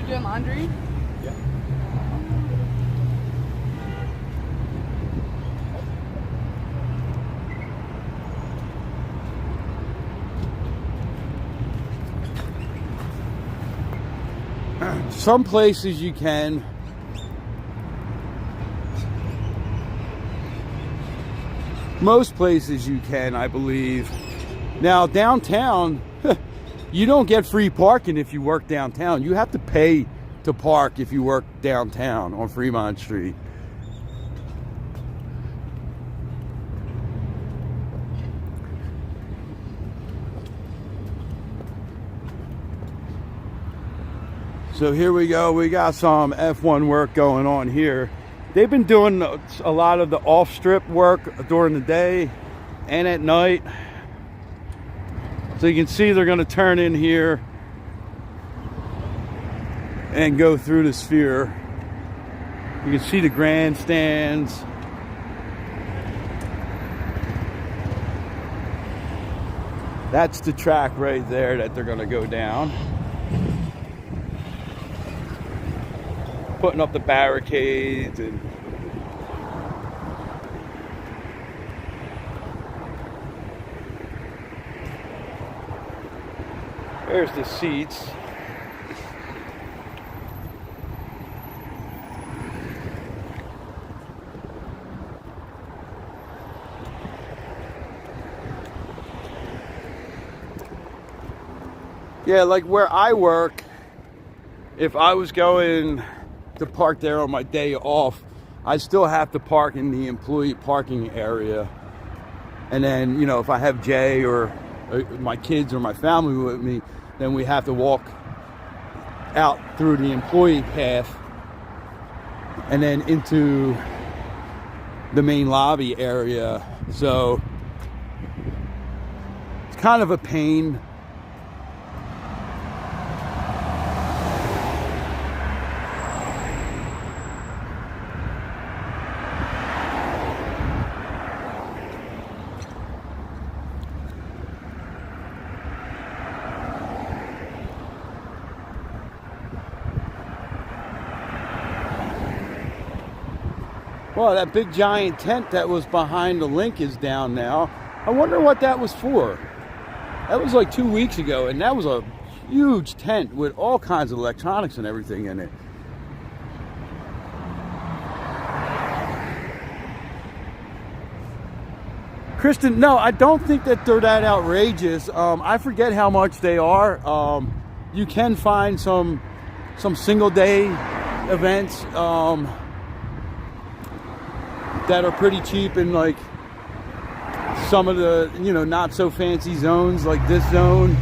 Doing laundry? Yeah. Some places you can. Most places you can, I believe. Now, downtown, you don't get free parking if you work downtown. You have to pay to park if you work downtown on Fremont Street. So here we go. We got some F1 work going on here. They've been doing a lot of the off-strip work during the day and at night. So you can see they're going to turn in here and go through the sphere. You can see the grandstands. That's the track right there that they're going to go down. Putting up the barricades and there's the seats. Yeah, like where I work, if I was going to park there on my day off, I still have to park in the employee parking area. And then, you know, if I have Jay or my kids or my family with me, then we have to walk out through the employee path and then into the main lobby area. So it's kind of a pain. Well, that big giant tent that was behind the link is down now. I wonder what that was for. That was like 2 weeks ago, and that was a huge tent with all kinds of electronics and everything in it. Kristen, no, I don't think that they're that outrageous. I forget how much they are. You can find some single day events that are pretty cheap in like some of the, you know, not so fancy zones, like this zone,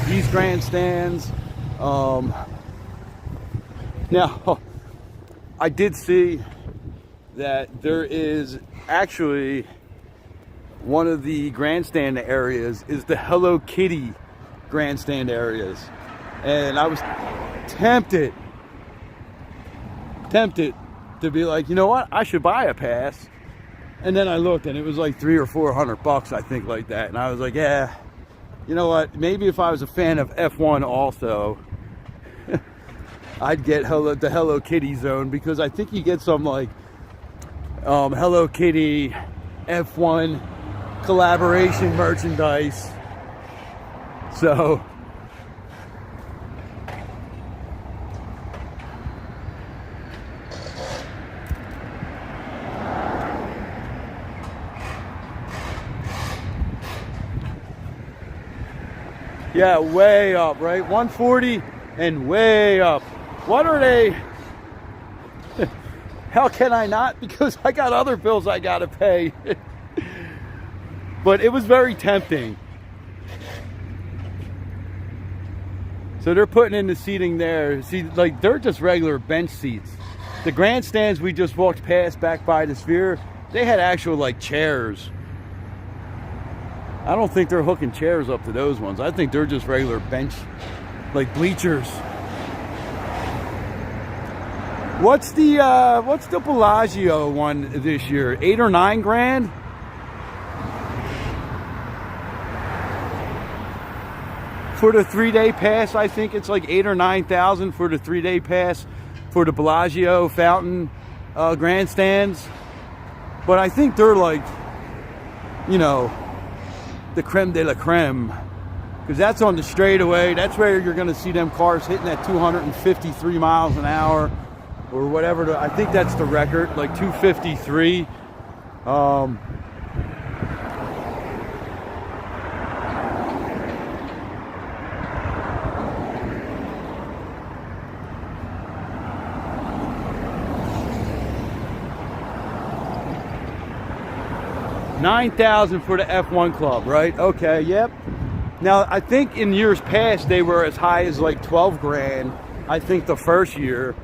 these grandstands. Now, I did see that there is actually one of the grandstand areas is the Hello Kitty grandstand areas, and I was tempted to be like, you know what, I should buy a pass. And then I looked and it was like $300 or $400, I think, like that. And I was like, yeah, you know what, maybe if I was a fan of F1 also, I'd get the Hello Kitty zone, because I think you get some like Hello Kitty F1 collaboration merchandise. So yeah, way up, right? 140 and way up. What are they? How can I not? Because I got other bills I gotta pay. But it was very tempting. So they're putting in the seating there. See, like, they're just regular bench seats. The grandstands we just walked past back by the Sphere, they had actual like chairs. I don't think they're hooking chairs up to those ones. I think they're just regular bench, like bleachers. What's the Bellagio one this year? 8 or 9 grand? For the 3-day pass, I think it's like 8 or 9,000 for the 3-day pass for the Bellagio fountain grandstands. But I think they're like, you know, the creme de la creme, because that's on the straightaway. That's where you're going to see them cars hitting at 253 miles an hour or whatever. I think that's the record, like 253. $9,000 for the F1 club, right? Okay, yep. Now, I think in years past, they were as high as like 12 grand, I think the first year.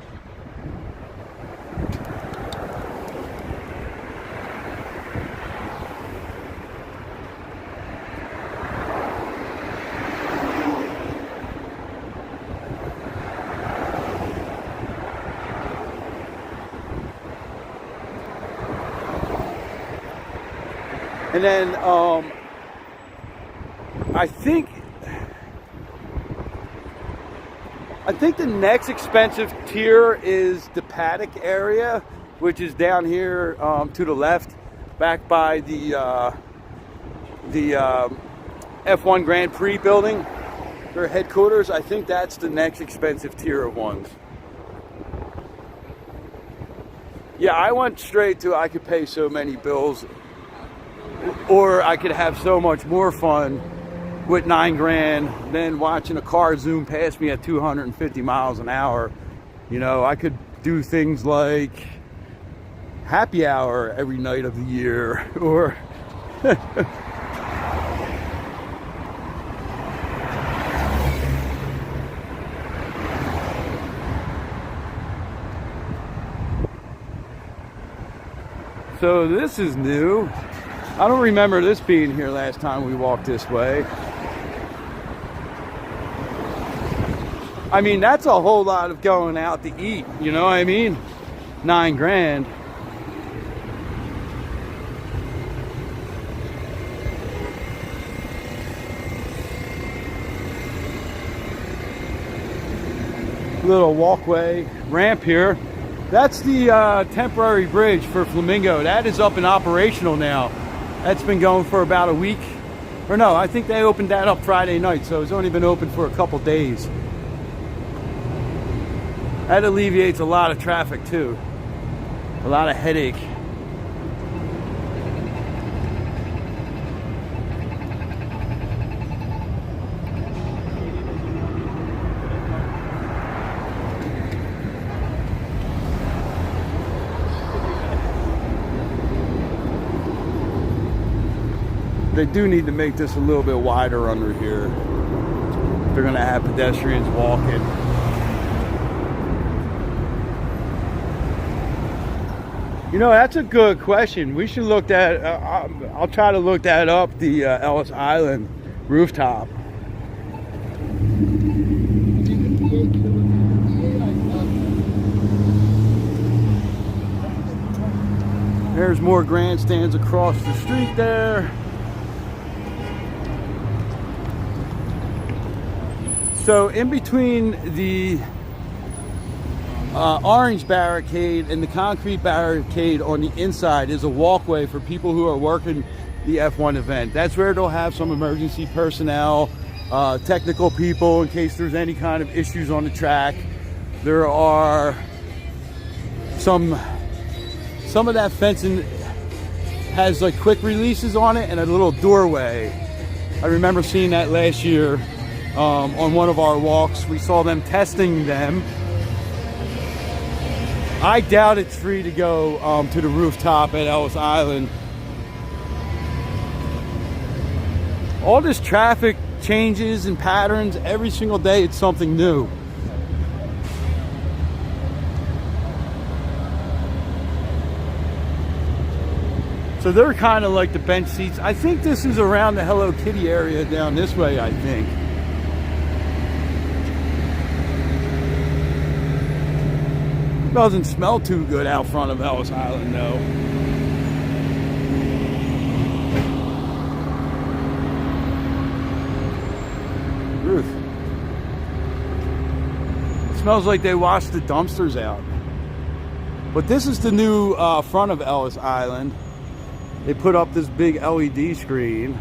And then I think the next expensive tier is the paddock area, which is down here to the left, back by the F1 Grand Prix building, their headquarters. I think that's the next expensive tier of ones. Yeah, I went straight to I could pay so many bills, or I could have so much more fun with 9 grand than watching a car zoom past me at 250 miles an hour. You know, I could do things like happy hour every night of the year, or so this is new. I don't remember this being here last time we walked this way. I mean, that's a whole lot of going out to eat, you know what I mean? 9 grand. Little walkway, ramp here. That's the temporary bridge for Flamingo. That is up and operational now. That's been going for about a week. Or no, I think they opened that up Friday night, so it's only been open for a couple days. That alleviates a lot of traffic too. A lot of headache. They do need to make this a little bit wider under here. They're gonna have pedestrians walking. You know, that's a good question. We should look at, I'll try to look that up, the Ellis Island rooftop. There's more grandstands across the street there. So in between the orange barricade, and the concrete barricade on the inside is a walkway for people who are working the F1 event. That's where they'll have some emergency personnel, technical people in case there's any kind of issues on the track. There are some of that fencing has like quick releases on it and a little doorway. I remember seeing that last year on one of our walks. We saw them testing them. I doubt it's free to go to the rooftop at Ellis Island. All this traffic changes and patterns. Every single day it's something new. So they're kind of like the bench seats. I think this is around the Hello Kitty area down this way, I think. Doesn't smell too good out front of Ellis Island, though. Ruth. It smells like they washed the dumpsters out. But this is the new front of Ellis Island. They put up this big LED screen.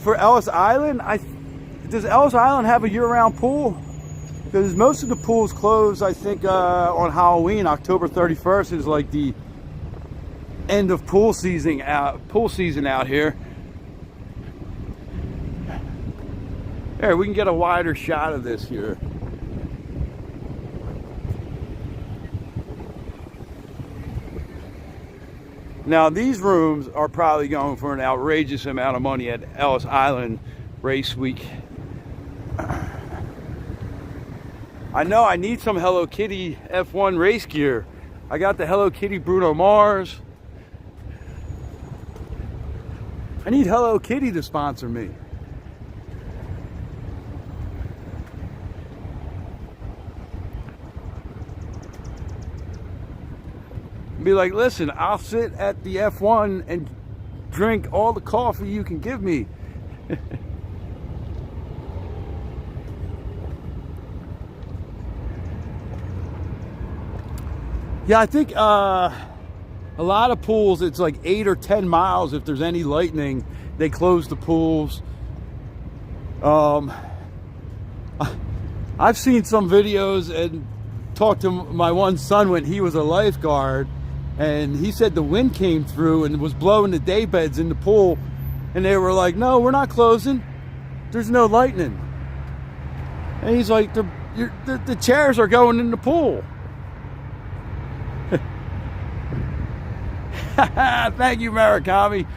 For Ellis Island, does Ellis Island have a year-round pool? Because most of the pools close, I think, on Halloween. October 31st is like the end of pool season out here. There, we can get a wider shot of this here. Now these rooms are probably going for an outrageous amount of money at Ellis Island Race Week. I know I need some Hello Kitty F1 race gear. I got the Hello Kitty Bruno Mars. I need Hello Kitty to sponsor me. Be like, listen, I'll sit at the F1 and drink all the coffee you can give me. Yeah, I think a lot of pools, it's like 8 or 10 miles. If there's any lightning, they close the pools. I've seen some videos and talked to my one son when he was a lifeguard, and he said the wind came through and was blowing the day beds in the pool, and they were like, no, we're not closing, there's no lightning. And he's like, the chairs are going in the pool. Thank you, Murakami.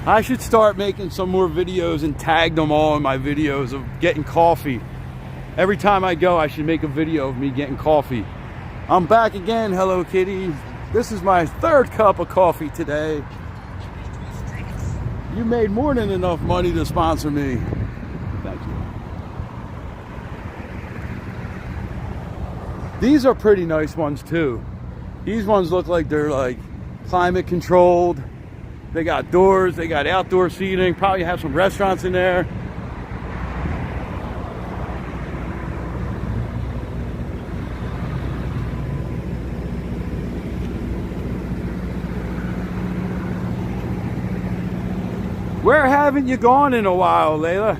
I should start making some more videos and tag them all in my videos of getting coffee. Every time I go, I should make a video of me getting coffee. I'm back again, Hello Kitty. This is my 3rd cup of coffee today. You made more than enough money to sponsor me. Thank you. These are pretty nice ones too. These ones look like they're like climate controlled. They got doors, they got outdoor seating, probably have some restaurants in there. Where haven't you gone in a while, Layla?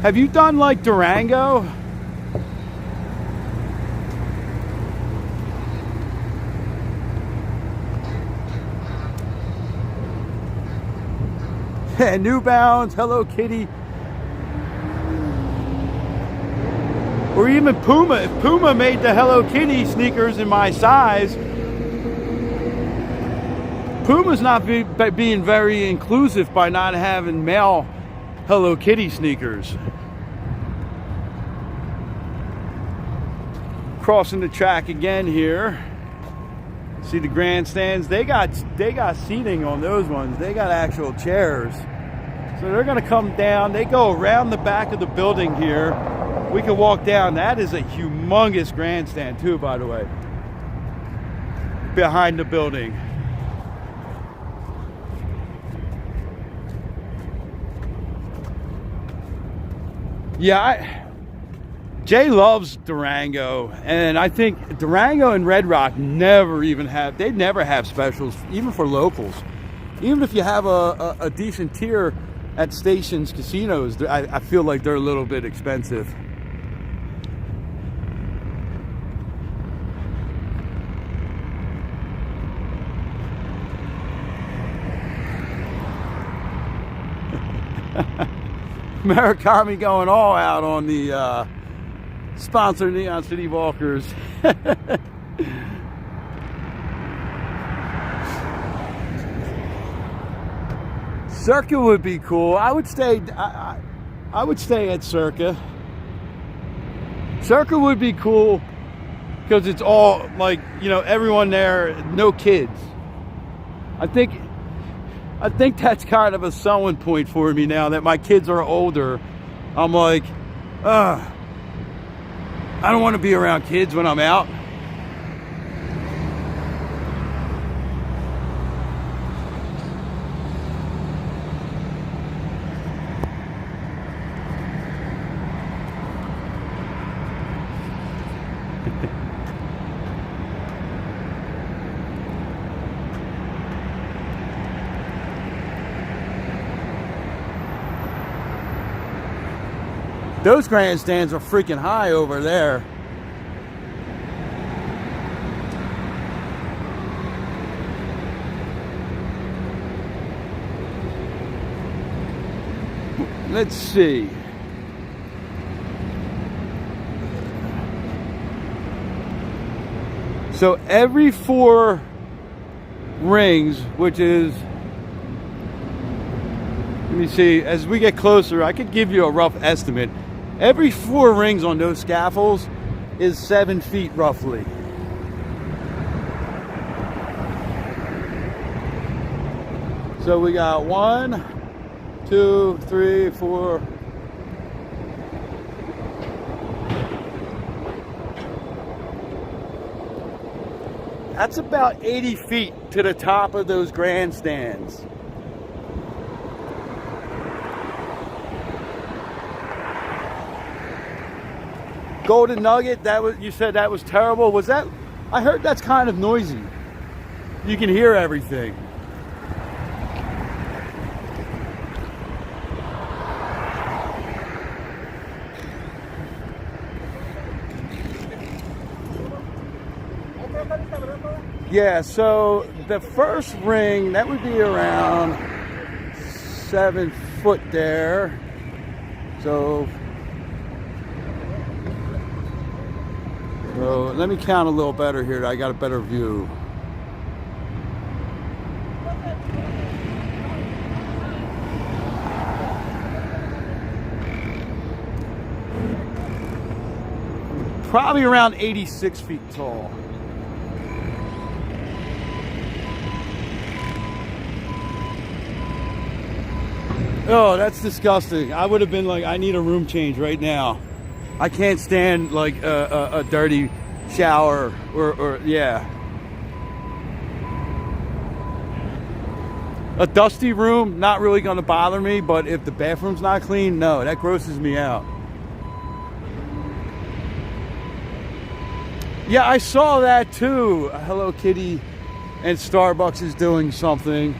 Have you done like Durango? New Balance, Hello Kitty, or even Puma. If Puma made the Hello Kitty sneakers in my size, Puma's not being very inclusive by not having male Hello Kitty sneakers. Crossing the track again here. See the grandstands, they got seating on those ones. They got actual chairs. So they're gonna come down, they go around the back of the building here. We can walk down. That is a humongous grandstand too, by the way. Behind the building. Yeah, Jay loves Durango, and I think Durango and Red Rock they'd never have specials, even for locals. Even if you have a decent tier at Stations casinos, I feel like they're a little bit expensive. Murakami going all out on the sponsored Neon City Walkers. Circa would be cool. I would stay at Circa. Circa would be cool because it's all like, you know, everyone there, no kids. I think that's kind of a selling point for me now that my kids are older. I'm like, I don't want to be around kids when I'm out. Those grandstands are freaking high over there. Let's see. So every 4 rings, which is, let me see, as we get closer, I could give you a rough estimate. Every 4 rings on those scaffolds is 7 feet roughly. So we got 1, 2, 3, 4. That's about 80 feet to the top of those grandstands. Golden Nugget, you said that was terrible. Was that? I heard that's kind of noisy. You can hear everything. Yeah, so the first ring, that would be around 7 foot there. So let me count a little better here. I got a better view. Probably around 86 feet tall. Oh, that's disgusting. I would have been like, I need a room change right now. I can't stand like a dirty shower or yeah. A dusty room, not really gonna bother me, but if the bathroom's not clean, no, that grosses me out. Yeah, I saw that too. Hello Kitty and Starbucks is doing something.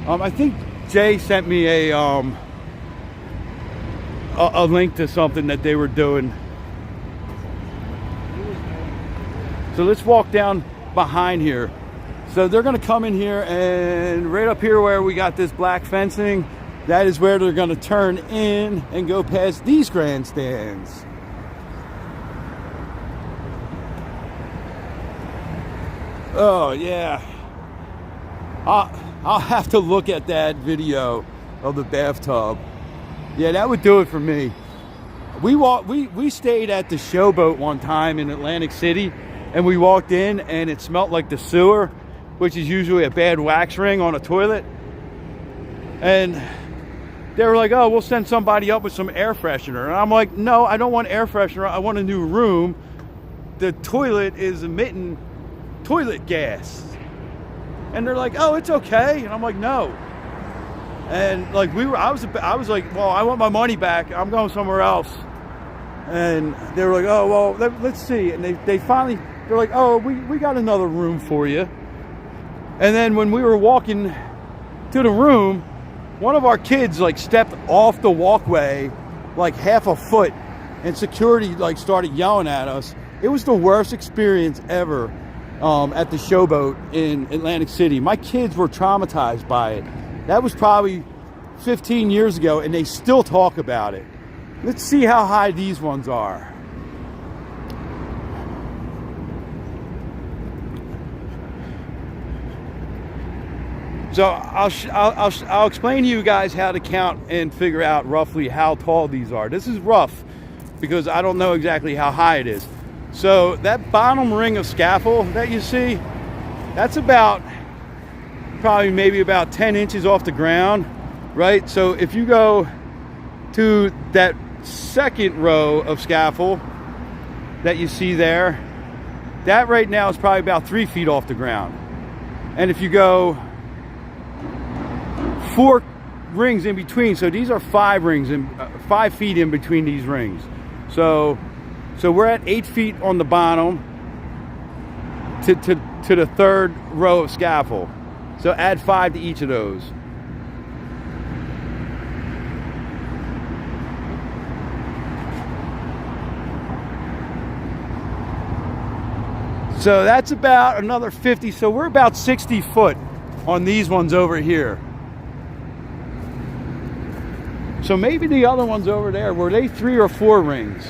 I think Jay sent me a link to something that they were doing. So let's walk down behind here. So they're gonna come in here, and right up here where we got this black fencing, that is where they're gonna turn in and go past these grandstands. Oh yeah. I'll have to look at that video of the bathtub. Yeah, that would do it for me. We stayed at the Showboat one time in Atlantic City, and we walked in and it smelled like the sewer, which is usually a bad wax ring on a toilet. And they were like, oh, we'll send somebody up with some air freshener. And I'm like, no, I don't want air freshener. I want a new room. The toilet is emitting toilet gas. And they're like, oh, it's okay. And I'm like, no. And like I was like, well, I want my money back. I'm going somewhere else. And they were like, oh, well, let's see. And they finally, they're like, oh, we got another room for you. And then when we were walking to the room, one of our kids like stepped off the walkway like half a foot, and security like started yelling at us. It was the worst experience ever at the Showboat in Atlantic City. My kids were traumatized by it. That was probably 15 years ago, and they still talk about it. Let's see how high these ones are. So I'll explain to you guys how to count and figure out roughly how tall these are. This is rough because I don't know exactly how high it is. So that bottom ring of scaffold that you see, that's about probably maybe about 10 inches off the ground, right? So if you go to that second row of scaffold that you see there, that right now is probably about 3 feet off the ground. And if you go 4 rings in between, so these are 5 rings and 5 feet in between these rings. So we're at 8 feet on the bottom to the third row of scaffold. So add 5 to each of those. So that's about another 50. So we're about 60 foot on these ones over here. So maybe the other ones over there, were they 3 or 4 rings?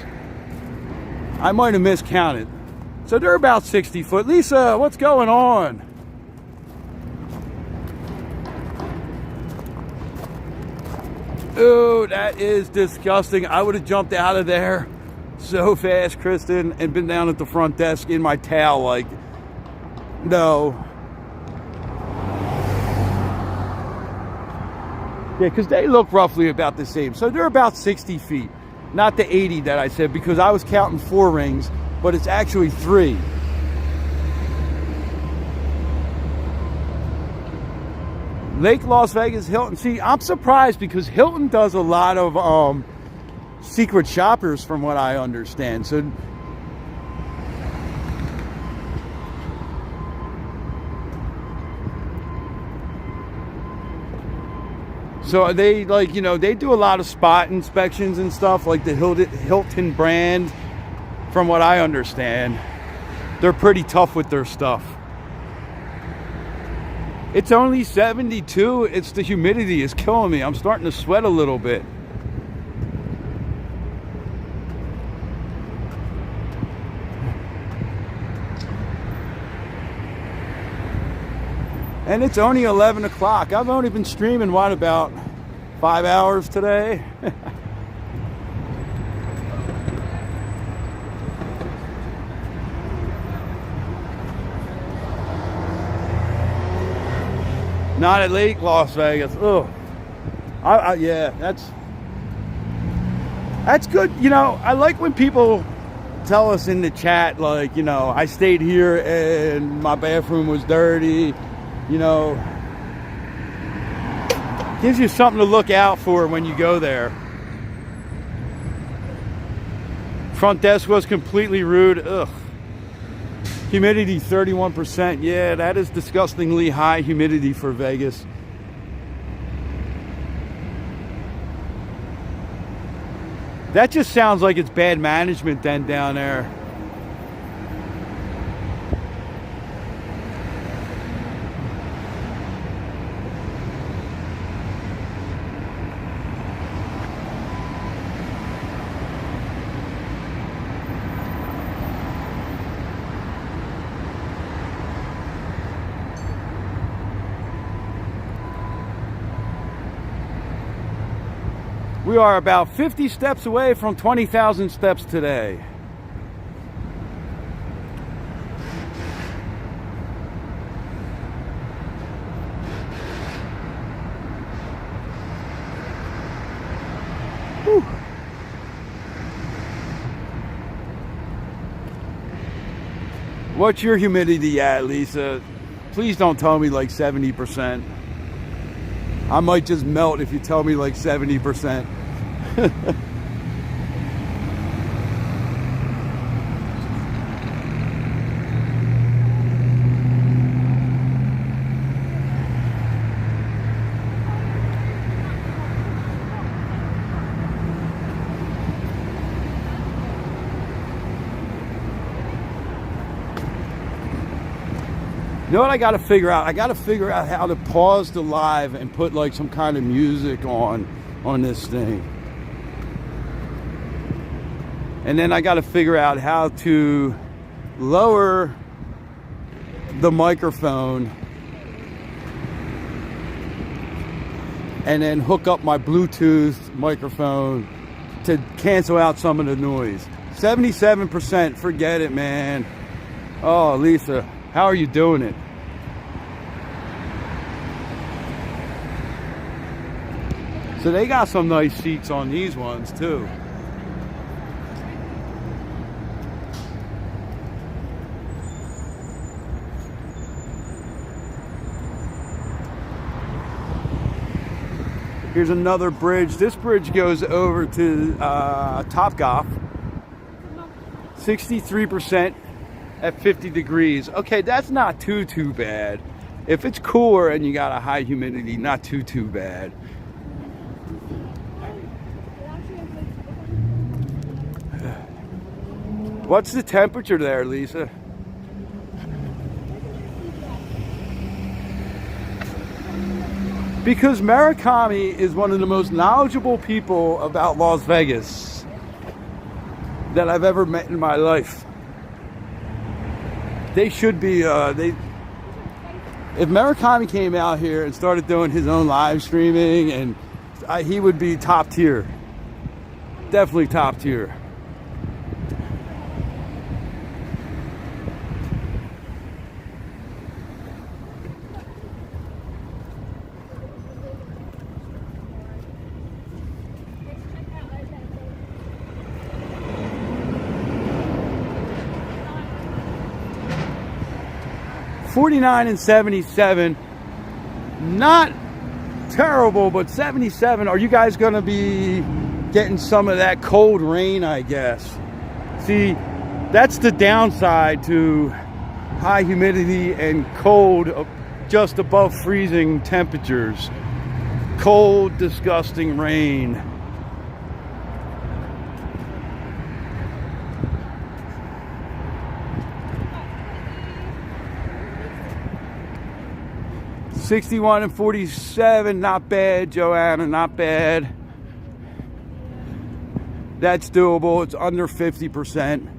I might have miscounted. So they're about 60 foot. Lisa, what's going on? Oh, that is disgusting. I would have jumped out of there so fast, Kristen, and been down at the front desk in my towel like, no. Yeah, because they look roughly about the same. So they're about 60 feet. Not the 80 that I said, because I was counting 4 rings, but it's actually 3. Lake Las Vegas, Hilton. See, I'm surprised because Hilton does a lot of secret shoppers from what I understand. So they, like, you know, they do a lot of spot inspections and stuff, like the Hilton brand. From what I understand, they're pretty tough with their stuff. It's only 72. It's the humidity is killing me. I'm starting to sweat a little bit. And it's only 11 o'clock. I've only been streaming, what, about 5 hours today? Not at Lake Las Vegas. Ugh. Yeah, that's good. You know, I like when people tell us in the chat, like, you know, I stayed here and my bathroom was dirty. You know, gives you something to look out for when you go there. Front desk was completely rude. Ugh. Humidity 31%. Yeah, that is disgustingly high humidity for Vegas. That just sounds like it's bad management then down there. We are about 50 steps away from 20,000 steps today. What's your humidity at, Lisa? Please don't tell me like 70%. I might just melt if you tell me like 70%. You know what I got to figure out? I got to figure out how to pause the live and put like some kind of music on this thing. And then I got to figure out how to lower the microphone and then hook up my Bluetooth microphone to cancel out some of the noise. 77%, forget it, man. Oh, Lisa. How are you doing it? So they got some nice seats on these ones too. Here's another bridge. This bridge goes over to Topgolf. 63%. At 50 degrees. Okay, that's not too bad. If it's cooler and you got a high humidity, not too bad. What's the temperature there, Lisa? Because Murakami is one of the most knowledgeable people about Las Vegas that I've ever met in my life. They should be, if Murakami came out here and started doing his own live streaming, and he would be top tier. Definitely top tier. $49 and $77, not terrible, but $77. Are you guys going to be getting some of that cold rain, I guess? See, that's the downside to high humidity and cold, just above freezing temperatures. Cold, disgusting rain. $61 and $47, not bad, Joanna, not bad. That's doable. It's under 50%.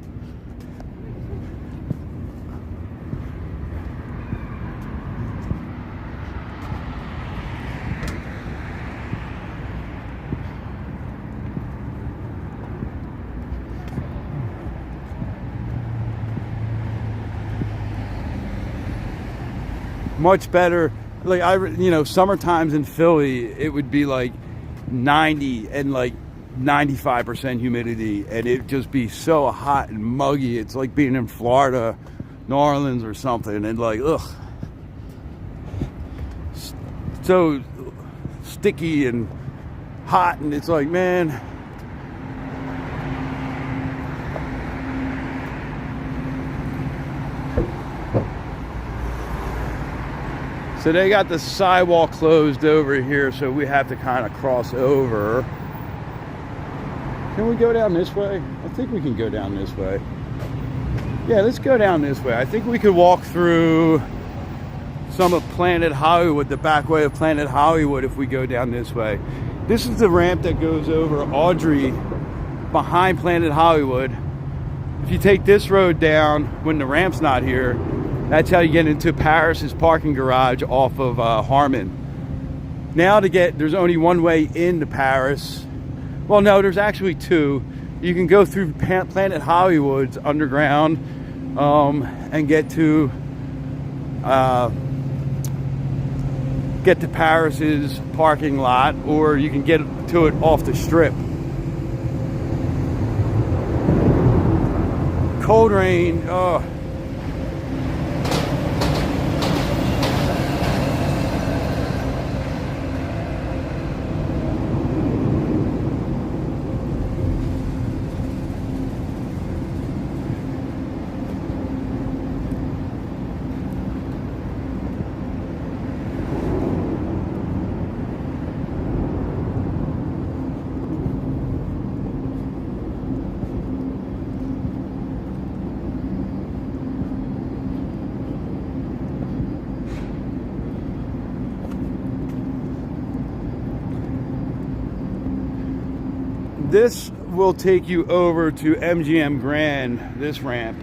Much better. Like summertimes in Philly, it would be like 90 and like 95% humidity, and it'd just be so hot and muggy. It's like being in Florida, New Orleans or something, and like, ugh. So sticky and hot, and it's like, man. So they got the sidewalk closed over here, so we have to kind of cross over. Can we go down this way? I think we can go down this way. Yeah, let's go down this way. I think we could walk through some of Planet Hollywood, the back way of Planet Hollywood, if we go down this way. This is the ramp that goes over Audrey behind Planet Hollywood. If you take this road down when the ramp's not here, that's how you get into Paris's parking garage off of Harmon. Now there's only one way into Paris. Well, no, there's actually two. You can go through Planet Hollywood's underground and get to Paris's parking lot, or you can get to it off the strip. Cold rain, this will take you over to MGM Grand, this ramp.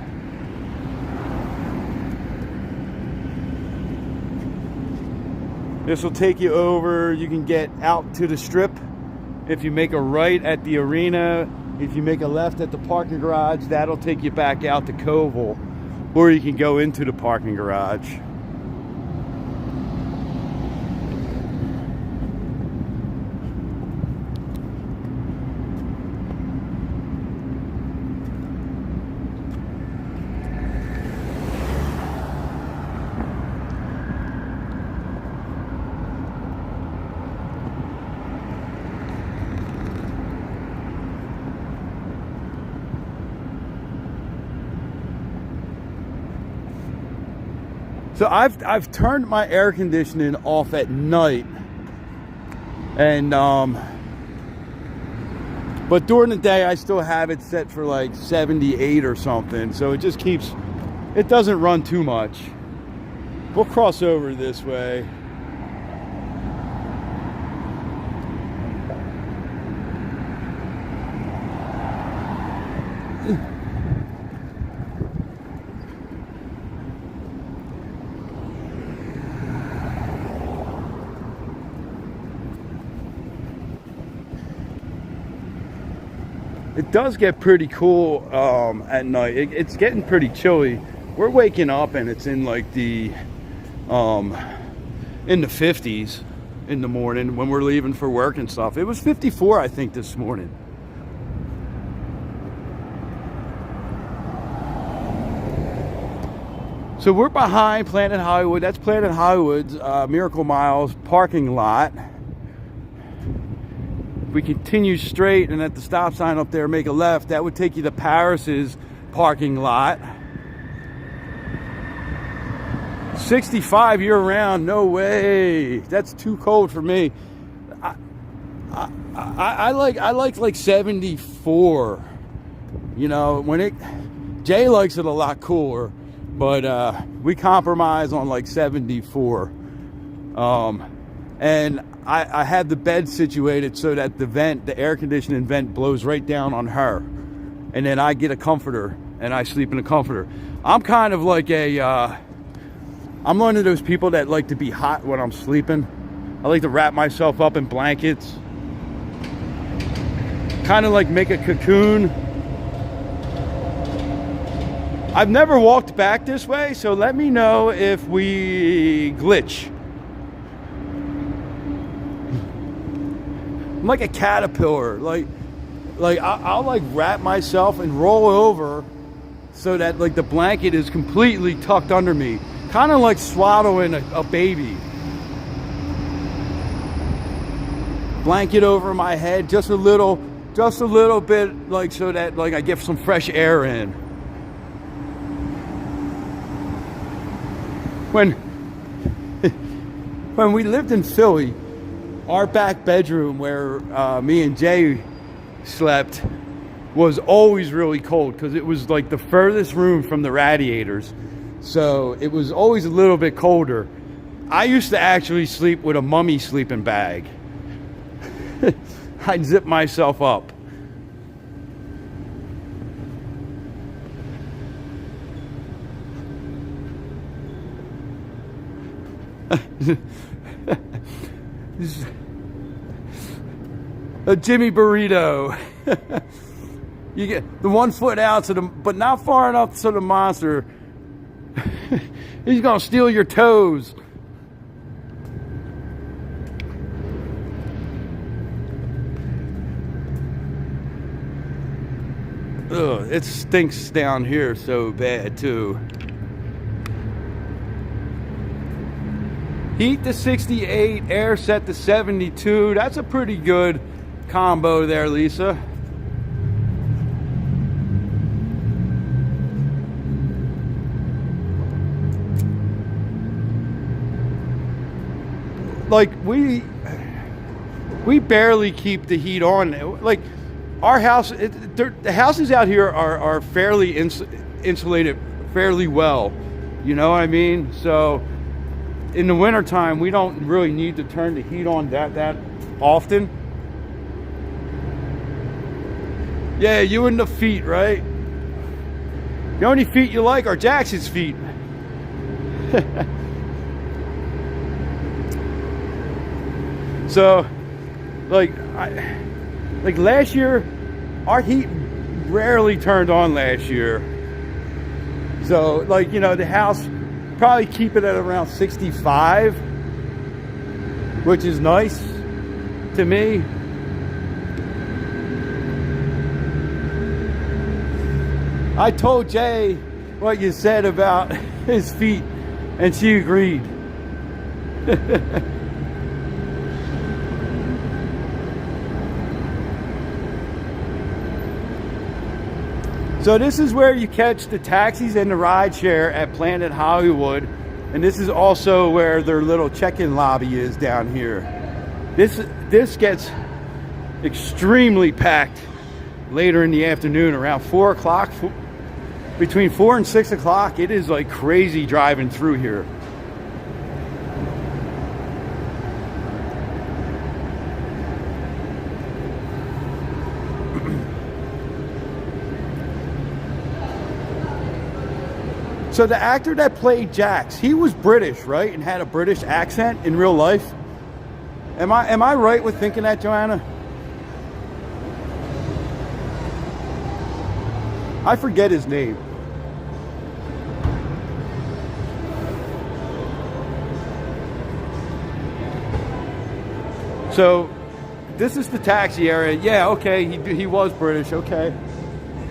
This will take you over. You can get out to the Strip if you make a right at the arena. If you make a left at the parking garage, that'll take you back out to Koval, or you can go into the parking garage. So I've turned my air conditioning off at night, and but during the day I still have it set for like 78 or something. So it just keeps, it doesn't run too much. We'll cross over this way. It does get pretty cool at night. It's getting pretty chilly. We're waking up and it's in like the in the 50s in the morning when we're leaving for work and stuff. It was 54, I think, this morning. So we're behind Planet Hollywood. That's Planet Hollywood's Miracle Miles parking lot. We continue straight and at the stop sign up there make a left. That would take you to Paris's parking lot. 65 year round, no way. That's too cold for me. I like 74. You know, when Jay likes it a lot cooler, but we compromise on like 74. And I had the bed situated so that the air conditioning vent blows right down on her. And then I get a comforter and I sleep in a comforter. I'm kind of like I'm one of those people that like to be hot when I'm sleeping. I like to wrap myself up in blankets. Kind of like make a cocoon. I've never walked back this way, so let me know if we glitch. I'm like a caterpillar. Like I'll like wrap myself and roll over so that like the blanket is completely tucked under me. Kind of like swaddling a baby. Blanket over my head, just a little bit, like so that like I get some fresh air in. When we lived in Philly, our back bedroom where me and Jay slept was always really cold because it was like the furthest room from the radiators. So it was always a little bit colder. I used to actually sleep with a mummy sleeping bag. I'd zip myself up. A Jimmy burrito. You get the 1 foot out to the, but not far enough so the monster. He's gonna steal your toes. Ugh, it stinks down here so bad too. Heat to 68, air set to 72. That's a pretty good combo there, Lisa. Like we barely keep the heat on. Like our house, the houses out here are fairly insulated fairly well. You know what I mean? So in the wintertime, we don't really need to turn the heat on that often. Yeah, you and the feet, right? The only feet you like are Jackson's feet. So, like last year, our heat rarely turned on last year. So, like, you know, the house probably keep it at around 65, which is nice to me. I told Jay what you said about his feet, and she agreed. So this is where you catch the taxis and the ride share at Planet Hollywood. And this is also where their little check-in lobby is down here. This gets extremely packed later in the afternoon, around 4 o'clock. Between 4 and 6 o'clock, it is like crazy driving through here. So the actor that played Jax, he was British, right? And had a British accent in real life. Am I right with thinking that, Joanna? I forget his name. So this is the taxi area. Yeah, okay, he was British, okay.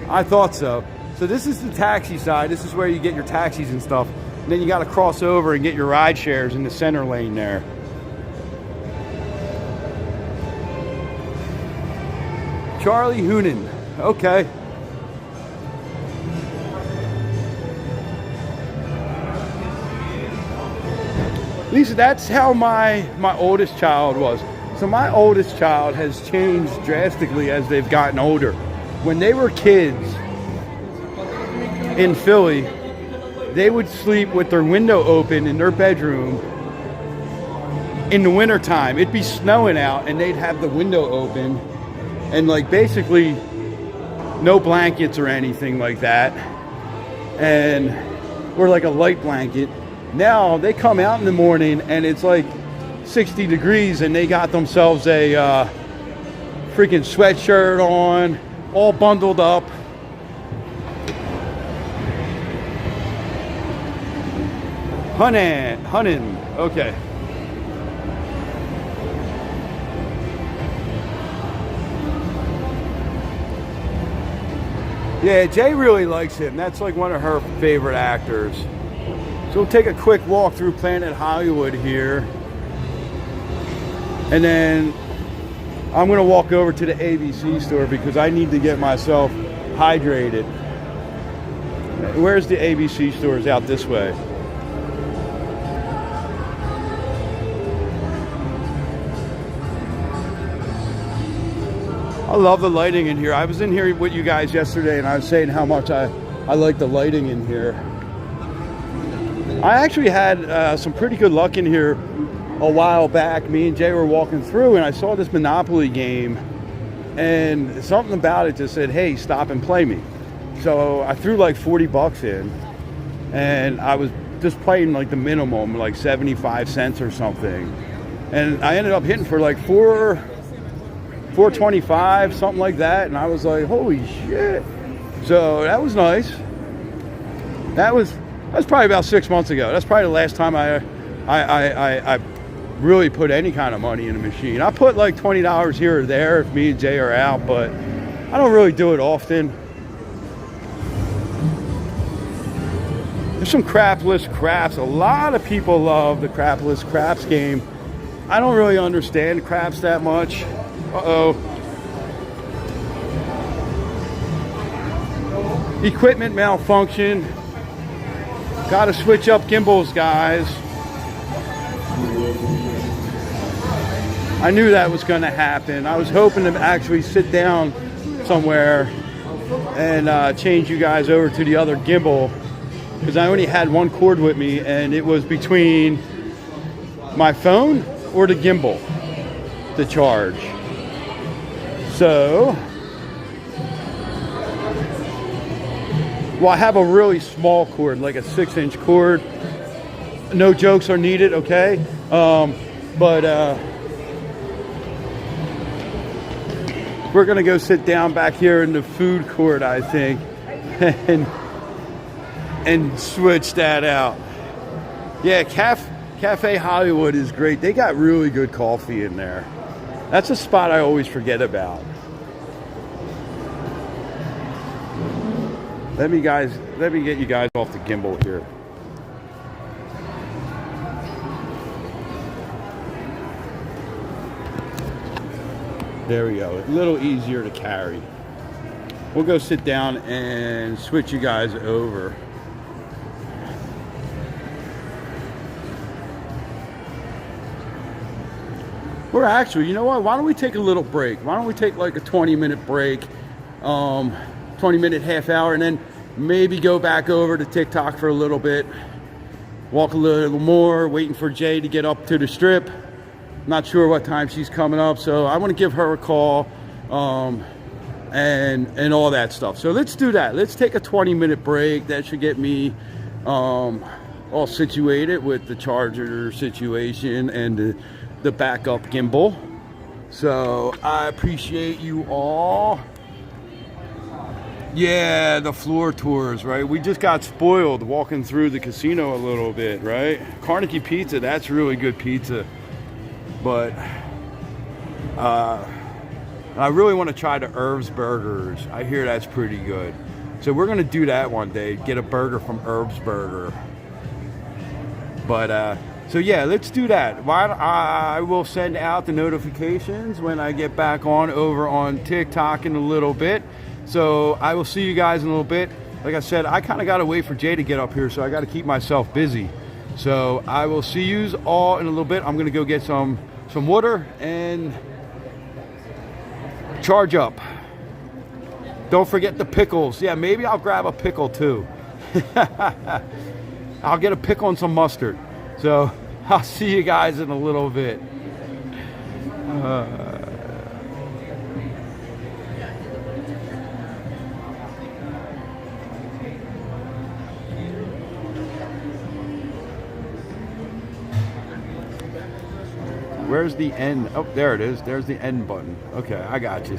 I thought so. So this is the taxi side. This is where you get your taxis and stuff. And then you got to cross over and get your ride shares in the center lane there. Charlie Hoonan. Okay. Lisa, that's how my oldest child was. So my oldest child has changed drastically as they've gotten older. When they were kids in Philly, they would sleep with their window open in their bedroom in the wintertime. It'd be snowing out and they'd have the window open and like basically no blankets or anything like that, and or like a light blanket. Now they come out in the morning and it's like 60 degrees and they got themselves a freaking sweatshirt on, all bundled up. Hunnin, okay. Yeah, Jay really likes him. That's like one of her favorite actors. So we'll take a quick walk through Planet Hollywood here. And then I'm gonna walk over to the ABC store because I need to get myself hydrated. Where's the ABC stores? Out this way. I love the lighting in here. I was in here with you guys yesterday and I was saying how much I like the lighting in here. I actually had some pretty good luck in here a while back. Me and Jay were walking through and I saw this Monopoly game and something about it just said, hey, stop and play me. So I threw like 40 bucks in and I was just playing like the minimum, like 75 cents or something. And I ended up hitting for like $4.25, something like that, and I was like, holy shit. So that was nice. That was probably about 6 months ago. That's probably the last time I really put any kind of money in a machine. I put like $20 here or there if me and Jay are out, but I don't really do it often. There's some crapless craps. A lot of people love the crapless craps game. I don't really understand craps that much. Uh-oh. Equipment malfunction. Gotta switch up gimbals, guys. I knew that was gonna happen. I was hoping to actually sit down somewhere and change you guys over to the other gimbal because I only had one cord with me and it was between my phone or the gimbal to charge. So Well, I have a really small cord, like a 6-inch cord. No jokes are needed, okay? We're gonna go sit down back here in the food court, I think, and switch that out. Yeah, Cafe Hollywood is great. They got really good coffee in there. That's a spot I always forget about. Let me get you guys off the gimbal here. There we go. A little easier to carry. We'll go sit down and switch you guys over. We're actually, you know what? Why don't we take a little break? Why don't we take like a 20-minute break, 20-minute, half hour, and then maybe go back over to TikTok for a little bit, walk a little more, waiting for Jay to get up to the strip. Not sure what time she's coming up, so I want to give her a call, and all that stuff. So let's do that. Let's take a 20-minute break. That should get me all situated with the charger situation and the backup gimbal. So I appreciate you all. Yeah, the floor tours, right? We just got spoiled walking through the casino a little bit, right? Carnegie Pizza, that's really good pizza. But I really want to try the Herbs Burgers. I hear that's pretty good. So we're going to do that one day, get a burger from Herbs Burger. But so yeah, let's do that. I will send out the notifications when I get back over on TikTok in a little bit. So I will see you guys in a little bit. Like I said, I kind of got to wait for Jay to get up here, so I got to keep myself busy. So I will see you all in a little bit. I'm going to go get some water and charge up. Don't forget the pickles. Yeah, maybe I'll grab a pickle too. I'll get a pickle and some mustard. So I'll see you guys in a little bit. Where's the end? Oh, there it is. There's the end button. Okay, I got you.